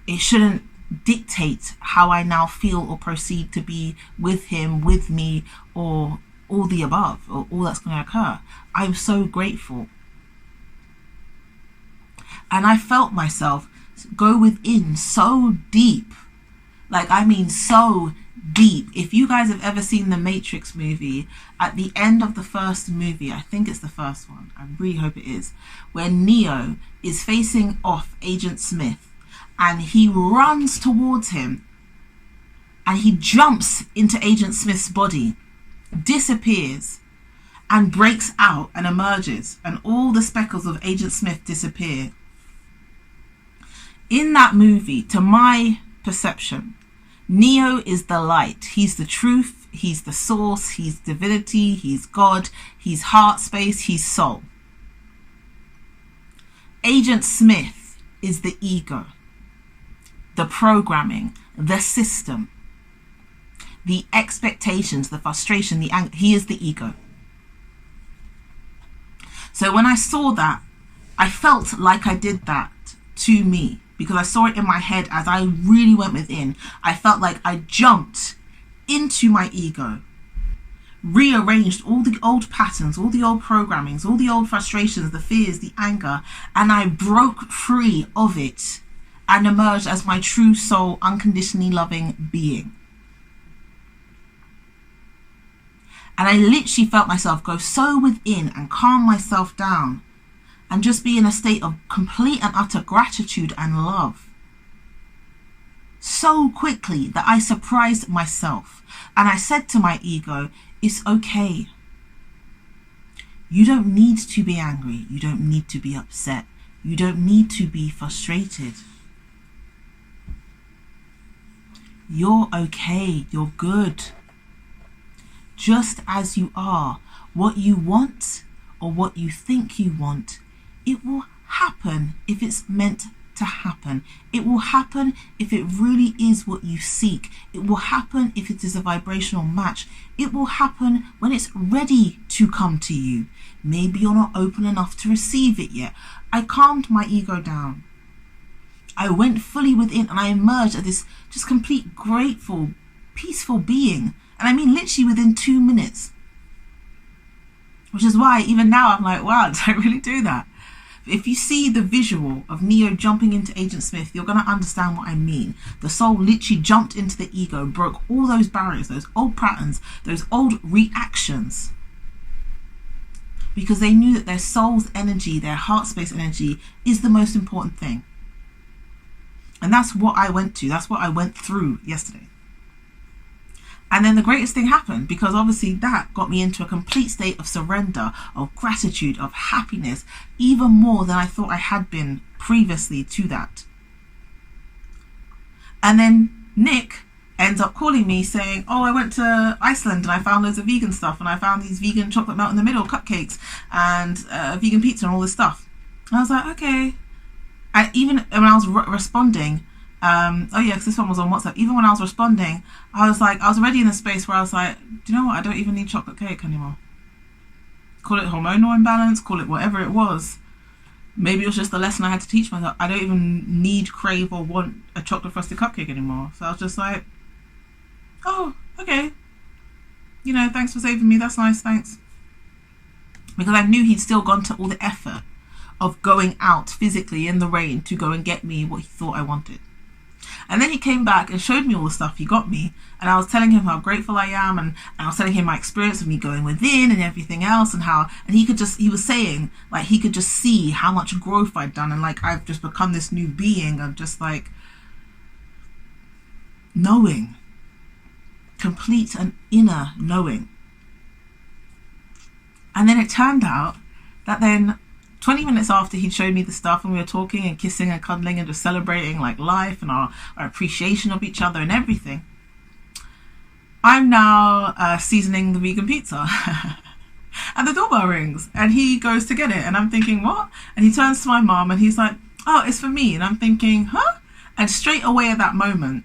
it shouldn't dictate how I now feel or proceed to be with him, with me, or all the above, or all that's going to occur. I'm so grateful. And I felt myself go within so deep. Like, I mean so deep. If you guys have ever seen the Matrix movie, at the end of the first movie, I think it's the first one, I really hope it is, where Neo is facing off Agent Smith and he runs towards him and he jumps into Agent Smith's body, disappears, and breaks out and emerges, and all the speckles of Agent Smith disappear. In that movie, to my perception, Neo is the light. He's the truth. He's the source. He's divinity. He's God. He's heart space. He's soul. Agent Smith is the ego, the programming, the system, the expectations, the frustration, the anger. He is the ego. So when I saw that, I felt like I did that to me, because I saw it in my head as I really went within. I felt like I jumped into my ego, rearranged all the old patterns, all the old programmings, all the old frustrations, the fears, the anger, and I broke free of it and emerged as my true soul, unconditionally loving being. And I literally felt myself go so within and calm myself down and just be in a state of complete and utter gratitude and love so quickly that I surprised myself. And I said to my ego, it's okay. You don't need to be angry. You don't need to be upset. You don't need to be frustrated. You're okay. You're good. Just as you are. What you want or what you think you want, it will happen if it's meant to happen. It will happen if it really is what you seek. It will happen if it is a vibrational match. It will happen when it's ready to come to you. Maybe you're not open enough to receive it yet. I calmed my ego down. I went fully within and I emerged as this just complete, grateful, peaceful being. And I mean literally within 2 minutes. Which is why even now I'm like, wow, did I really do that? If you see the visual of Neo jumping into Agent Smith, you're going to understand what I mean. The soul literally jumped into the ego, broke all those barriers, those old patterns, those old reactions. Because they knew that their soul's energy, their heart space energy is the most important thing. And that's what I went to. That's what I went through yesterday. And then the greatest thing happened, because obviously that got me into a complete state of surrender, of gratitude, of happiness, even more than I thought I had been previously to that. And then Nick ends up calling me saying, oh, I went to Iceland and I found loads of vegan stuff, and I found these vegan chocolate melt in the middle cupcakes and vegan pizza and all this stuff. And I was like, okay. And even when I was responding, oh yeah, because this one was on WhatsApp. Even when I was responding, I was already in a space where I was like, do you know what? I don't even need chocolate cake anymore. Call it hormonal imbalance, call it whatever it was. Maybe it was just the lesson I had to teach myself. I don't even need, crave, or want a chocolate frosted cupcake anymore. So I was just like, oh, okay. You know, thanks for saving me. That's nice, thanks. Because I knew he'd still gone to all the effort of going out physically in the rain to go and get me what he thought I wanted. And then he came back and showed me all the stuff he got me, and I was telling him how grateful I am, and I was telling him my experience of me going within and everything else, and he was saying like he could just see how much growth I'd done, and like I've just become this new being of just like knowing, complete and inner knowing. And then it turned out that then 20 minutes after he'd showed me the stuff and we were talking and kissing and cuddling and just celebrating like life and our appreciation of each other and everything, I'm now seasoning the vegan pizza. And the doorbell rings and he goes to get it and I'm thinking, what? And he turns to my mom and he's like, oh, it's for me. And I'm thinking, huh? And straight away at that moment,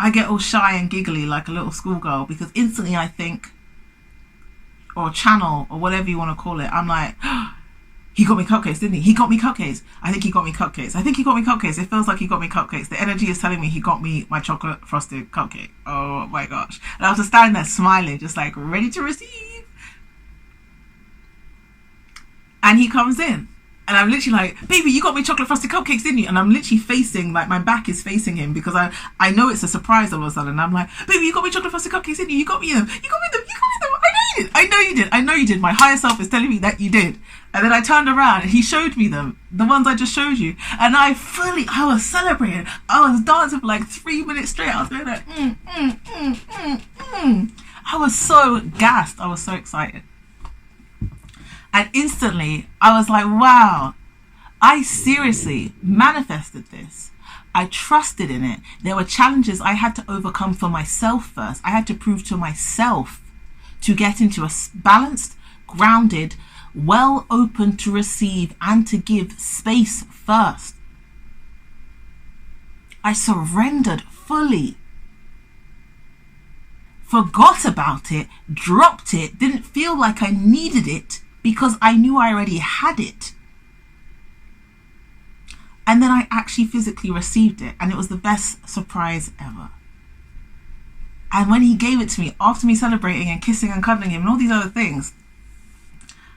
I get all shy and giggly like a little schoolgirl, because instantly I think, or channel, or whatever you want to call it, I'm like, oh, he got me cupcakes, didn't he? He got me cupcakes. I think he got me cupcakes. I think he got me cupcakes. It feels like he got me cupcakes. The energy is telling me he got me my chocolate frosted cupcake. Oh my gosh. And I was just standing there smiling, just like ready to receive. And he comes in. And I'm literally like, baby, you got me chocolate frosted cupcakes, didn't you? And I'm literally facing, like my back is facing him, because I know it's a surprise all of a sudden. And I'm like, baby, you got me chocolate frosted cupcakes, didn't you? You got me them. You got me them. You got me them. I know you did. I know you did. I know you did. My higher self is telling me that you did. And then I turned around and he showed me them, the ones I just showed you. And I was celebrating. I was dancing for like 3 minutes straight. I was going like, I was so gassed. I was so excited. And instantly I was like, wow, I seriously manifested this. I trusted in it. There were challenges I had to overcome for myself first. I had to prove to myself to get into a balanced, grounded, well open to receive and to give space first. I surrendered fully. Forgot about it, dropped it, didn't feel like I needed it because I knew I already had it. And then I actually physically received it, and it was the best surprise ever. And when he gave it to me, after me celebrating and kissing and cuddling him and all these other things,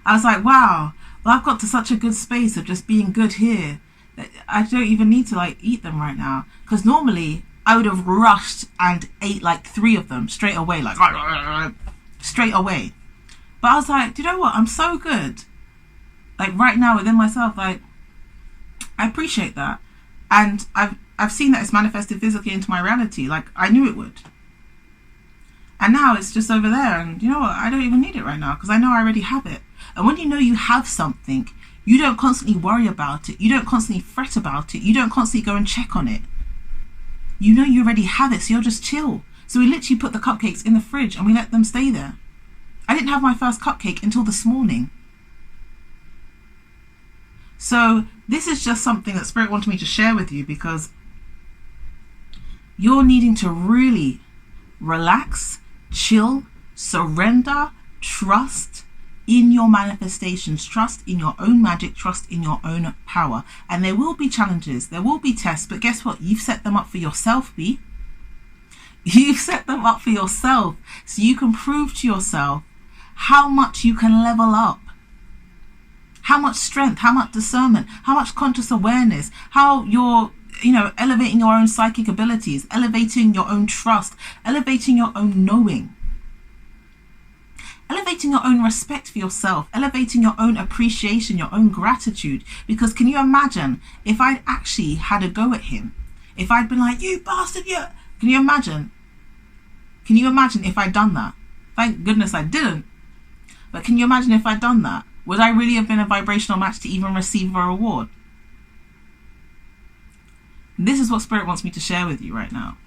I was like, wow, well, I've got to such a good space of just being good here that I don't even need to like eat them right now. Because normally I would have rushed and ate like 3 of them straight away, like straight away. But I was like, do you know what? I'm so good. Like right now within myself, like I appreciate that. And I've seen that it's manifested physically into my reality. Like I knew it would. And now it's just over there. And you know what? I don't even need it right now because I know I already have it. And when you know you have something, you don't constantly worry about it. You don't constantly fret about it. You don't constantly go and check on it. You know you already have it, so you'll just chill. So we literally put the cupcakes in the fridge and we let them stay there. I didn't have my first cupcake until this morning. So this is just something that Spirit wanted me to share with you because you're needing to really relax, chill, surrender, trust in your manifestations, trust in your own magic, trust in your own power. And there will be challenges, there will be tests, but guess what? You've set them up for yourself, B. You've set them up for yourself so you can prove to yourself how much you can level up. How much strength, how much discernment, how much conscious awareness, how you're, elevating your own psychic abilities, elevating your own trust, elevating your own knowing, elevating your own respect for yourself, elevating your own appreciation, your own gratitude. Because can you imagine if I'd actually had a go at him? If I'd been like, you bastard, you... Can you imagine? Can you imagine if I'd done that? Thank goodness I didn't. But can you imagine if I'd done that? Would I really have been a vibrational match to even receive a reward? This is what Spirit wants me to share with you right now.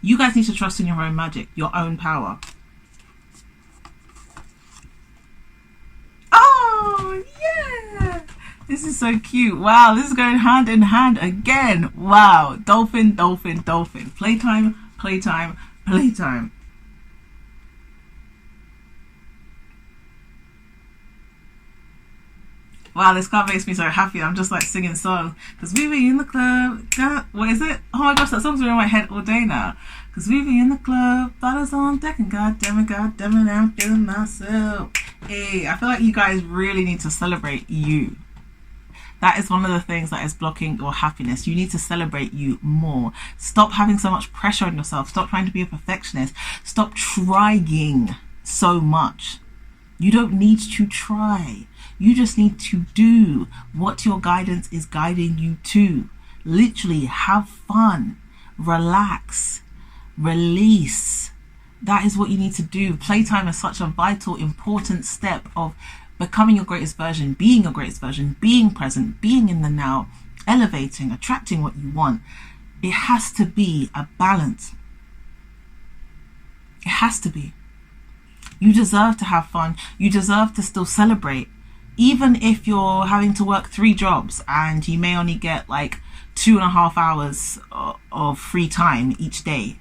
You guys need to trust in your own magic, your own power. Oh, yeah! This is so cute. Wow, this is going hand in hand again. Wow, dolphin, dolphin, dolphin. Playtime, playtime, playtime. Wow, this card makes me so happy. I'm just like singing songs. Because we be in the club. What is it? Oh my gosh, that song's been in my head all day now. Because we be in the club. Bottles on deck. And God damn it, I'm feeling myself. Hey, I feel like you guys really need to celebrate you. That is one of the things that is blocking your happiness. You need to celebrate you more. Stop having so much pressure on yourself. Stop trying to be a perfectionist. Stop trying so much. You don't need to try. You just need to do what your guidance is guiding you to. Literally have fun, relax, release. That is what you need to do. Playtime is such a vital, important step of becoming your greatest version, being your greatest version, being present, being in the now, elevating, attracting what you want. It has to be a balance. It has to be. You deserve to have fun. You deserve to still celebrate. Even if you're having to work 3 jobs and you may only get like 2.5 hours of free time each day.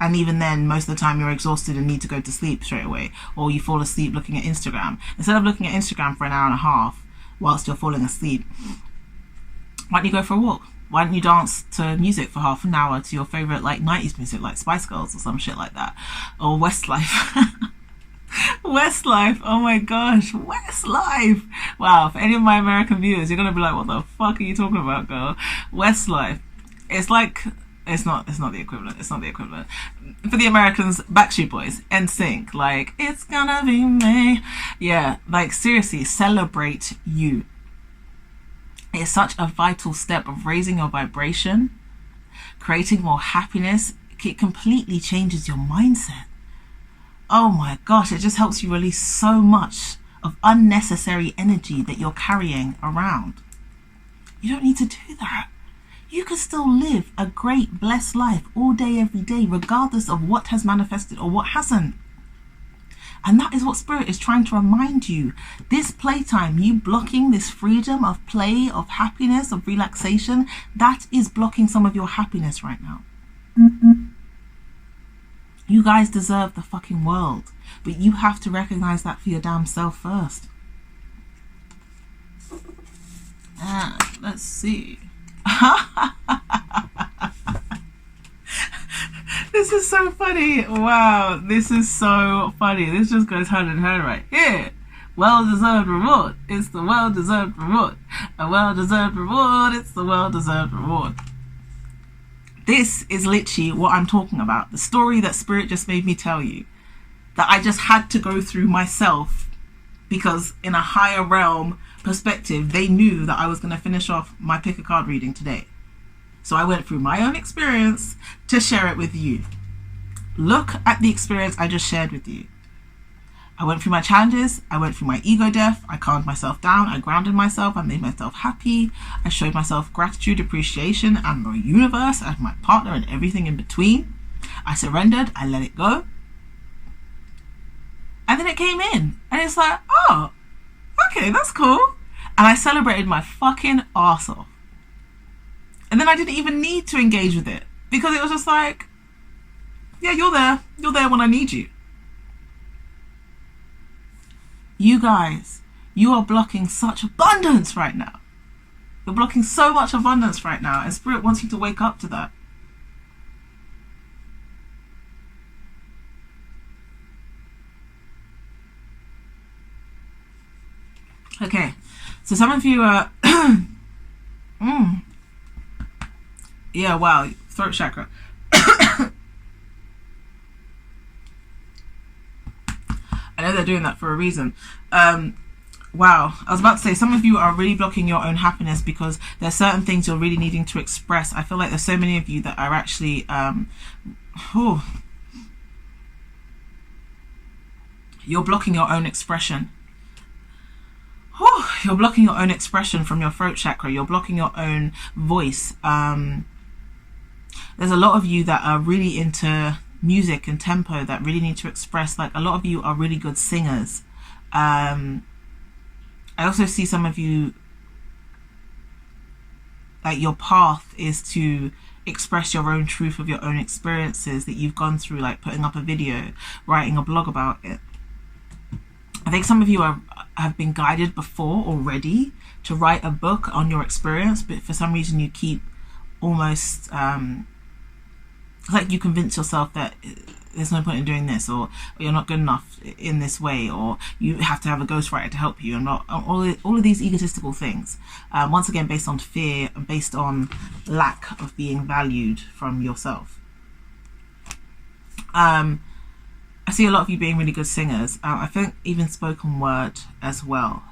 And even then, most of the time you're exhausted and need to go to sleep straight away. Or you fall asleep looking at Instagram. Instead of looking at Instagram for an hour and a half whilst you're falling asleep, why don't you go for a walk? Why don't you dance to music for half an hour to your favourite like 90s music like Spice Girls or some shit like that? Or Westlife. Westlife, oh my gosh, Westlife. Wow, for any of my American viewers, you're gonna be like, what the fuck are you talking about, girl? Westlife. It's like It's not the equivalent. It's not the equivalent. For the Americans, Backstreet Boys, NSYNC, like, it's gonna be me. Yeah, like, seriously, celebrate you. It's such a vital step of raising your vibration, creating more happiness. It completely changes your mindset. Oh my gosh, it just helps you release so much of unnecessary energy that you're carrying around. You don't need to do that. You can still live a great, blessed life all day, every day, regardless of what has manifested or what hasn't. And that is what Spirit is trying to remind you. This playtime, you blocking this freedom of play, of happiness, of relaxation, that is blocking some of your happiness right now. You guys deserve the fucking world, but you have to recognize that for your damn self first. Let's see. This is so funny. Wow, this is so funny. This just goes hand in hand right here. Well-deserved reward. It's the well-deserved reward. A well-deserved reward. It's the well-deserved reward. This is literally what I'm talking about. The story that Spirit just made me tell you. That I just had to go through myself. Because in a higher realm perspective, they knew that I was going to finish off my pick a card reading today. So I went through my own experience to share it with you. Look at the experience I just shared with you. I went through my challenges. I went through my ego death. I calmed myself down. I grounded myself. I made myself happy. I showed myself gratitude, appreciation, and the universe and my partner and everything in between. I surrendered. I let it go. And then it came in. And it's like, oh, okay, that's cool. And I celebrated my fucking arse off. And then I didn't even need to engage with it. Because it was just like, yeah, you're there. You're there when I need you. You guys, you are blocking such abundance right now. You're blocking so much abundance right now. And Spirit wants you to wake up to that. Okay, so some of you are, yeah, wow, throat chakra. I know they're doing that for a reason. Wow, I was about to say, some of you are really blocking your own happiness because there's certain things you're really needing to express. I feel like there's so many of you that are actually, you're blocking your own expression. You're blocking your own expression from your throat chakra. You're blocking your own voice. There's a lot of you that are really into music and tempo that really need to express. Like, a lot of you are really good singers. I also see some of you, like, your path is to express your own truth of your own experiences that you've gone through, like putting up a video, writing a blog about it. I think some of you have been guided before already to write a book on your experience, but for some reason you keep almost like you convince yourself that there's no point in doing this, or you're not good enough in this way, or you have to have a ghostwriter to help you, and all of these egotistical things. Once again, based on fear, based on lack of being valued from yourself. I see a lot of you being really good singers. I think even spoken word as well.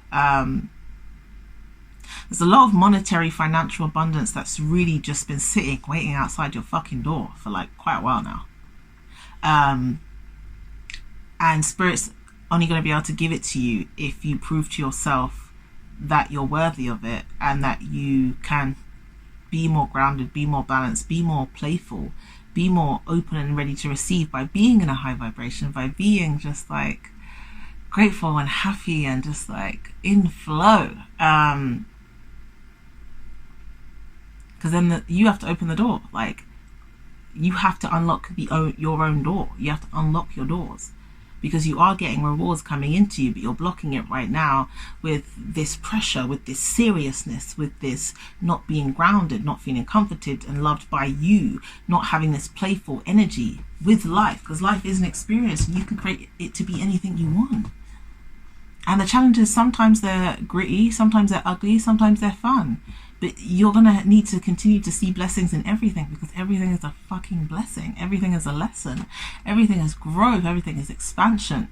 There's a lot of monetary, financial abundance that's really just been sitting, waiting outside your fucking door for like quite a while now. And Spirit's only going to be able to give it to you if you prove to yourself that you're worthy of it, and that you can be more grounded, be more balanced, be more playful, be more open and ready to receive by being in a high vibration, by being just like grateful and happy and just like in flow. Because then you have to open the door. Like, you have to unlock your own door. You have to unlock your doors, because you are getting rewards coming into you, but you're blocking it right now with this pressure, with this seriousness, with this not being grounded, not feeling comforted and loved by you, not having this playful energy with life, because life is an experience and you can create it to be anything you want. And the challenges, sometimes they're gritty, sometimes they're ugly, sometimes they're fun. but you're gonna need to continue to see blessings in everything, because everything is a fucking blessing. Everything is a lesson. Everything is growth. Everything is expansion.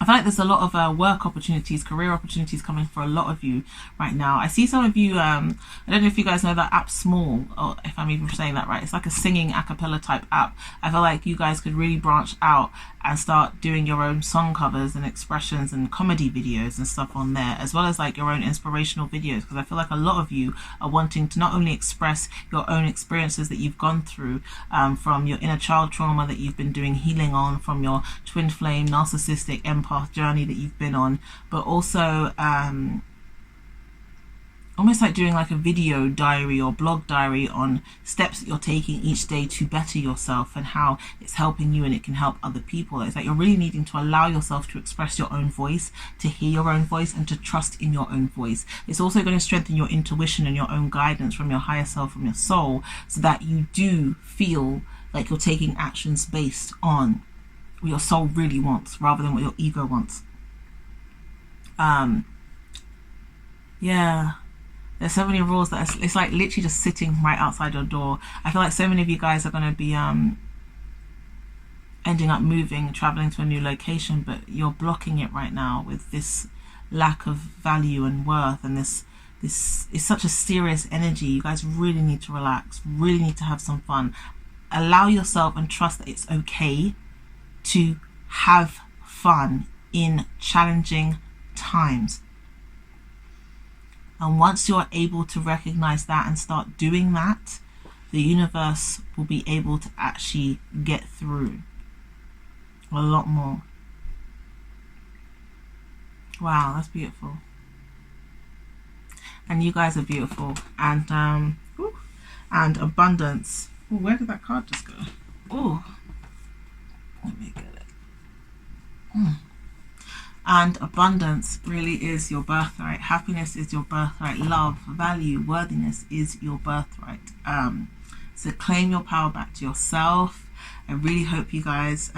I feel like there's a lot of work opportunities, career opportunities coming for a lot of you right now. I see some of you, I don't know if you guys know that app Small, or if I'm even saying that right. It's like a singing a cappella type app. I feel like you guys could really branch out and start doing your own song covers and expressions and comedy videos and stuff on there, as well as like your own inspirational videos, because I feel like a lot of you are wanting to not only express your own experiences that you've gone through, from your inner child trauma that you've been doing healing on, from your twin flame narcissistic empath journey that you've been on, but also almost like doing like a video diary or blog diary on steps that you're taking each day to better yourself and how it's helping you and it can help other people. It's like you're really needing to allow yourself to express your own voice, to hear your own voice, and to trust in your own voice. It's also going to strengthen your intuition and your own guidance from your higher self, from your soul, so that you do feel like you're taking actions based on what your soul really wants rather than what your ego wants. Yeah, there's so many rules that it's like literally just sitting right outside your door. I feel like so many of you guys are going to be ending up moving, traveling to a new location, but you're blocking it right now with this lack of value and worth, and this is such a serious energy. You guys really need to relax, really need to have some fun. Allow yourself and trust that it's okay to have fun in challenging times. And once you're able to recognize that and start doing that, the universe will be able to actually get through a lot more. Wow, that's beautiful. And you guys are beautiful. And abundance. Ooh, where did that card just go? Oh, let me get it. And abundance really is your birthright. Happiness is your birthright. Love, value, worthiness is your birthright. So claim your power back to yourself. I really hope you guys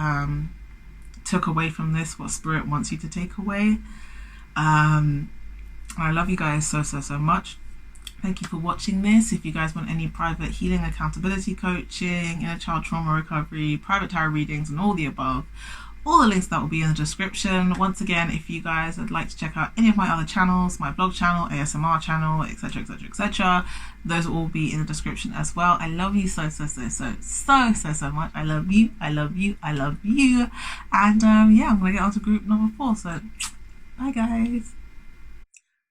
took away from this what Spirit wants you to take away. I love you guys so much. Thank you for watching this. If you guys want any private healing, accountability coaching, inner child trauma recovery, private tarot readings, and all the above, all the links that will be in the description. Once again, if you guys would like to check out any of my other channels, my blog channel, ASMR channel, etc., those will all be in the description as well. I love you so much. I love you. And yeah, I'm gonna get on to group number 4. So bye guys.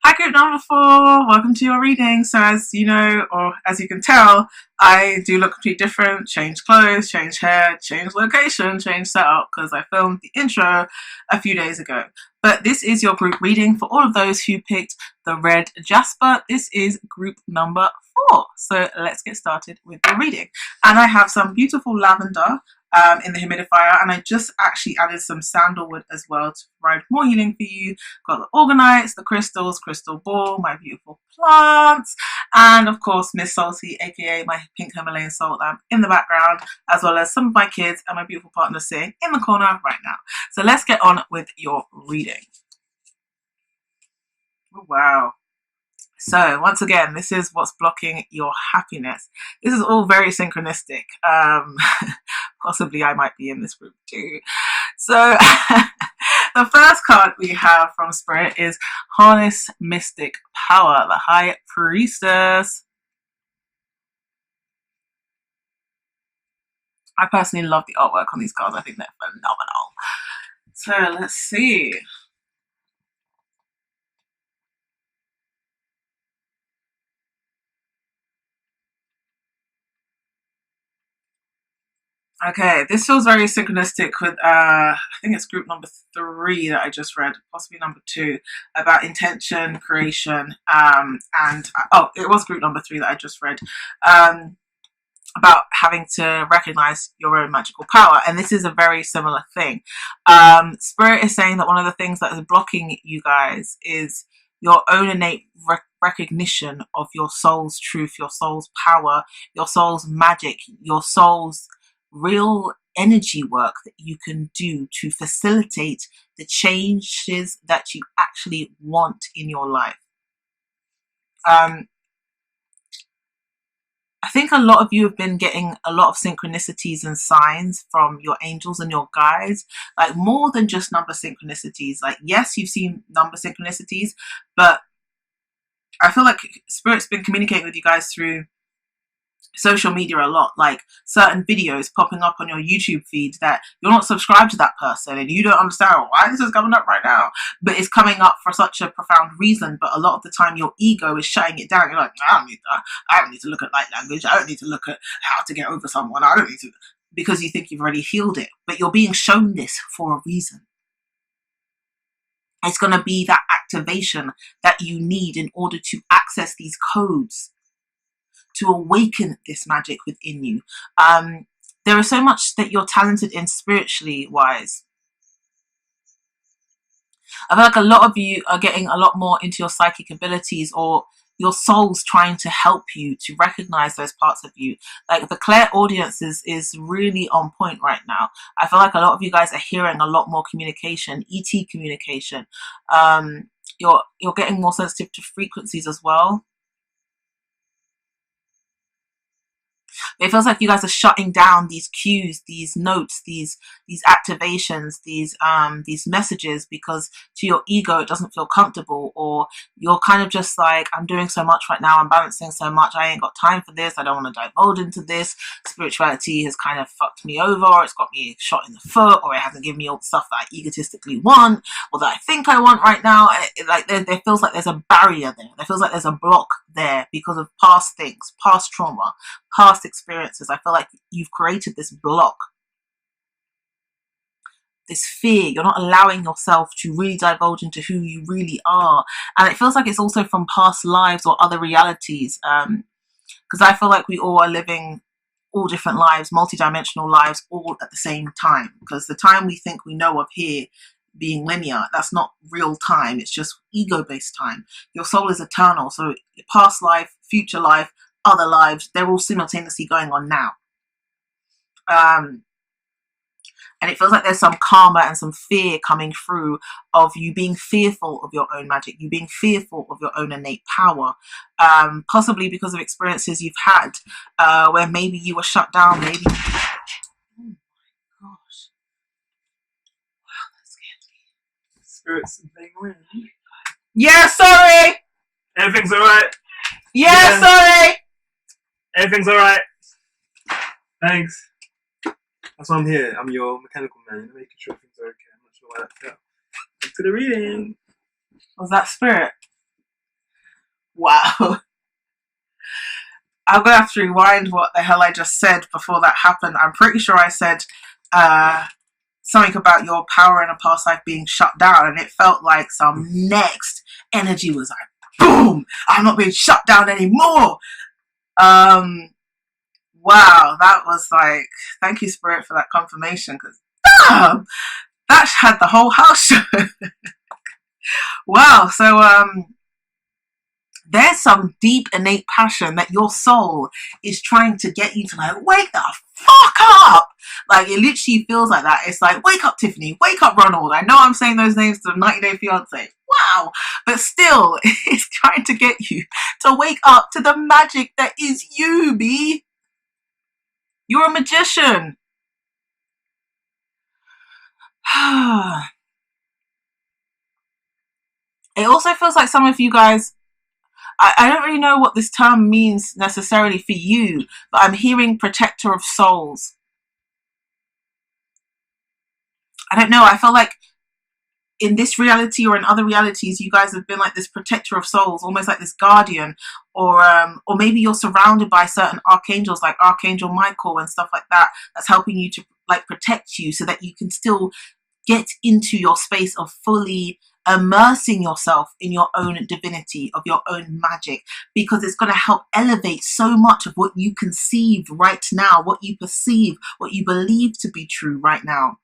Hi group number 4, welcome to your reading. So as you know, or as you can tell, I do look completely different, change clothes, change hair, change location, change setup, because I filmed the intro a few days ago. But this is your group reading for all of those who picked the red Jasper. This is group number 4. So let's get started with the reading. And I have some beautiful lavender in the humidifier, and I just actually added some sandalwood as well to provide more healing for you. Got the organites, the crystals, crystal ball, my beautiful plants, and of course Miss Salty, aka my pink Himalayan salt lamp in the background, as well as some of my kids and my beautiful partner sitting in the corner right now. So let's get on with your reading. Oh, wow. So once again, this is what's blocking your happiness. This is all very synchronistic. Possibly I might be in this group too. So the first card we have from Spirit is Harness Mystic Power, the High Priestess. I personally love the artwork on these cards. I think they're phenomenal. So let's see. Okay, this feels very synchronistic with, I think it's group number 3 that I just read, possibly number 2, about intention, creation, it was group number 3 that I just read, about having to recognize your own magical power. And this is a very similar thing. Spirit is saying that one of the things that is blocking you guys is your own innate recognition of your soul's truth, your soul's power, your soul's magic, your soul's real energy work that you can do to facilitate the changes that you actually want in your life. I think a lot of you have been getting a lot of synchronicities and signs from your angels and your guides, like more than just number synchronicities. Like, yes, you've seen number synchronicities, but I feel like Spirit's been communicating with you guys through social media a lot, like certain videos popping up on your YouTube feed that you're not subscribed to that person and you don't understand why this is coming up right now, but it's coming up for such a profound reason. But a lot of the time your ego is shutting it down. You're like, I don't need to look at light language, I don't need to look at how to get over someone, I don't need to, because you think you've already healed it. But you're being shown this for a reason. It's going to be that activation that you need in order to access these codes, to awaken this magic within you. There is so much that you're talented in spiritually wise. I feel like a lot of you are getting a lot more into your psychic abilities, or your soul's trying to help you to recognize those parts of you. Like the clairaudience is really on point right now. I feel like a lot of you guys are hearing a lot more communication, ET communication. You're getting more sensitive to frequencies as well. It feels like you guys are shutting down these cues, these notes, these activations, these messages, because to your ego it doesn't feel comfortable, or you're kind of just like, I'm doing so much right now, I'm balancing so much, I ain't got time for this, I don't want to divulge into this. Spirituality has kind of fucked me over, or it's got me shot in the foot, or it hasn't given me all the stuff that I egotistically want, or that I think I want right now. Like there feels like there's a barrier there. There feels like there's a block there because of past things, past trauma, past experiences. I feel like you've created this block, this fear. You're not allowing yourself to really divulge into who you really are. And it feels like it's also from past lives or other realities. Because I feel like we all are living all different lives, multidimensional lives, all at the same time. Because the time we think we know of here being linear, that's not real time. It's just ego-based time. Your soul is eternal. So past life, future life, other lives, they're all simultaneously going on now. And it feels like there's some karma and some fear coming through of you being fearful of your own magic, you being fearful of your own innate power, possibly because of experiences you've had where maybe you were shut down, maybe. Oh my gosh. Wow, that scared me. Spirits playing around. Yeah, sorry. Everything's alright. Yeah, sorry. Everything's alright. Thanks. That's why I'm here. I'm your mechanical man, making sure things are okay. I'm not sure why that fell. Back to the reading. Was that spirit? Wow. I'm going to have to rewind what the hell I just said before that happened. I'm pretty sure I said something about your power in a past life being shut down, and it felt like some next energy was like, boom! I'm not being shut down anymore! Wow, that was like, thank you, Spirit, for that confirmation, because damn, that had the whole house show. Wow, so there's some deep innate passion that your soul is trying to get you to, like, wake the fuck up. Like, it literally feels like that. It's like, wake up, Tiffany, wake up, Ronald. I know I'm saying those names to 90 Day Fiance. Wow. But still, it's trying to get you to wake up to the magic that is you, B. You're a magician. It also feels like some of you guys, I don't really know what this term means necessarily for you, but I'm hearing protector of souls. I don't know. I feel like in this reality or in other realities, you guys have been like this protector of souls, almost like this guardian, or maybe you're surrounded by certain archangels like Archangel Michael and stuff like that, that's helping you to like protect you so that you can still get into your space of fully immersing yourself in your own divinity, of your own magic, because it's going to help elevate so much of what you conceive right now, what you perceive, what you believe to be true right now.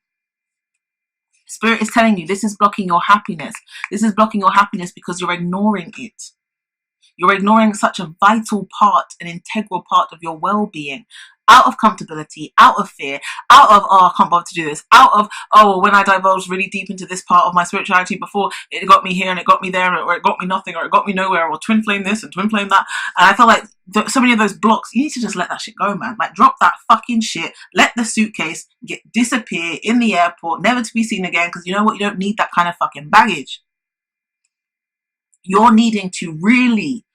Spirit is telling you this is blocking your happiness. This is blocking your happiness because you're ignoring it. You're ignoring such a vital part, an integral part of your well-being. out of comfortability, out of fear, out of, oh, I can't bother to do this, out of, oh, when I divulged really deep into this part of my spirituality before, it got me here and it got me there, or it got me nothing, or it got me nowhere, or twin flame this and twin flame that. And I feel like so many of those blocks, you need to just let that shit go, man. Like, drop that fucking shit, let the suitcase disappear in the airport, never to be seen again, because you know what, you don't need that kind of fucking baggage. You're needing to really,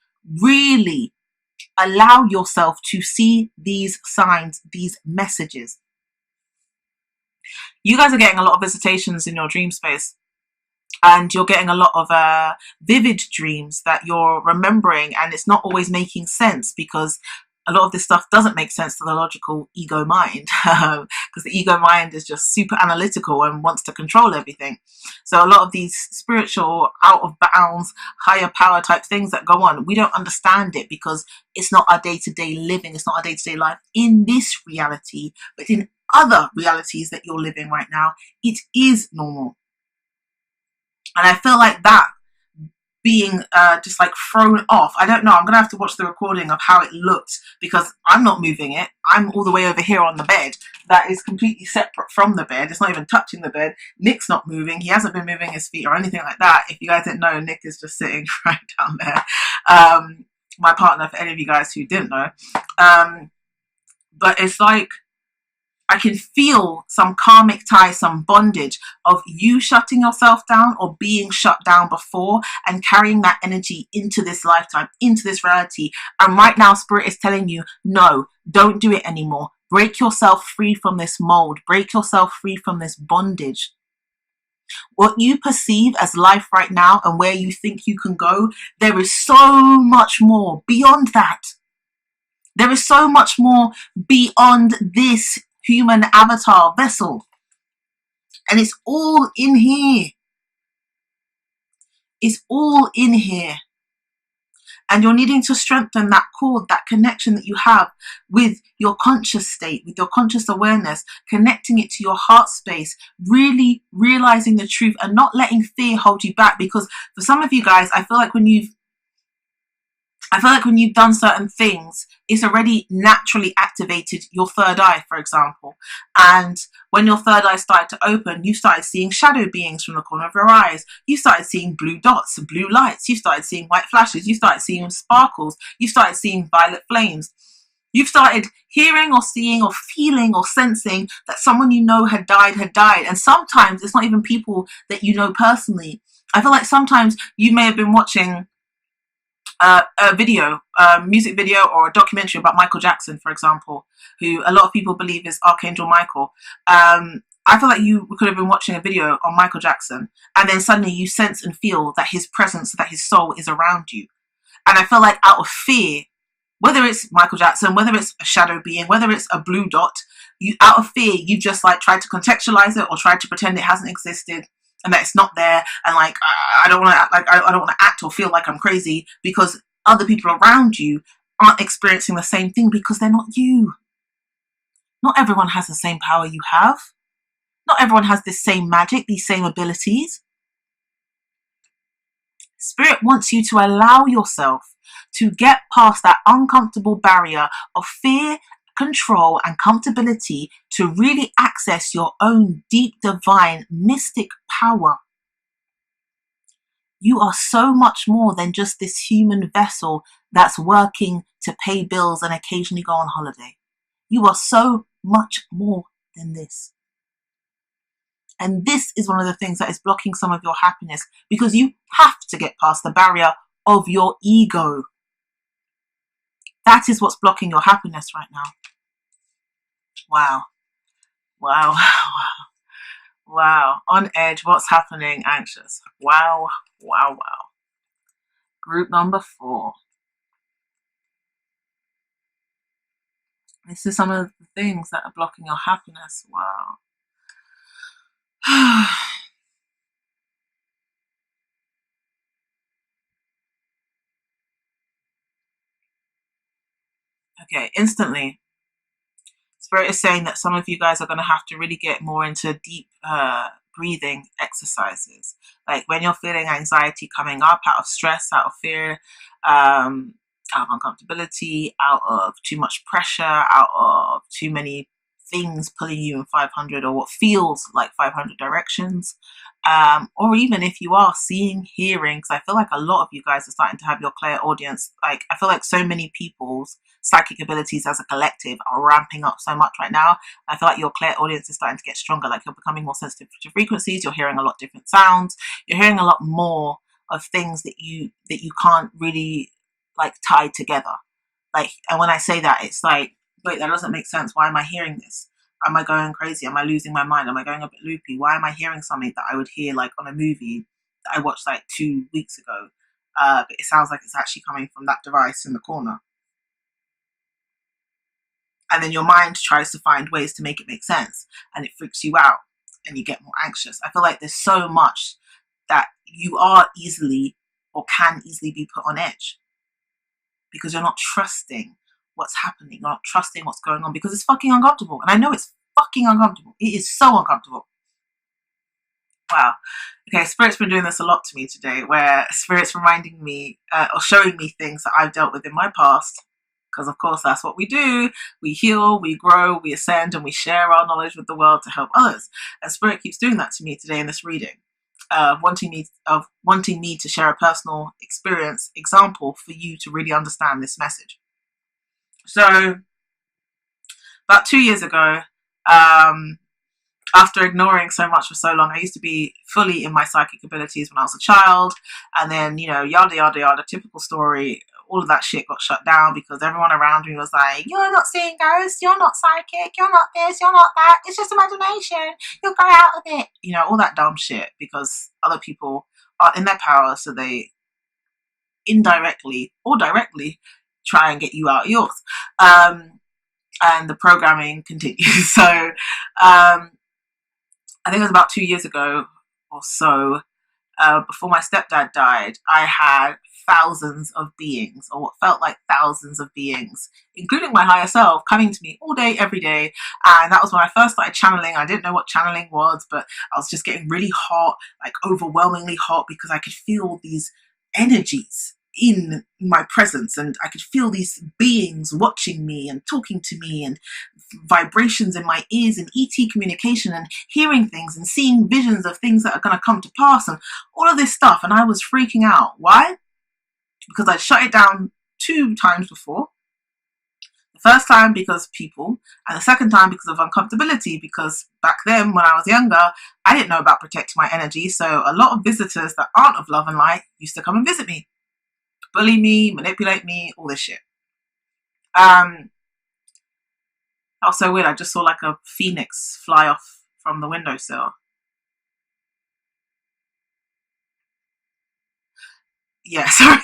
really allow yourself to see these signs, these messages. You guys are getting a lot of visitations in your dream space, and you're getting a lot of vivid dreams that you're remembering, and it's not always making sense because a lot of this stuff doesn't make sense to the logical ego mind, because the ego mind is just super analytical and wants to control everything. So a lot of these spiritual, out of bounds, higher power type things that go on, we don't understand it because it's not our day-to-day living, it's not our day-to-day life in this reality, but in other realities that you're living right now, it is normal. And I feel like that being just like thrown off, I don't know, I'm gonna have to watch the recording of how it looked, because I'm not moving it, I'm all the way over here on the bed that is completely separate from the bed, it's not even touching the bed. Nick's not moving, he hasn't been moving his feet or anything like that. If you guys didn't know, Nick is just sitting right down there, my partner, for any of you guys who didn't know. But it's like I can feel some karmic tie, some bondage of you shutting yourself down or being shut down before, and carrying that energy into this lifetime, into this reality. And right now, Spirit is telling you, no, don't do it anymore. Break yourself free from this mold. Break yourself free from this bondage. What you perceive as life right now and where you think you can go, there is so much more beyond that. There is so much more beyond this human avatar vessel, and it's all in here. It's all in here. And you're needing to strengthen that cord, that connection that you have with your conscious state, with your conscious awareness, connecting it to your heart space, really realizing the truth and not letting fear hold you back. Because for some of you guys, I feel like when you've done certain things, it's already naturally activated your third eye, for example. And when your third eye started to open, you started seeing shadow beings from the corner of your eyes. You started seeing blue dots and blue lights. You started seeing white flashes. You started seeing sparkles. You started seeing violet flames. You've started hearing or seeing or feeling or sensing that someone you know had died. And sometimes it's not even people that you know personally. I feel like sometimes you may have been watching a video, music video or a documentary about Michael Jackson, for example, who a lot of people believe is Archangel Michael. I feel like you could have been watching a video on Michael Jackson, and then suddenly you sense and feel that his presence, that his soul is around you. And I feel like out of fear, whether it's Michael Jackson, whether it's a shadow being, whether it's a blue dot, you out of fear, you just like tried to contextualize it or tried to pretend it hasn't existed and that it's not there, and like I don't want to act like I don't want to act or feel like I'm crazy because other people around you aren't experiencing the same thing because they're not you. Not everyone has the same power you have. Not everyone has this same magic, these same abilities. Spirit wants you to allow yourself to get past that uncomfortable barrier of fear, control, and comfortability to really access your own deep, divine, mystic power. You are so much more than just this human vessel that's working to pay bills and occasionally go on holiday. You are so much more than this. And this is one of the things that is blocking some of your happiness, because you have to get past the barrier of your ego. That is what's blocking your happiness right now. Wow. Wow. Wow. On edge. What's happening? Anxious. Wow. Wow. Wow. Group number 4. This is some of the things that are blocking your happiness. Wow. Okay, instantly, Spirit is saying that some of you guys are going to have to really get more into deep breathing exercises. Like when you're feeling anxiety coming up out of stress, out of fear, out of uncomfortability, out of too much pressure, out of too many things pulling you in 500 or what feels like 500 directions. Or even if you are seeing, hearing, because I feel like a lot of you guys are starting to have your clairaudience. Like, I feel like so many people's psychic abilities as a collective are ramping up so much right now. I feel like your clairaudience is starting to get stronger. Like, you're becoming more sensitive to frequencies. You're hearing a lot of different sounds. You're hearing a lot more of things that you can't really like tie together. Like, and when I say that, it's like, wait, that doesn't make sense. Why am I hearing this? Am I going crazy? Am I losing my mind? Am I going a bit loopy? Why am I hearing something that I would hear like on a movie that I watched like 2 weeks ago? But it sounds like it's actually coming from that device in the corner. And then your mind tries to find ways to make it make sense, and it freaks you out and you get more anxious. I feel like there's so much that you are easily or can easily be put on edge because you're not trusting what's happening. You're not trusting what's going on because it's fucking uncomfortable. And I know it's fucking uncomfortable. It is so uncomfortable. Wow. Okay, Spirit's been doing this a lot to me today, where Spirit's reminding me or showing me things that I've dealt with in my past. Because of course that's what we do. We heal, we grow, we ascend, and we share our knowledge with the world to help others. And Spirit keeps doing that to me today in this reading. Wanting me to share a personal experience example for you to really understand this message. So about 2 years ago, after ignoring so much for so long, I used to be fully in my psychic abilities when I was a child, and then, you know, yada yada yada, typical story. All of that shit got shut down because everyone around me was like, you're not seeing ghosts, you're not psychic, you're not this, you're not that, it's just imagination, you'll go out of it. You know, all that dumb shit, because other people are in their power, so they indirectly or directly try and get you out of yours. And the programming continues. So I think it was about 2 years ago or so, before my stepdad died, I had thousands of beings, or what felt like thousands of beings, including my higher self, coming to me all day, every day. And that was when I first started channeling. I didn't know what channeling was, but I was just getting really hot, like overwhelmingly hot, because I could feel these energies in my presence, and I could feel these beings watching me and talking to me, and vibrations in my ears, and ET communication, and hearing things and seeing visions of things that are going to come to pass, and all of this stuff. And I was freaking out. Why? Because I shut it down 2 times before. The first time because people, and the second time because of uncomfortability, because back then when I was younger, I didn't know about protecting my energy. So a lot of visitors that aren't of love and light used to come and visit me, bully me, manipulate me, all this shit. That was so weird. I just saw like a phoenix fly off from the windowsill. Yeah, sorry,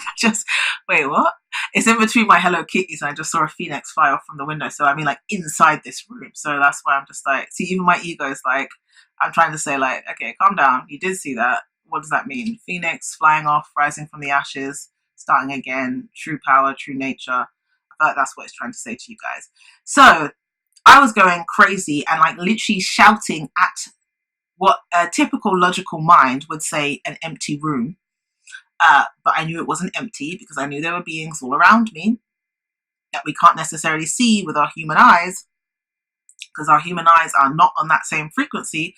wait, what? It's in between my Hello Kitties, and I just saw a phoenix fly off from the window. So I mean, like, inside this room. So that's why I'm just like, see, even my ego is like, I'm trying to say like, okay, calm down. You did see that. What does that mean? Phoenix flying off, rising from the ashes, starting again, true power, true nature. I feel like that's what it's trying to say to you guys. So I was going crazy and like literally shouting at what a typical logical mind would say an empty room. But I knew it wasn't empty because I knew there were beings all around me that we can't necessarily see with our human eyes, because our human eyes are not on that same frequency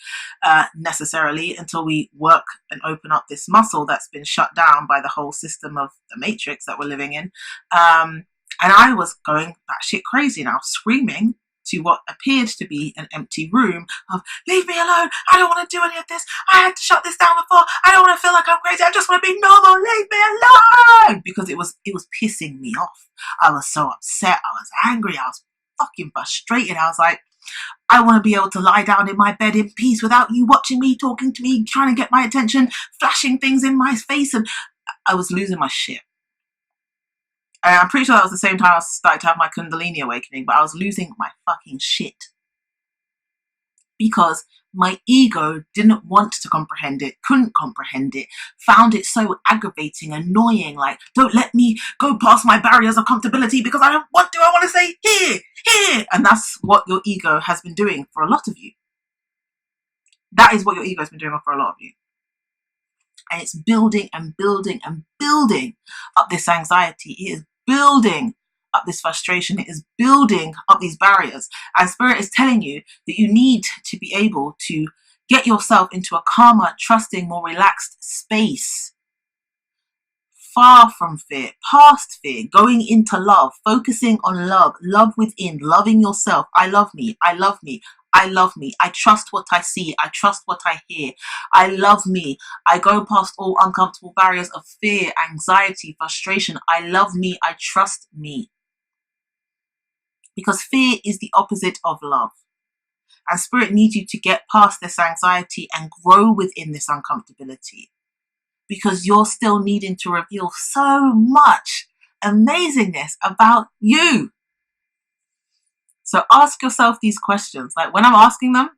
necessarily until we work and open up this muscle that's been shut down by the whole system of the matrix that we're living in. And I was going batshit crazy now, screaming to what appeared to be an empty room of, leave me alone, I don't want to do any of this, I had to shut this down before, I don't want to feel like I'm crazy, I just want to be normal, leave me alone, because it was pissing me off. I was so upset, I was angry, I was fucking frustrated. I was like, I want to be able to lie down in my bed in peace without you watching me, talking to me, trying to get my attention, flashing things in my face, and I was losing my shit. And I'm pretty sure that was the same time I started to have my Kundalini awakening, but I was losing my fucking shit. Because my ego didn't want to comprehend it, couldn't comprehend it, found it so aggravating, annoying, like, don't let me go past my barriers of comfortability because I don't want to, I want to say here, here. And that's what your ego has been doing for a lot of you. That is what your ego has been doing for a lot of you. And it's building and building and building up this anxiety. It is building up this frustration. It is building up these barriers. And Spirit is telling you that you need to be able to get yourself into a calmer, trusting, more relaxed space. Far from fear, past fear, going into love, focusing on love, love within, loving yourself. I love me, I love me, I love me. I trust what I see, I trust what I hear. I love me. I go past all uncomfortable barriers of fear, anxiety, frustration. I love me, I trust me. Because fear is the opposite of love. And Spirit needs you to get past this anxiety and grow within this uncomfortability. Because you're still needing to reveal so much amazingness about you. So ask yourself these questions. Like when I'm asking them,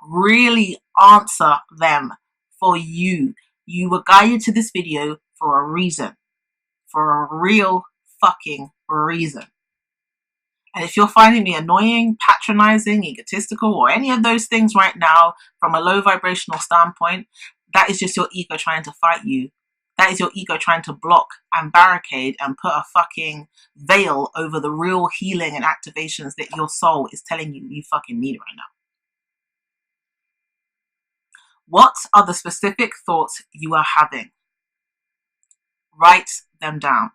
really answer them for you. You were guided to this video for a reason. For a real fucking reason. And if you're finding me annoying, patronizing, egotistical, or any of those things right now from a low vibrational standpoint, that is just your ego trying to fight you. That is your ego trying to block and barricade and put a fucking veil over the real healing and activations that your soul is telling you you fucking need right now. What are the specific thoughts you are having? Write them down.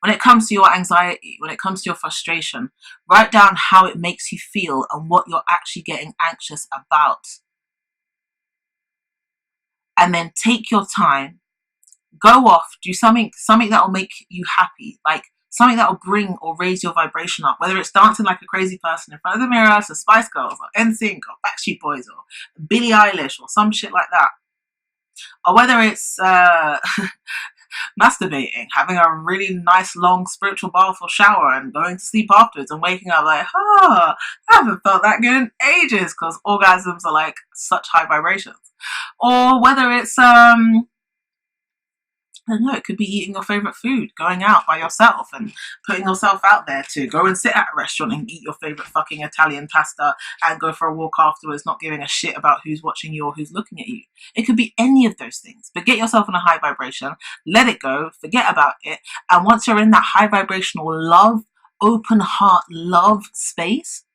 When it comes to your anxiety, when it comes to your frustration, write down how it makes you feel and what you're actually getting anxious about. And then take your time, go off, do something that will make you happy, like something that will bring or raise your vibration up, whether it's dancing like a crazy person in front of the mirror to Spice Girls or NSYNC or Backstreet Boys or Billie Eilish or some shit like that. Or whether it's masturbating, having a really nice long spiritual bath or shower and going to sleep afterwards and waking up like, I haven't felt that good in ages, because orgasms are like such high vibrations. Or whether it's I don't know, it could be eating your favorite food, going out by yourself and putting yourself out there to go and sit at a restaurant and eat your favorite fucking Italian pasta and go for a walk afterwards, not giving a shit about who's watching you or who's looking at you. It could be any of those things, but get yourself in a high vibration, let it go, forget about it. And once you're in that high vibrational love, open heart love space,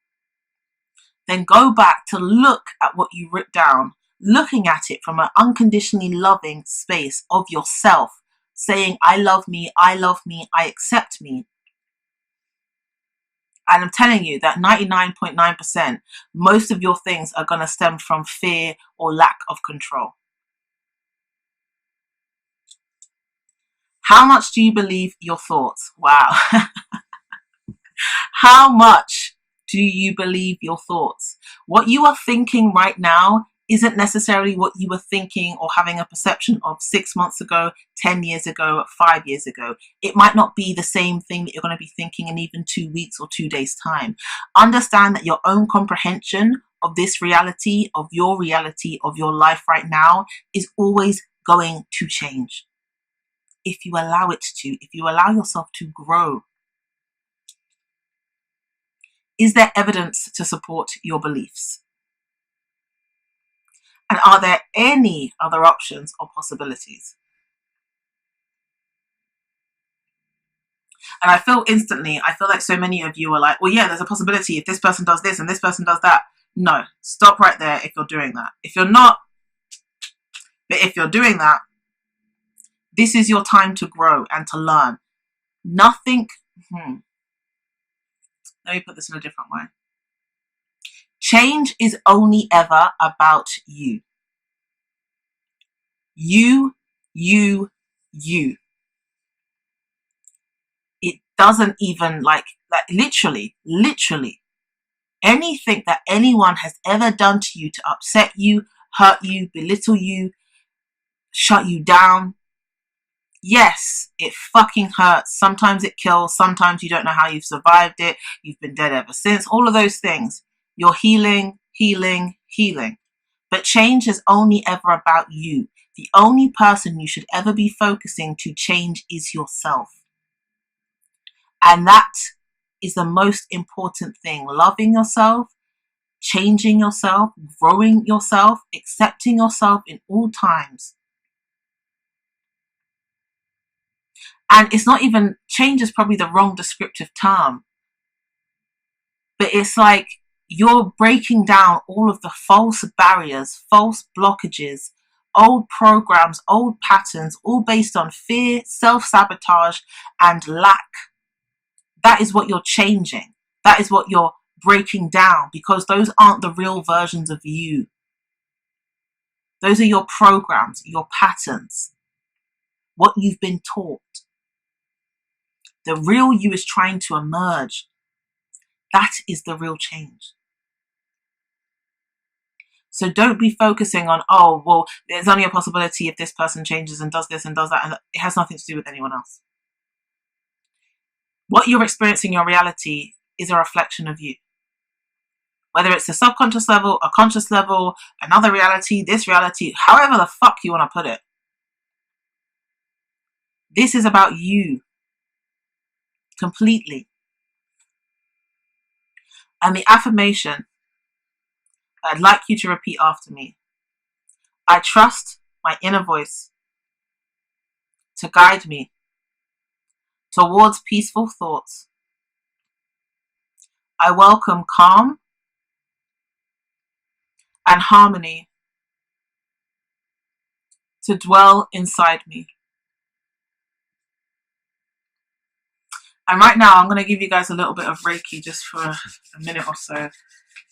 then go back to look at what you wrote down, looking at it from an unconditionally loving space of yourself, saying, I love me, I accept me. And I'm telling you that 99.9%, most of your things are going to stem from fear or lack of control. How much do you believe your thoughts? Wow. How much do you believe your thoughts? What you are thinking right now isn't necessarily what you were thinking or having a perception of 6 months ago, 10 years ago, 5 years ago. It might not be the same thing that you're going to be thinking in even 2 weeks or 2 days' time. Understand that your own comprehension of this reality, of your life right now, is always going to change. If you allow it to, if you allow yourself to grow. Is there evidence to support your beliefs? And are there any other options or possibilities? And I feel like so many of you are like, well, yeah, there's a possibility if this person does this and this person does that. No, stop right there if you're doing that. If you're not, but if you're doing that, this is your time to grow and to learn. Nothing, let me put this in a different way. Change is only ever about you. You. It doesn't even like literally, anything that anyone has ever done to you to upset you, hurt you, belittle you, shut you down. Yes, it fucking hurts. Sometimes it kills. Sometimes you don't know how you've survived it. You've been dead ever since. All of those things. You're healing. But change is only ever about you. The only person you should ever be focusing to change is yourself. And that is the most important thing. Loving yourself, changing yourself, growing yourself, accepting yourself in all times. And it's not even, change is probably the wrong descriptive term, but it's like you're breaking down all of the false barriers, false blockages, old programs, old patterns, all based on fear, self-sabotage, and lack. That is what you're changing. That is what you're breaking down, because those aren't the real versions of you. Those are your programs, your patterns, what you've been taught. The real you is trying to emerge. That is the real change. So don't be focusing on, oh, well, there's only a possibility if this person changes and does this and does that, and it has nothing to do with anyone else. What you're experiencing in your reality is a reflection of you. Whether it's a subconscious level, a conscious level, another reality, this reality, however the fuck you want to put it. This is about you. Completely. And the affirmation I'd like you to repeat after me. I trust my inner voice to guide me towards peaceful thoughts. I welcome calm and harmony to dwell inside me. And right now, I'm going to give you guys a little bit of Reiki just for a minute or so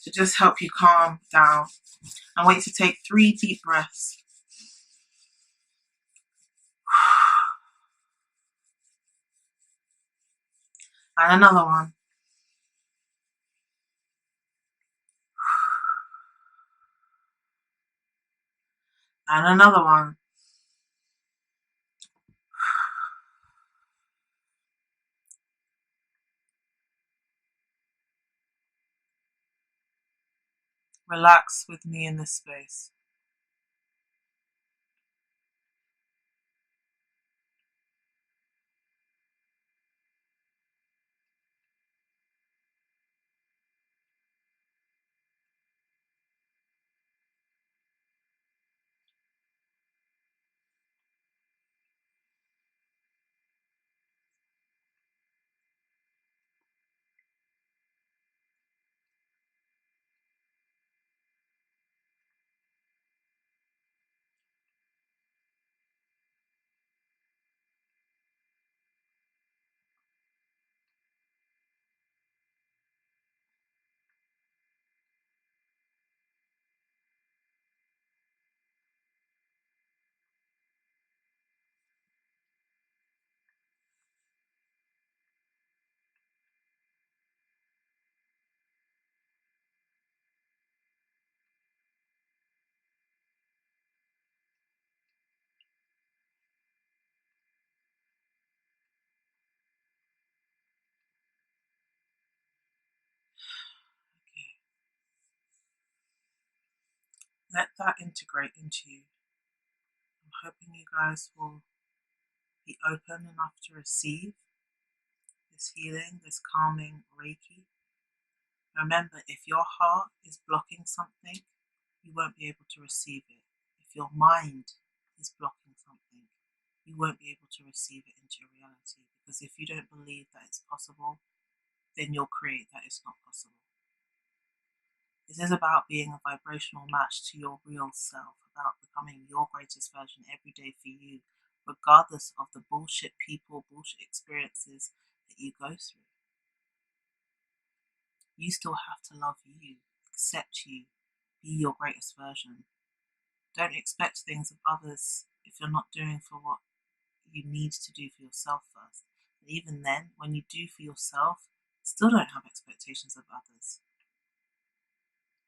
to just help you calm down. I want you to take 3 deep breaths. And another one. And another one. Relax with me in this space. Let that integrate into you. I'm hoping you guys will be open enough to receive this healing, this calming Reiki. Remember, if your heart is blocking something, you won't be able to receive it. If your mind is blocking something, you won't be able to receive it into your reality. Because if you don't believe that it's possible, then you'll create that it's not possible. This is about being a vibrational match to your real self, about becoming your greatest version every day for you, regardless of the bullshit people, bullshit experiences that you go through. You still have to love you, accept you, be your greatest version. Don't expect things of others if you're not doing for what you need to do for yourself first. And even then, when you do for yourself, still don't have expectations of others.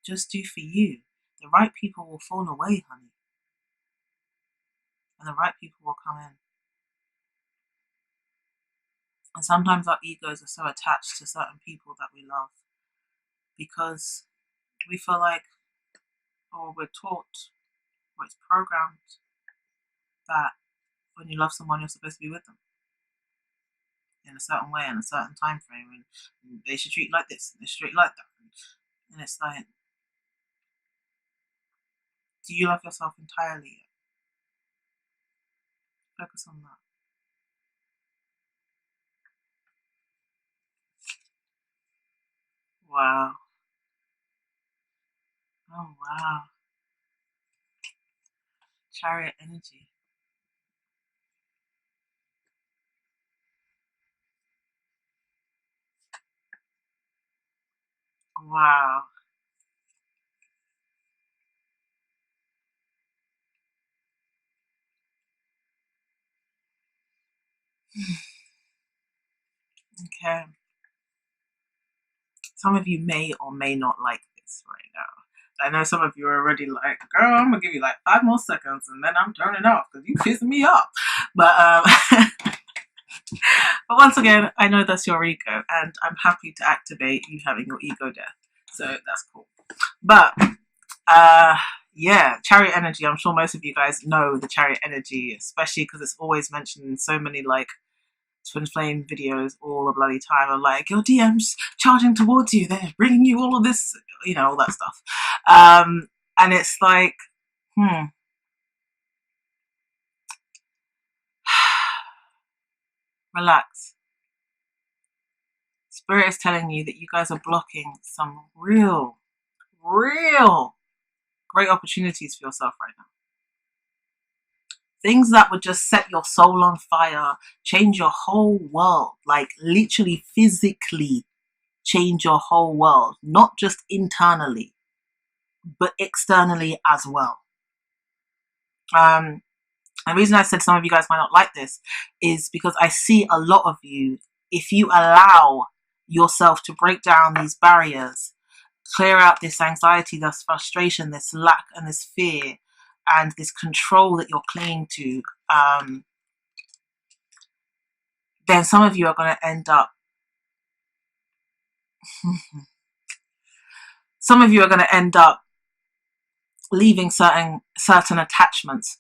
Just do for you. The right people will fall away, honey. And the right people will come in. And sometimes our egos are so attached to certain people that we love because we feel like, or we're taught, or it's programmed that when you love someone, you're supposed to be with them in a certain way, in a certain time frame, and they should treat you like this, and they should treat you like that. And it's like, do you love yourself entirely yet? Focus on that. Wow. Oh, wow. Chariot energy. Wow. Okay. Some of you may or may not like this right now. I know some of you are already like, girl, I'm gonna give you like 5 more seconds and then I'm turning off because you pissing me off. But but once again, I know that's your ego, and I'm happy to activate you having your ego death. So that's cool. But yeah, chariot energy. I'm sure most of you guys know the chariot energy, especially because it's always mentioned in so many like twin flame videos all the bloody time of like your DMs charging towards you, they're bringing you all of this, you know, all that stuff. And it's like, relax. Spirit is telling you that you guys are blocking some real great opportunities for yourself right now. Things that would just set your soul on fire, change your whole world, like literally physically change your whole world, not just internally, but externally as well. The reason I said some of you guys might not like this is because I see a lot of you, if you allow yourself to break down these barriers, clear out this anxiety, this frustration, this lack and this fear, and this control that you're clinging to, then some of you are going to end up leaving certain attachments,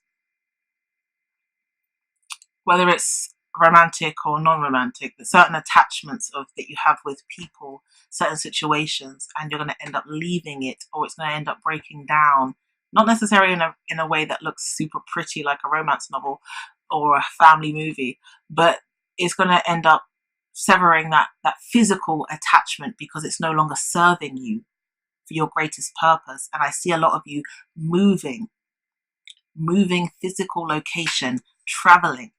whether it's romantic or non-romantic, but certain attachments that you have with people, certain situations, and you're going to end up leaving it, or it's going to end up breaking down, not necessarily in a way that looks super pretty like a romance novel or a family movie, but it's going to end up severing that physical attachment because it's no longer serving you for your greatest purpose. And I see a lot of you moving physical location, traveling,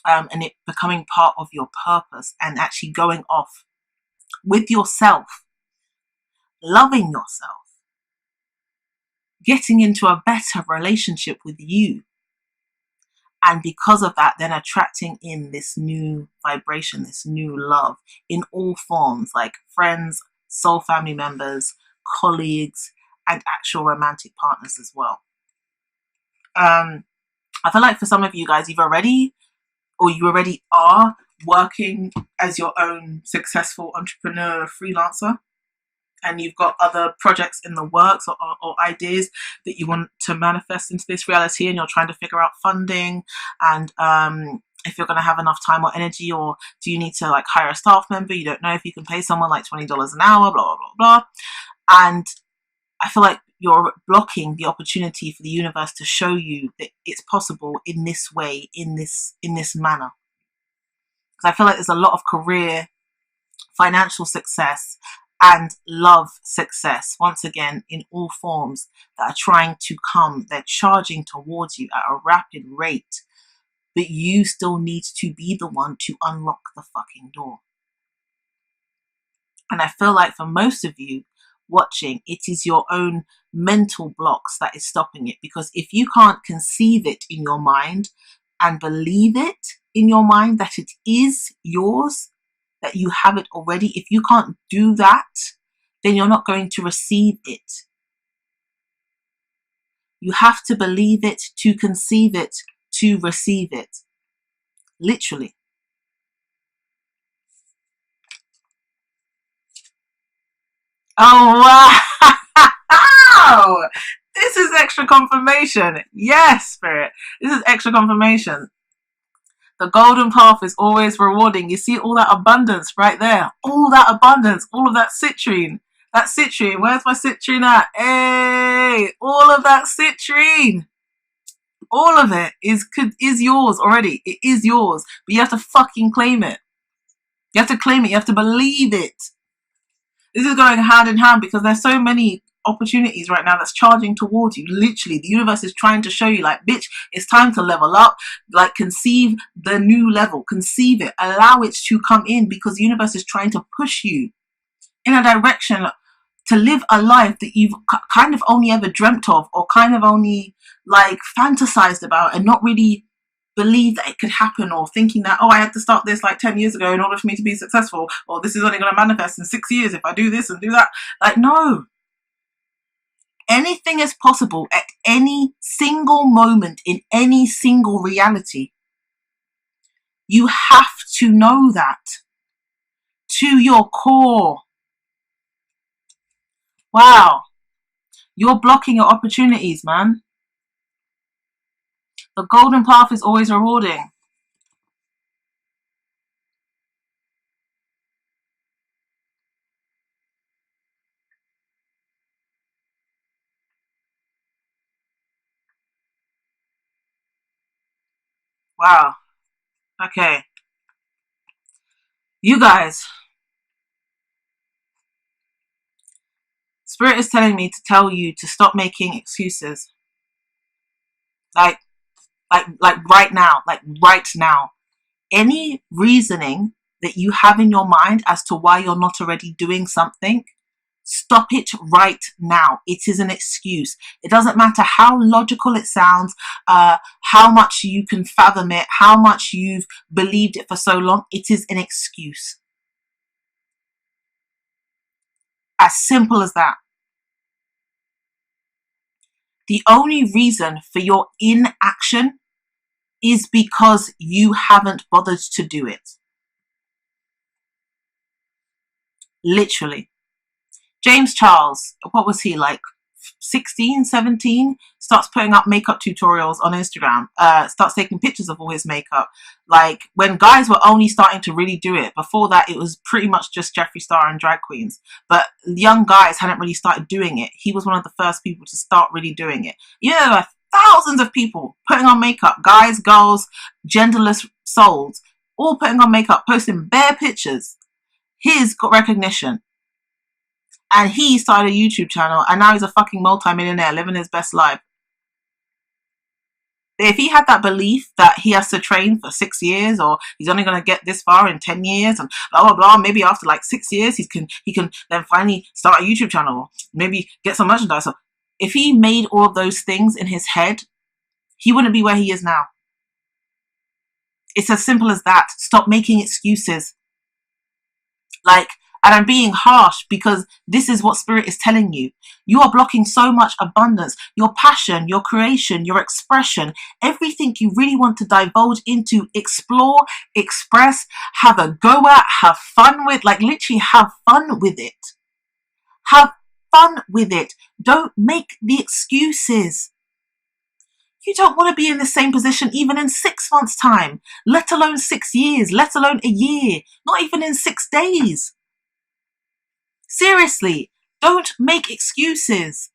and it becoming part of your purpose, and actually going off with yourself, loving yourself, getting into a better relationship with you. And because of that, then attracting in this new vibration, this new love in all forms, like friends, soul family members, colleagues, and actual romantic partners as well. I feel like for some of you guys, you already are working as your own successful entrepreneur, freelancer, and you've got other projects in the works or ideas that you want to manifest into this reality, and you're trying to figure out funding and if you're going to have enough time or energy, or do you need to like hire a staff member? You don't know if you can pay someone like $20 an hour, blah, blah, blah, blah. And I feel like you're blocking the opportunity for the universe to show you that it's possible in this way, in this manner. Because I feel like there's a lot of career, financial success, and love success, once again, in all forms, that are trying to come. They're charging towards you at a rapid rate, but you still need to be the one to unlock the fucking door. And I feel like for most of you watching, it is your own mental blocks that is stopping it. Because if you can't conceive it in your mind and believe it in your mind that it is yours, that you have it already, if you can't do that, then you're not going to receive it. You have to believe it to conceive it, to receive it. Literally. Oh, wow. This is extra confirmation. Yes, Spirit. This is extra confirmation. The golden path is always rewarding. You see all that abundance right there. All that abundance. All of that citrine. That citrine. Where's my citrine at? Hey! All of that citrine. All of it is yours already. It is yours. But you have to fucking claim it. You have to claim it. You have to believe it. This is going hand in hand because there's so many opportunities right now that's charging towards you. Literally, the universe is trying to show you, like, bitch, it's time to level up. Like, conceive the new level, conceive it, allow it to come in, because the universe is trying to push you in a direction to live a life that you've kind of only ever dreamt of, or kind of only like fantasized about, and not really believe that it could happen, or thinking that, oh, I had to start this like 10 years ago in order for me to be successful, or this is only going to manifest in 6 years if I do this and do that. Like, no. Anything is possible at any single moment in any single reality. You have to know that to your core. Wow. You're blocking your opportunities, man. The golden path is always rewarding. Wow. Okay. You guys. Spirit is telling me to tell you to stop making excuses. Like right now. Any reasoning that you have in your mind as to why you're not already doing something, stop it right now. It is an excuse. It doesn't matter how logical it sounds, how much you can fathom it, how much you've believed it for so long. It is an excuse. As simple as that. The only reason for your inaction is because you haven't bothered to do it. Literally. James Charles, what was he, like 16, 17? Starts putting up makeup tutorials on Instagram, starts taking pictures of all his makeup. Like, when guys were only starting to really do it. Before that, it was pretty much just Jeffree Star and drag queens. But young guys hadn't really started doing it. He was one of the first people to start really doing it. Yeah, there were thousands of people putting on makeup. Guys, girls, genderless souls, all putting on makeup, posting bare pictures. His got recognition. And he started a YouTube channel, and now he's a fucking multi-millionaire living his best life. If he had that belief that he has to train for 6 years, or he's only going to get this far in 10 years, and blah, blah, blah, maybe after like 6 years, he can then finally start a YouTube channel, or maybe get some merchandise. So if he made all of those things in his head, he wouldn't be where he is now. It's as simple as that. Stop making excuses. Like, and I'm being harsh because this is what Spirit is telling you. You are blocking so much abundance, your passion, your creation, your expression, everything you really want to divulge into, explore, express, have a go at, have fun with, like literally have fun with it. Have fun with it. Don't make the excuses. You don't want to be in the same position even in 6 months' time, let alone 6 years, let alone a year, not even in 6 days. Seriously, don't make excuses.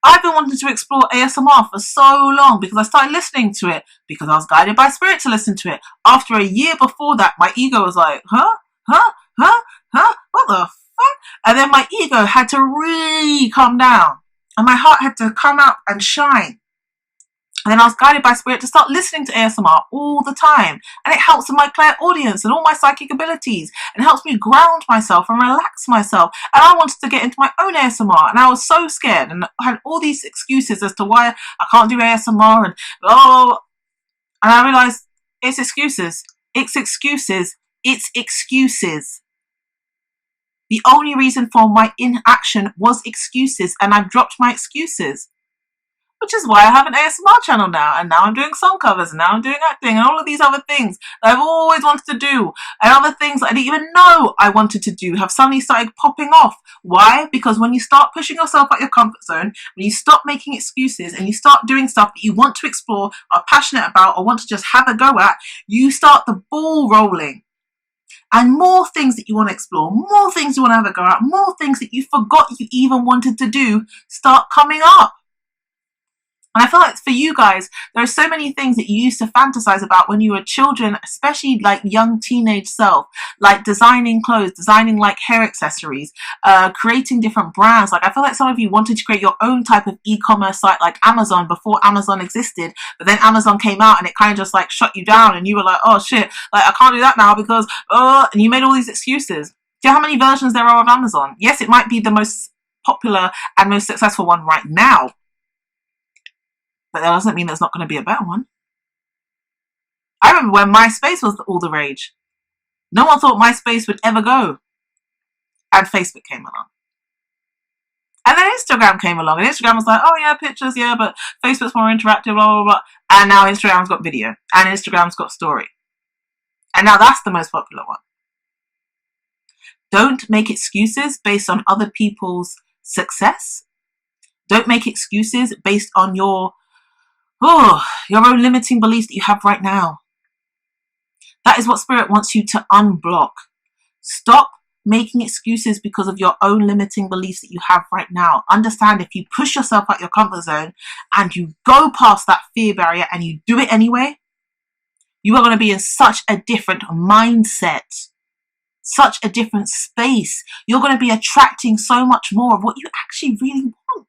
I've been wanting to explore ASMR for so long because I started listening to it because I was guided by Spirit to listen to it. After a year before that, my ego was like, what the fuck? And then my ego had to really calm down and my heart had to come out and shine. And then I was guided by Spirit to start listening to ASMR all the time. And it helps with my clairaudience and all my psychic abilities. And helps me ground myself and relax myself. And I wanted to get into my own ASMR. And I was so scared. And I had all these excuses as to why I can't do ASMR. And blah, blah, blah. And I realized it's excuses. It's excuses. It's excuses. The only reason for my inaction was excuses. And I've dropped my excuses. Which is why I have an ASMR channel now, and now I'm doing song covers, and now I'm doing acting, and all of these other things that I've always wanted to do, and other things that I didn't even know I wanted to do have suddenly started popping off. Why? Because when you start pushing yourself out your comfort zone, when you stop making excuses, and you start doing stuff that you want to explore, are passionate about, or want to just have a go at, you start the ball rolling. And more things that you want to explore, more things you want to have a go at, more things that you forgot you even wanted to do start coming up. And I feel like for you guys, there are so many things that you used to fantasize about when you were children, especially like young teenage self, like designing clothes, designing like hair accessories, creating different brands. Like I feel like some of you wanted to create your own type of e-commerce site like Amazon before Amazon existed, but then Amazon came out and it kind of just like shut you down and you were like, oh shit, like I can't do that now because, and you made all these excuses. Do you know how many versions there are of Amazon? Yes, it might be the most popular and most successful one right now, but that doesn't mean there's not going to be a better one. I remember when MySpace was all the rage. No one thought MySpace would ever go. And Facebook came along. And then Instagram came along. And Instagram was like, oh yeah, pictures, yeah, but Facebook's more interactive, blah, blah, blah. And now Instagram's got video. And Instagram's got story. And now that's the most popular one. Don't make excuses based on other people's success. Don't make excuses based on your own limiting beliefs that you have right now. That is what Spirit wants you to unblock. Stop making excuses because of your own limiting beliefs that you have right now. Understand, if you push yourself out your comfort zone and you go past that fear barrier and you do it anyway, you are going to be in such a different mindset, such a different space. You're going to be attracting so much more of what you actually really want.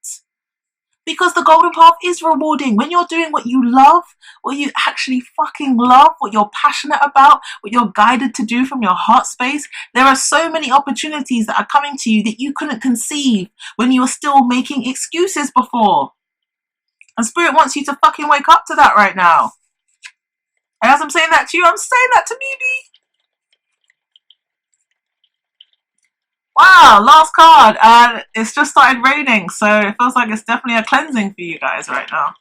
Because the golden path is rewarding. When you're doing what you love, what you actually fucking love, what you're passionate about, what you're guided to do from your heart space, there are so many opportunities that are coming to you that you couldn't conceive when you were still making excuses before. And Spirit wants you to fucking wake up to that right now. And as I'm saying that to you, I'm saying that to Mimi. Wow, last card, and it's just started raining, so it feels like it's definitely a cleansing for you guys right now.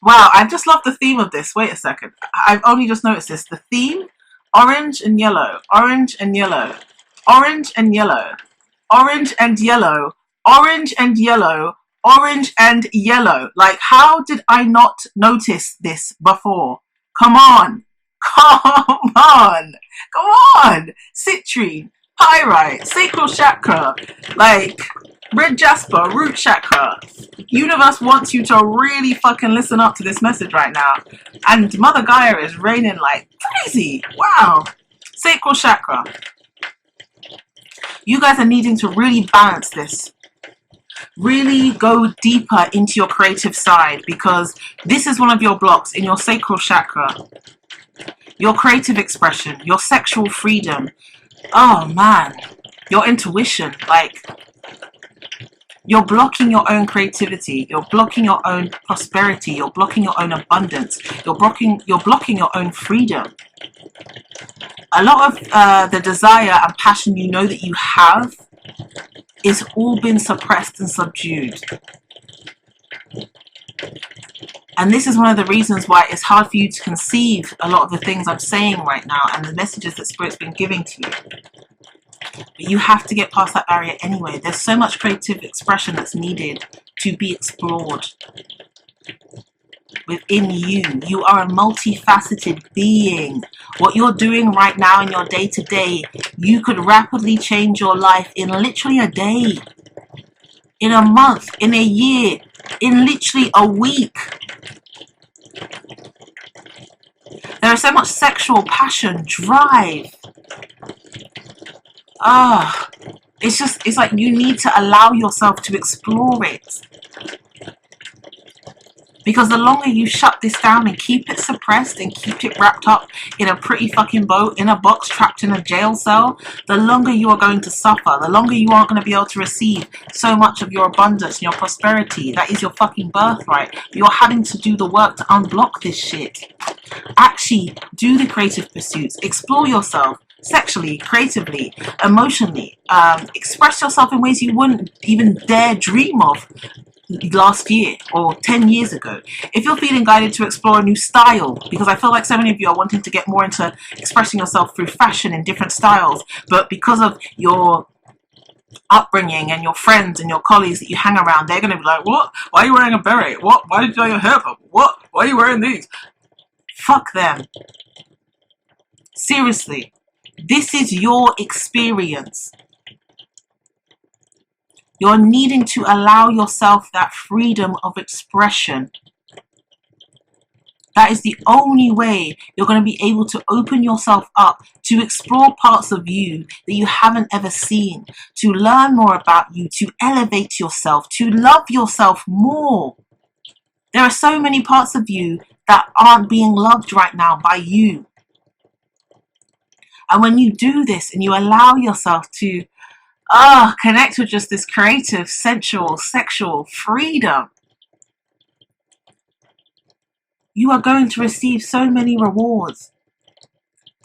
Wow, I just love the theme of this. Wait a second. I've only just noticed this. The theme, orange and yellow, orange and yellow, orange and yellow, orange and yellow, orange and yellow, orange and yellow. Like, how did I not notice this before? Come on. Come on. Come on. Citrine, pyrite, sacral chakra, like red jasper, root chakra. Universe wants you to really fucking listen up to this message right now. And Mother Gaia is raining like crazy. Wow. Sacral chakra. You guys are needing to really balance this. Really go deeper into your creative side, because this is one of your blocks in your sacral chakra. Your creative expression, your sexual freedom. Oh man, your intuition. Like, you're blocking your own creativity. You're blocking your own prosperity. You're blocking your own abundance. You're blocking your own freedom. A lot of the desire and passion you know that you have is all been suppressed and subdued. And this is one of the reasons why it's hard for you to conceive a lot of the things I'm saying right now and the messages that Spirit's been giving to you. But you have to get past that barrier anyway. There's so much creative expression that's needed to be explored within you. You are a multifaceted being. What you're doing right now in your day-to-day, you could rapidly change your life in literally a day, in a month, in a year, in literally a week. There is so much sexual passion, drive. It's like you need to allow yourself to explore it. Because the longer you shut this down and keep it suppressed and keep it wrapped up in a pretty fucking boat, in a box, trapped in a jail cell, the longer you are going to suffer. The longer you aren't going to be able to receive so much of your abundance and your prosperity. That is your fucking birthright. You're having to do the work to unblock this shit. Actually do the creative pursuits. Explore yourself sexually, creatively, emotionally. Express yourself in ways you wouldn't even dare dream of last year or 10 years ago. If you're feeling guided to explore a new style, because I feel like so many of you are wanting to get more into expressing yourself through fashion in different styles, but because of your upbringing and your friends and your colleagues that you hang around, they're going to be like, what? Why are you wearing a beret? What? Why did you dye your hair up? What? Why are you wearing these? Fuck them. Seriously. This is your experience. You're needing to allow yourself that freedom of expression. That is the only way you're going to be able to open yourself up to explore parts of you that you haven't ever seen, to learn more about you, to elevate yourself, to love yourself more. There are so many parts of you that aren't being loved right now by you. And when you do this and you allow yourself to connect with just this creative, sensual, sexual freedom, you are going to receive so many rewards.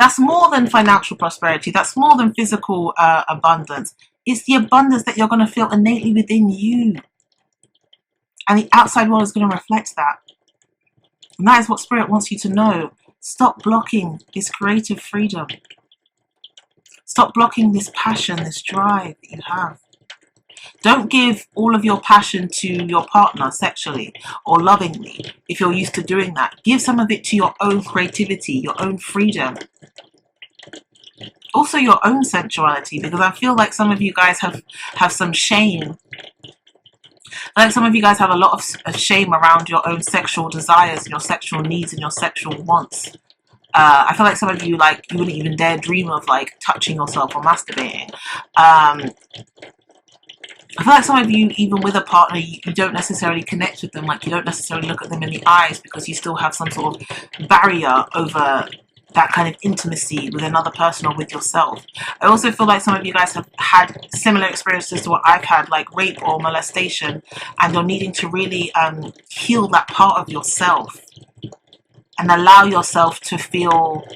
That's more than financial prosperity. That's more than physical abundance. It's the abundance that you're going to feel innately within you. And the outside world is going to reflect that. And that is what Spirit wants you to know. Stop blocking this creative freedom. Stop blocking this passion, this drive that you have. Don't give all of your passion to your partner sexually or lovingly if you're used to doing that. Give some of it to your own creativity, your own freedom. Also your own sensuality, because I feel like some of you guys have some shame. Like some of you guys have a lot of shame around your own sexual desires and your sexual needs and your sexual wants. I feel like some of you, like, you wouldn't even dare dream of like touching yourself or masturbating. I feel like some of you, even with a partner, you don't necessarily connect with them. Like, you don't necessarily look at them in the eyes because you still have some sort of barrier over that kind of intimacy with another person or with yourself. I also feel like some of you guys have had similar experiences to what I've had, like rape or molestation, and you're needing to really heal that part of yourself and allow yourself to feel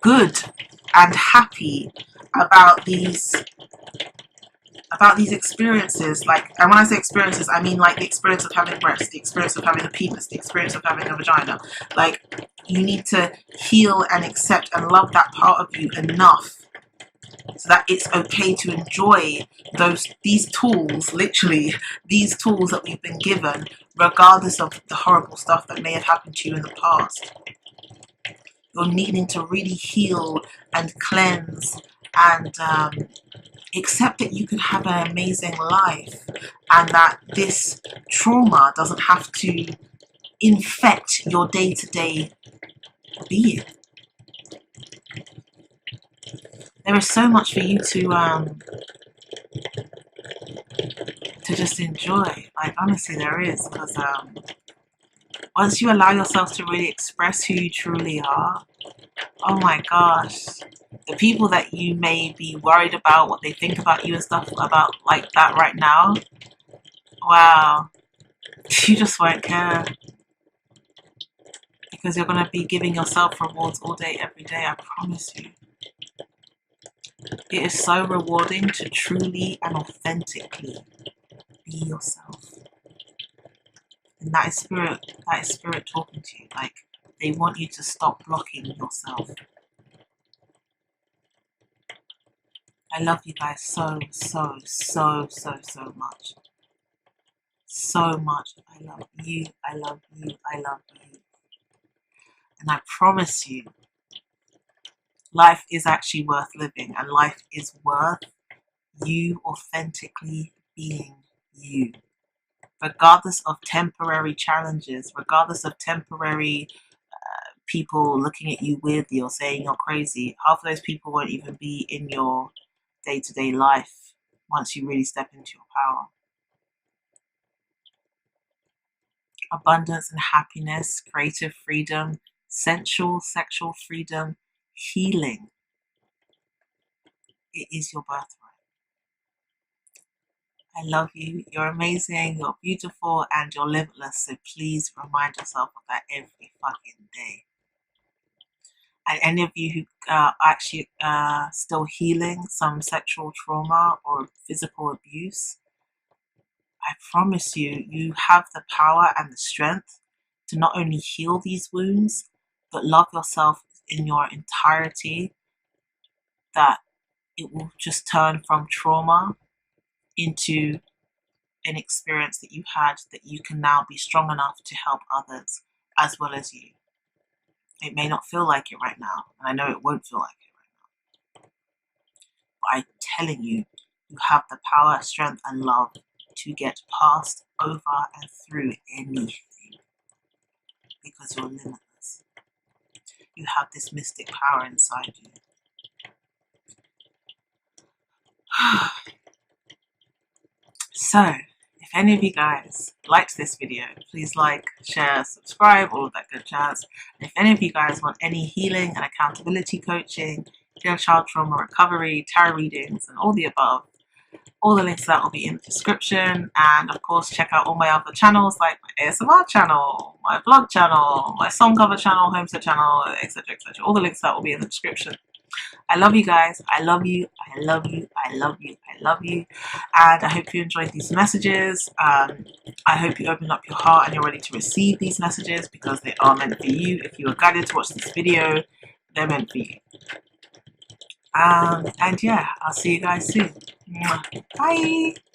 good and happy about these experiences. Like, and when I say experiences, I mean like the experience of having breasts, the experience of having a penis, the experience of having a vagina. Like, you need to heal and accept and love that part of you enough so that it's okay to enjoy these tools, literally these tools that we've been given, regardless of the horrible stuff that may have happened to you in the past. You're needing to really heal and cleanse and accept that you can have an amazing life, and that this trauma doesn't have to infect your day-to-day being. There is so much for you to just enjoy. Like, honestly, there is, because once you allow yourself to really express who you truly are, oh my gosh, the people that you may be worried about what they think about you and stuff about like that right now, wow, you just won't care, because you're going to be giving yourself rewards all day, every day. I promise you. It is so rewarding to truly and authentically be yourself. And that is spirit talking to you. Like, they want you to stop blocking yourself. I love you guys so, so, so, so, so much. So much. I love you. I love you. I love you. And I promise you, life is actually worth living, and life is worth you authentically being you. Regardless of temporary challenges, regardless of temporary people looking at you weirdly or saying you're crazy, half of those people won't even be in your day-to-day life once you really step into your power. Abundance and happiness, creative freedom, sensual, sexual freedom, healing. It is your birthright. I love you. You're amazing. You're beautiful, and you're limitless. So please remind yourself of that every fucking day. And any of you who are actually still healing some sexual trauma or physical abuse, I promise you, you have the power and the strength to not only heal these wounds, but love yourself in your entirety, that it will just turn from trauma into an experience that you had, that you can now be strong enough to help others as well as you. It may not feel like it right now, and I know it won't feel like it right now, but I'm telling you, You have the power, strength, and love to get past, over, and through anything, because you're limitless. You have this mystic power inside you. So, if any of you guys liked this video, please like, share, subscribe, all of that good jazz. And if any of you guys want any healing and accountability coaching, child trauma recovery, tarot readings, and all the above, all the links to that will be in the description. And of course, check out all my other channels, like my ASMR channel, my vlog channel, my song cover channel, homestead channel, etc., etc. All the links to that will be in the description. I love you guys. I love you. I love you. I love you. I love you. And I hope you enjoyed these messages. I hope you open up your heart and you're ready to receive these messages, because they are meant for you. If you were guided to watch this video, they're meant for you. And yeah, I'll see you guys soon. Bye.